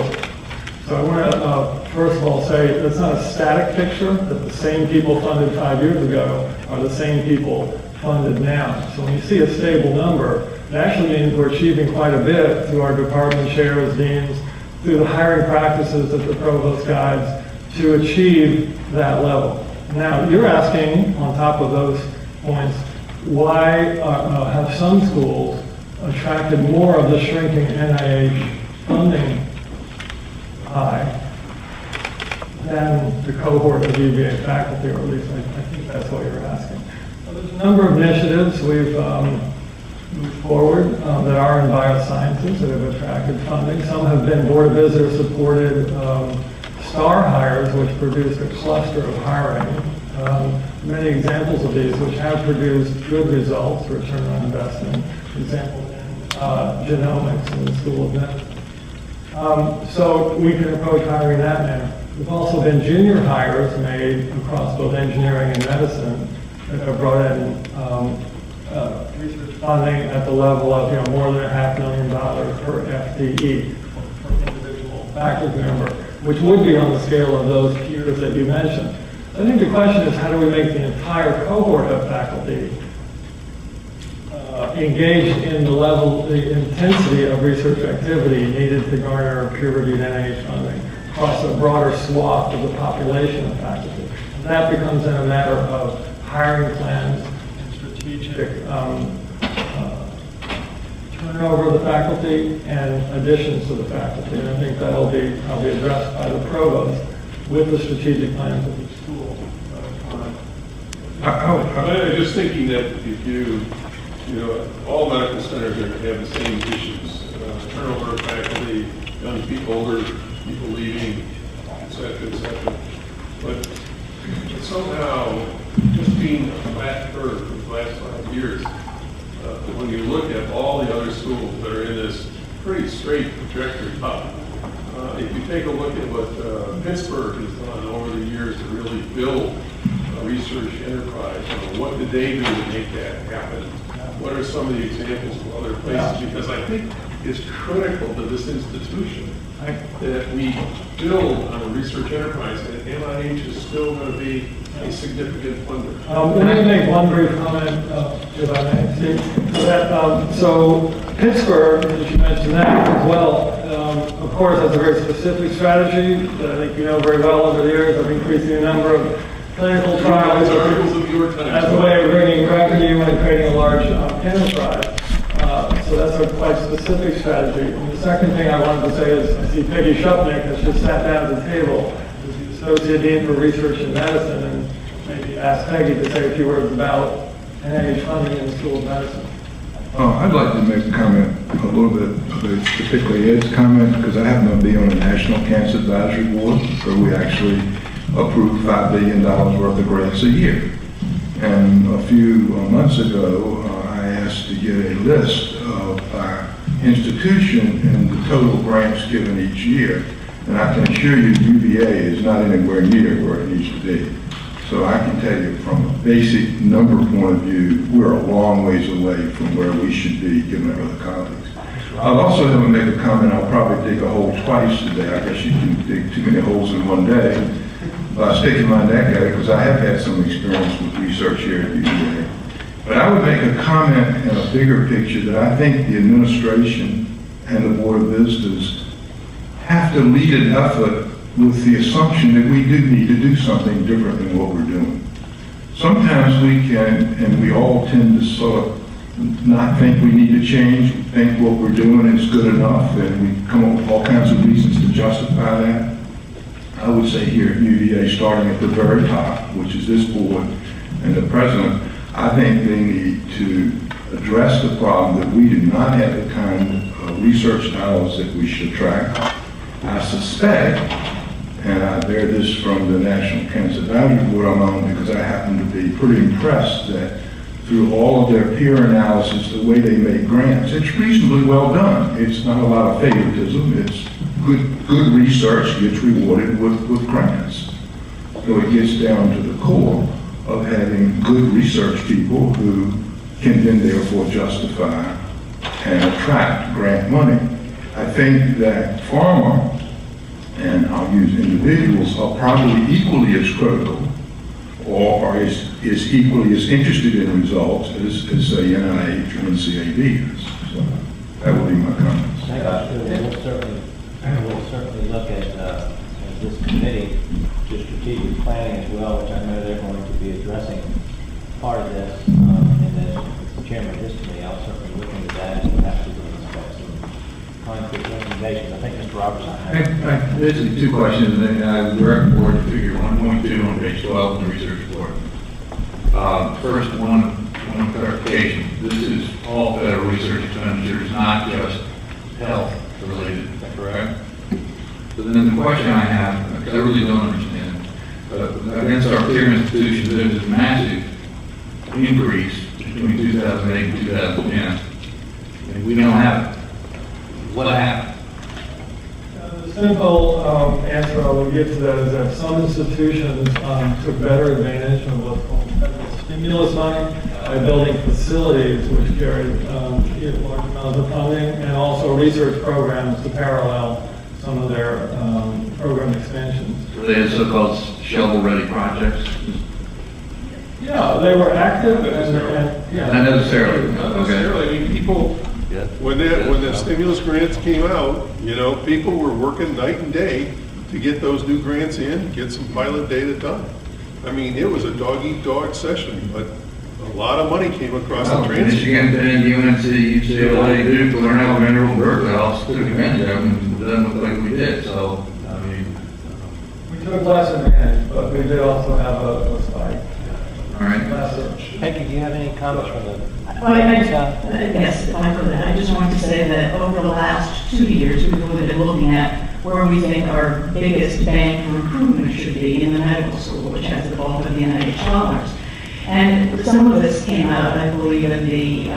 So I want to, first of all, say it's not a static picture, that the same people funded 5 years ago are the same people funded now. So when you see a stable number, it actually means we're achieving quite a bit through our department chairs, deans, through the hiring practices that the provost guides to achieve that level. Now, you're asking, on top of those points, why have some schools attracted more of the shrinking NIH funding high than the cohort of UVA faculty, or at least I think that's what you're asking. Well, there's a number of initiatives we've moved forward that are in biosciences that have attracted funding. Some have been Board of Visitors supported star hires, which produced a cluster of hiring. Many examples of these which have produced good results, return on investment. For example, genomics in the School of Medicine. So we can approach hiring that manner. There's also been junior hires made across both engineering and medicine that have brought in research funding at the level of more than $500,000 per FTE per individual faculty member, which would be on the scale of those peers that you mentioned. I think the question is, how do we make the entire cohort of faculty engaged in the intensity of research activity needed to garner peer-reviewed NIH funding across a broader swath of the population of faculty. And that becomes then a matter of hiring plans and strategic turnover of the faculty and additions to the faculty. And I think that'll be probably addressed by the provost with the strategic plans of each school. I'm just thinking that if all medical centers are going to have the same issues, turnover of faculty, young people, older people leaving, et cetera, but somehow just being a flat curve for the last 5 years, when you look at all the other schools that are in this pretty straight trajectory up, if you take a look at what Pittsburgh has done over the years to really build a research enterprise, what did they do to make that happen? What are some of the examples of other places? Because I think it's critical to this institution that we build on a research enterprise, and NIH is still going to be a significant funder. Let me make one brief comment, if I may, Steve. So Pittsburgh, as you mentioned that as well, of course, has a very specific strategy that I think you know very well over the years of increasing the number of clinical trials as a way of bringing revenue and creating a large enterprise. So that's a quite specific strategy. And the second thing I wanted to say is, I see Peggy Shupnick has just sat down at the table as the Associate Dean for Research in Medicine, and maybe ask Peggy to say a few words about NIH funding in the School of Medicine. I'd like to make a comment a little bit, particularly Ed's comment, because I happen to be on the National Cancer Advisory Board, where we actually approve $5 billion worth of grants a year. And a few months ago, I asked to get a list of our institution and the total grants given each year. And I can assure you UVA is not anywhere near where it needs to be. So I can tell you from a basic number point of view, we're a long ways away from where we should be given our other colleagues. I'll also have to make a comment, I'll probably dig a hole twice today. I guess you can dig too many holes in one day. By sticking my neck at it, because I have had some experience with research here at UVA. But I would make a comment in a bigger picture that I think the administration and the Board of Visitors have to lead an effort with the assumption that we do need to do something different than what we're doing. Sometimes we can, and we all tend to sort of not think we need to change, think what we're doing is good enough, and we come up with all kinds of reasons to justify that. I would say here at UVA, starting at the very top, which is this board and the president, I think they need to address the problem that we do not have the kind of research dollars that we should track. I suspect, and I bear this from the National Cancer Advisory Board I'm on because I happen to be pretty impressed that through all of their peer analysis, the way they make grants, it's reasonably well done. It's not a lot of favoritism. It's good research gets rewarded with grants. So it gets down to the core of having good research people who can then therefore justify and attract grant money. I think that pharma, and I'll use individuals, are probably equally as critical or is equally as interested in results as say NIH or NCAB is. So that would be my comments. We'll certainly look at this committee to strategic planning as well, which I know they're going to be addressing part of this. And then, as the chairman of this committee, I'll certainly look into that and perhaps we can expect some concrete recommendations. I think Mr. Robertson. Basically, two questions, and then I would direct the board to figure 1.2 on page 12 in the research report. First, one clarification. This is all federal research expenditures, not just health related. Is that correct? So then the question I have, because I really don't understand, against our peer institutions, there's a massive increase between 2008 and 2010. And we don't have it. What happened? The simple answer I would give to that is that some institutions took better advantage of what's called federal stimulus money by building facilities which carried large amounts of funding, and also research programs to parallel some of their program expansions. Were they so-called shovel-ready projects? Yeah, they were active and yeah. Not necessarily. Not necessarily. I mean, people, when the stimulus grants came out, people were working night and day to get those new grants in, get some pilot data done. I mean, it was a dog-eat-dog session, but a lot of money came across the transit. Michigan, Penn, UNC, UCLA, Duke, Cornell, Vanderbilt, Berkeley, all took advantage of them, and it doesn't look like we did. So, I mean, we took less advantage, but we did also have a spike. All right. Peggy, do you have any comments from the? Yes, if I could. I just wanted to say that over the last 2 years, we've really been looking at where we think our biggest bang for improvement should be in the medical school, which has the bulk of the NIH dollars. And some of this came out, I believe, in the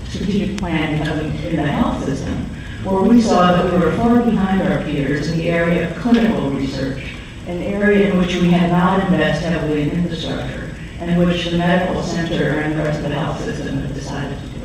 strategic plan in the health system, where we saw that we were far behind our peers in the area of clinical research, an area in which we had not invested heavily in infrastructure, and which the medical center and the rest of the health system have decided to do.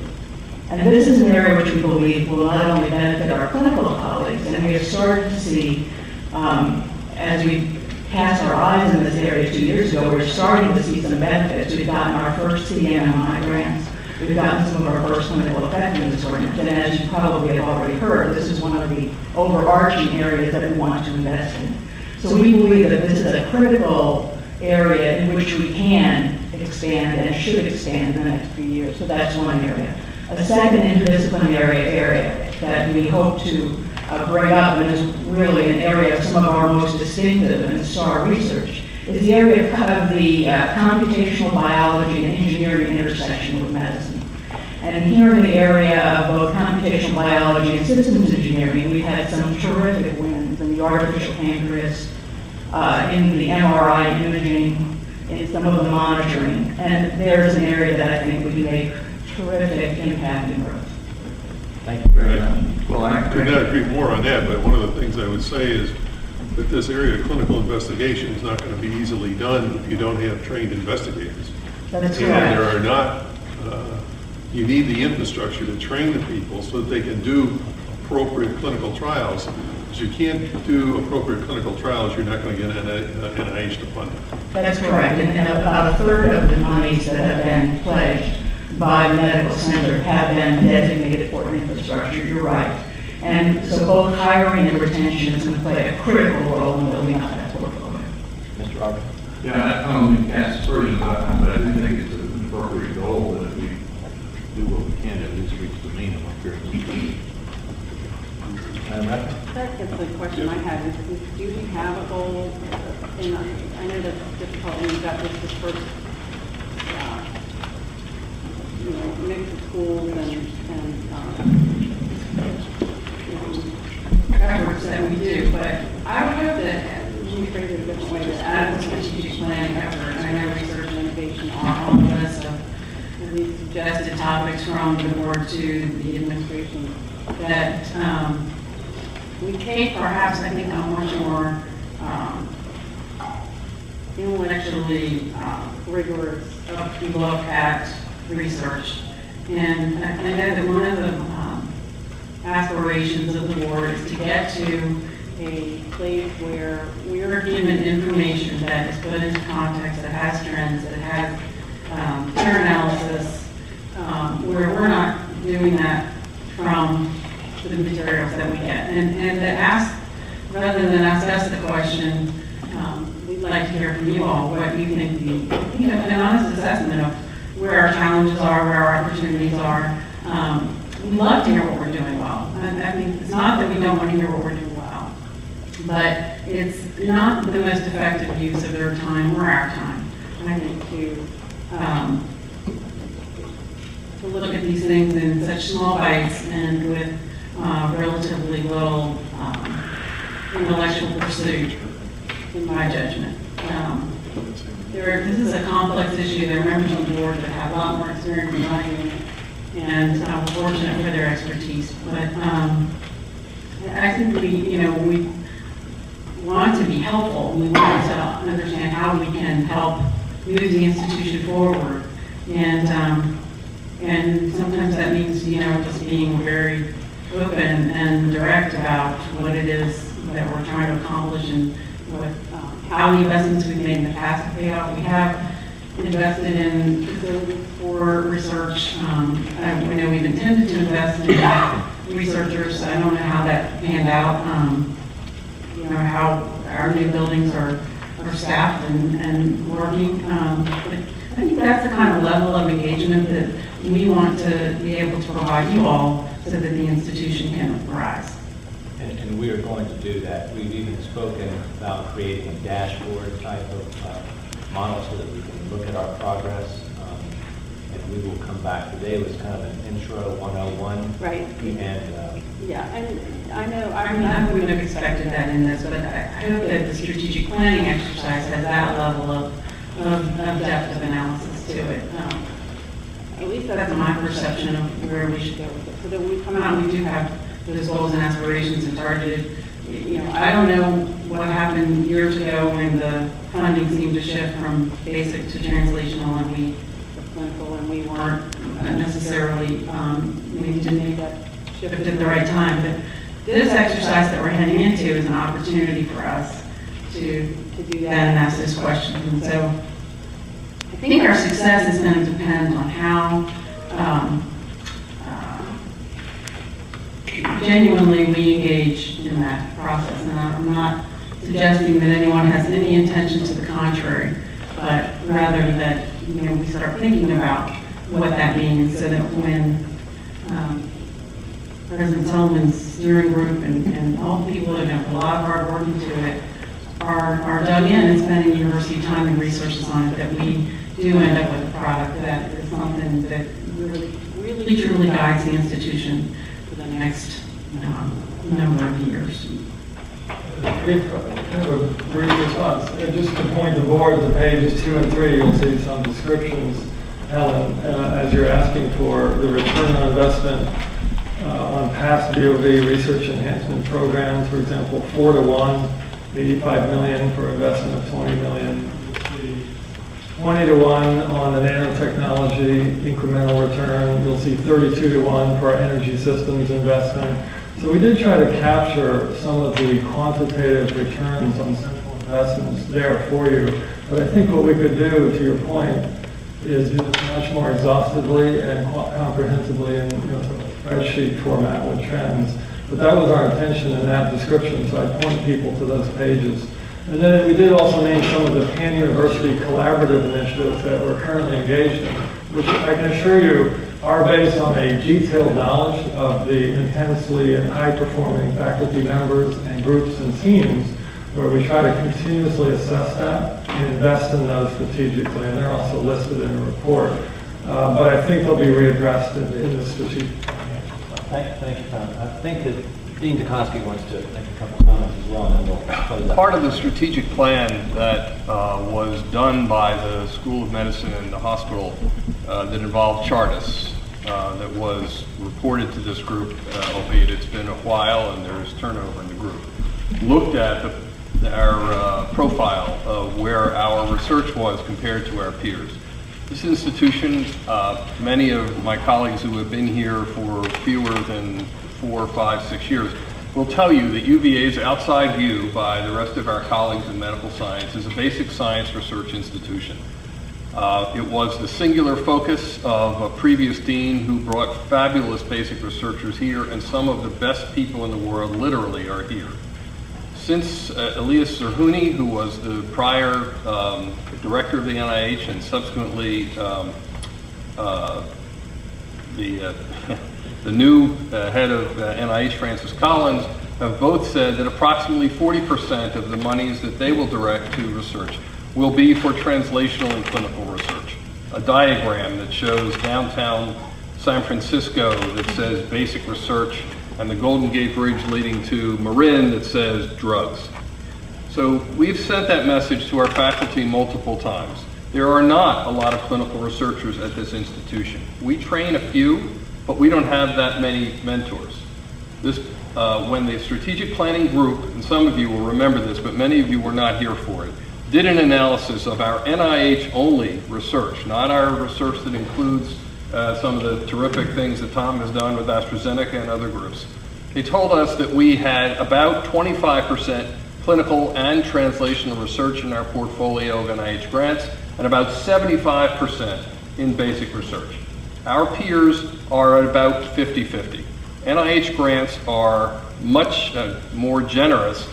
And this is an area which we believe will not only benefit our clinical colleagues, and we have started to see, as we cast our eyes in this area 2 years ago, we're starting to see some benefits. We've gotten our first CMMI grants. We've gotten some of our first clinical effectiveness grants. And as you probably have already heard, this is one of the overarching areas that we want to invest in. So we believe that this is a critical area in which we can expand and should expand in the next few years. So that's one area. A second interdisciplinary area that we hope to bring up, and is really an area of some of our most distinctive and star research, is the area of the computational biology and engineering intersection with medicine. And here in the area of both computational biology and systems engineering, we've had some terrific wins in the artificial pancreas, in the MRI imaging, in some of the monitoring. And there's an area that I think we can make terrific impact and growth. Thank you very much. Well, I could not agree more on that, but one of the things I would say is that this area of clinical investigation is not going to be easily done if you don't have trained investigators. That's and correct. there are not you need the infrastructure to train the people so that they can do appropriate clinical trials. Because you can't do appropriate clinical trials, you're not going to get NIH to fund it. That's correct, and about a third of the monies that have been pledged by the medical center have been designated for infrastructure, you're right. And so both hiring and retention is going to play a critical role in building up that portfolio. Mr. Robert? Yeah, I don't mean to cast aspersions, but I do think it's an appropriate goal that we do what we can to at least reach the mean of our current. That gets the question I had, is do you have a goal? And I know that's difficult when you've got this first, mix of schools efforts that we do, but I would hope that we phrase it a different way, that as a strategic planning effort, I know research and innovation are on the list of these suggested topics from the board to the administration, that we take perhaps, I think, a much more intellectually rigorous look at research. And I know that one of the aspirations of the board is to get to a place where we're given information that is put into context, that has trends, that has peer analysis, where we're not doing that from the materials that we get. And to ask, rather than ask us the question, we'd like to hear from you all what you think an honest assessment of where our challenges are, where our opportunities are. We'd love to hear what we're doing well. I mean, it's not that we don't want to hear what we're doing well, but it's not the most effective use of their time or our time, I think, to look at these things in such small bites and with relatively little intellectual pursuit, in my judgment. This is a complex issue. There are members on the board that have a lot more experience in running it, and I'm fortunate for their expertise. But I think we want to be helpful. We want to understand how we can help move the institution forward, and sometimes that means just being very open and direct about what it is that we're trying to accomplish and how the investments we've made in the past have paid off. We have invested in facilities for research. We know we've intended to invest in researchers. I don't know how that panned out. How our new buildings are staffed and working. But I think that's the kind of level of engagement that we want to be able to provide you all so that the institution can rise. And we are going to do that. We've even spoken about creating a dashboard type of model so that we can look at our progress. And we will come back. Today was kind of an intro 101. Right. And I know. I wouldn't have expected that in this, but I hope that the strategic planning exercise has that level of depth of analysis to it. At least that's my perception of where we should go with it. So that when we come out, we do have those goals and aspirations and targeted. I don't know what happened years ago when the funding seemed to shift from basic to translational and we clinical, and we weren't necessarily we didn't make that shift at the right time. But this exercise that we're heading into is an opportunity for us to do that and ask those questions. And so I think our success is going to depend on how genuinely we engage in that process. And I'm not suggesting that anyone has any intention to the contrary, but rather that we start thinking about what that means so that when President Sullivan's steering group and all the people that have a lot of hard work into it are dug in and spending university time and resources on it, that we do end up with a product that is something that really truly guides the institution for the next number of years. Brief response. Just to point the board to pages 2 and 3, you'll see some descriptions, Helen, as you're asking for the return on investment on past DOV research enhancement programs, for example, 4 to 1, $85 million for investment of $20 million. 20-to-1 on the nanotechnology incremental return. You'll see 32-to-1 for our energy systems investment. So we did try to capture some of the quantitative returns on central investments there for you. But I think what we could do, to your point, is do this much more exhaustively and comprehensively in sort of spreadsheet format with trends. But that was our intention in that description, so I point people to those pages. And then we did also name some of the pan-university collaborative initiatives that we're currently engaged in, which I can assure you are based on a detailed knowledge of the intensely and high-performing faculty members and groups and teams, where we try to continuously assess that and invest in those strategically, and they're also listed in the report. But I think they'll be readdressed in the strategic. Thank you, Tom. I think that Dean Dukonski wants to make a couple comments as well, and then we'll close out. Part of the strategic plan that was done by the School of Medicine and the hospital that involved Chartis, that was reported to this group, albeit it's been a while and there's turnover in the group, looked at our profile of where our research was compared to our peers. This institution, many of my colleagues who have been here for fewer than 4, 5, 6 years will tell you that UVA's outside view by the rest of our colleagues in medical science is a basic science research institution. It was the singular focus of a previous dean who brought fabulous basic researchers here, and some of the best people in the world literally are here. Since Elias Zerhouni, who was the prior director of the NIH and subsequently the new head of NIH, Francis Collins, have both said that approximately 40% of the monies that they will direct to research will be for translational and clinical research. A diagram that shows downtown San Francisco that says basic research, and the Golden Gate Bridge leading to Marin that says drugs. So we've sent that message to our faculty multiple times. There are not a lot of clinical researchers at this institution. We train a few, but we don't have that many mentors. When the strategic planning group, and some of you will remember this, but many of you were not here for it, did an analysis of our NIH-only research, not our research that includes some of the terrific things that Tom has done with AstraZeneca and other groups. They told us that we had about 25% clinical and translational research in our portfolio of NIH grants, and about 75% in basic research. Our peers are at about 50-50. NIH grants are much more generous.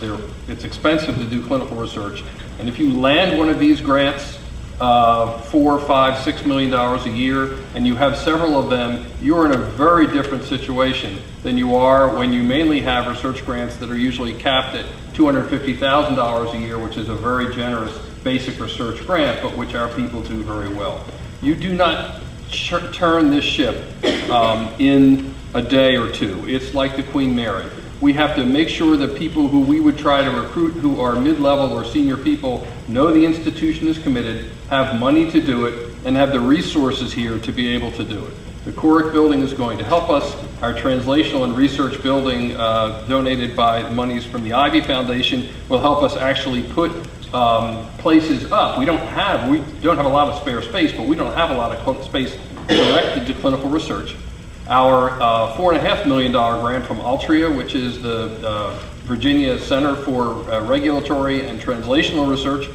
It's expensive to do clinical research. And if you land one of these grants, $4, $5, $6 million a year, and you have several of them, you're in a very different situation than you are when you mainly have research grants that are usually capped at $250,000 a year, which is a very generous basic research grant, but which our people do very well. You do not turn this ship in a day or two. It's like the Queen Mary. We have to make sure that people who we would try to recruit who are mid-level or senior people know the institution is committed, have money to do it, and have the resources here to be able to do it. The Corrick building is going to help us. Our translational and research building, donated by monies from the Ivy Foundation, will help us actually put places up. We don't have a lot of spare space, but we don't have a lot of space directed to clinical research. Our $4.5 million grant from Altria, which is the Virginia Center for Regulatory and Translational Research,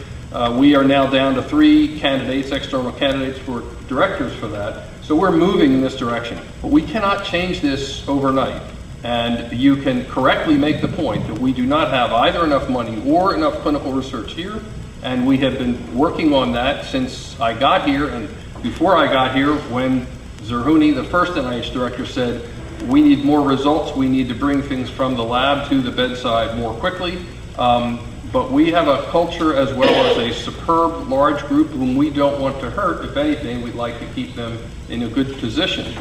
we are now down to 3 candidates, external candidates for directors for that. So we're moving in this direction. But we cannot change this overnight. And you can correctly make the point that we do not have either enough money or enough clinical research here. And we have been working on that since I got here, and before I got here, when Zerhouni, the first NIH director, said, we need more results, we need to bring things from the lab to the bedside more quickly. But we have a culture as well as a superb large group whom we don't want to hurt. If anything, we'd like to keep them in a good position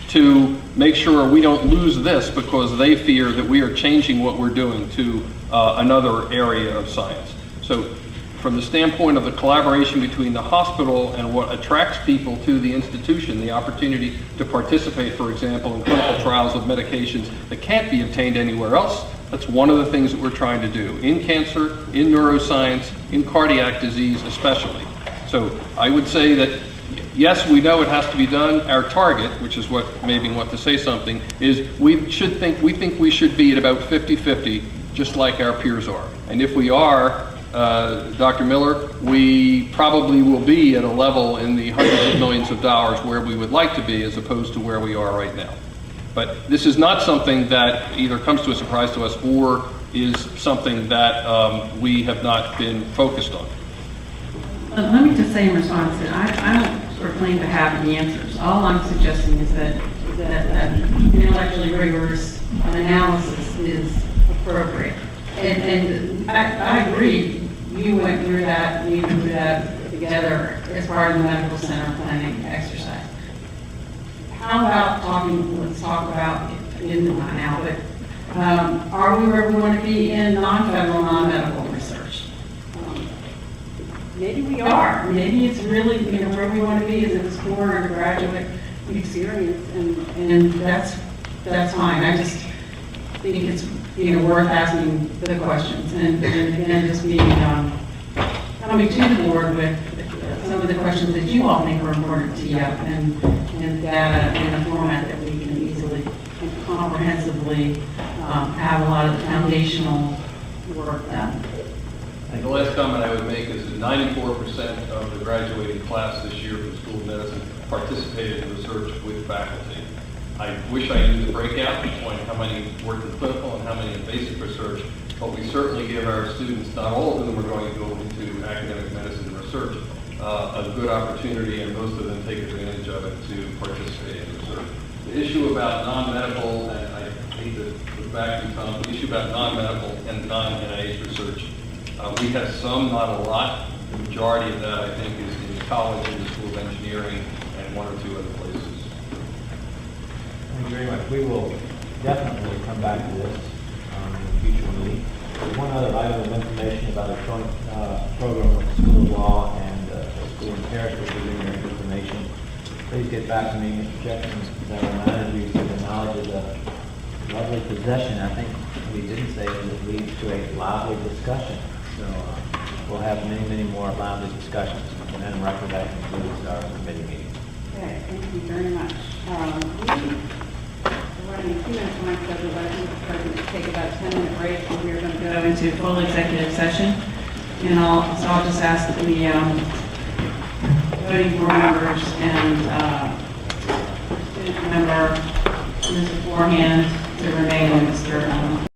to make sure we don't lose this because they fear that we are changing what we're doing to another area of science. So from the standpoint of the collaboration between the hospital and what attracts people to the institution, the opportunity to participate, for example, in clinical trials of medications that can't be obtained anywhere else, that's one of the things that we're trying to do in cancer, in neuroscience, in cardiac disease especially. So I would say that, yes, we know it has to be done. Our target, which is what made me want to say something, is we think we should be at about 50-50, just like our peers are. And if we are, Dr. Miller, we probably will be at a level in the hundreds of millions of dollars where we would like to be as opposed to where we are right now. But this is not something that either comes to a surprise to us or is something that we have not been focused on. Let me just say in response that I don't sort of claim to have the answers. All I'm suggesting is that intellectually rigorous analysis is appropriate. And I agree, you went through that, we went through that together as part of the medical center planning exercise. How about let's talk about, not now, but are we where we want to be in non-federal, non-medical research? Maybe we are. Maybe it's really, where we want to be is in this core undergraduate experience, and that's fine. I just think it's, worth asking the questions, and again, just being, coming to the board with some of the questions that you all think are important to you, and data in a format that we can easily and comprehensively have a lot of the foundational work done. And the last comment I would make is that 94% of the graduating class this year from School of Medicine participated in research with faculty. I wish I knew the breakout between how many worked in clinical and how many in basic research, but we certainly give our students, not all of them are going to go into academic medicine research, a good opportunity, and most of them take advantage of it to participate in research. The issue about non-medical, and I need to look back to Tom, the issue about non-medical and non-NIH research, we have some, not a lot. The majority of that, I think, is in college and the School of Engineering and one or two other places. Thank you very much. We will definitely come back to this in a future meeting. One other item of information about a joint program with the School of Law and the School in Paris, which is in your information. Please get back to me, Mr. Jefferson, that reminded you of the knowledge of the lovely possession. I think we didn't say that it leads to a lively discussion. So we'll have many, many more lively discussions. And then record that concludes our committee meeting. Okay, thank you very much. We're running 2 minutes behind schedule, but I think it's going to take about a 10-minute break, and we're going to Go into full executive session, and I'll just ask the voting board members and member Mr. Forehand to remain in Mr.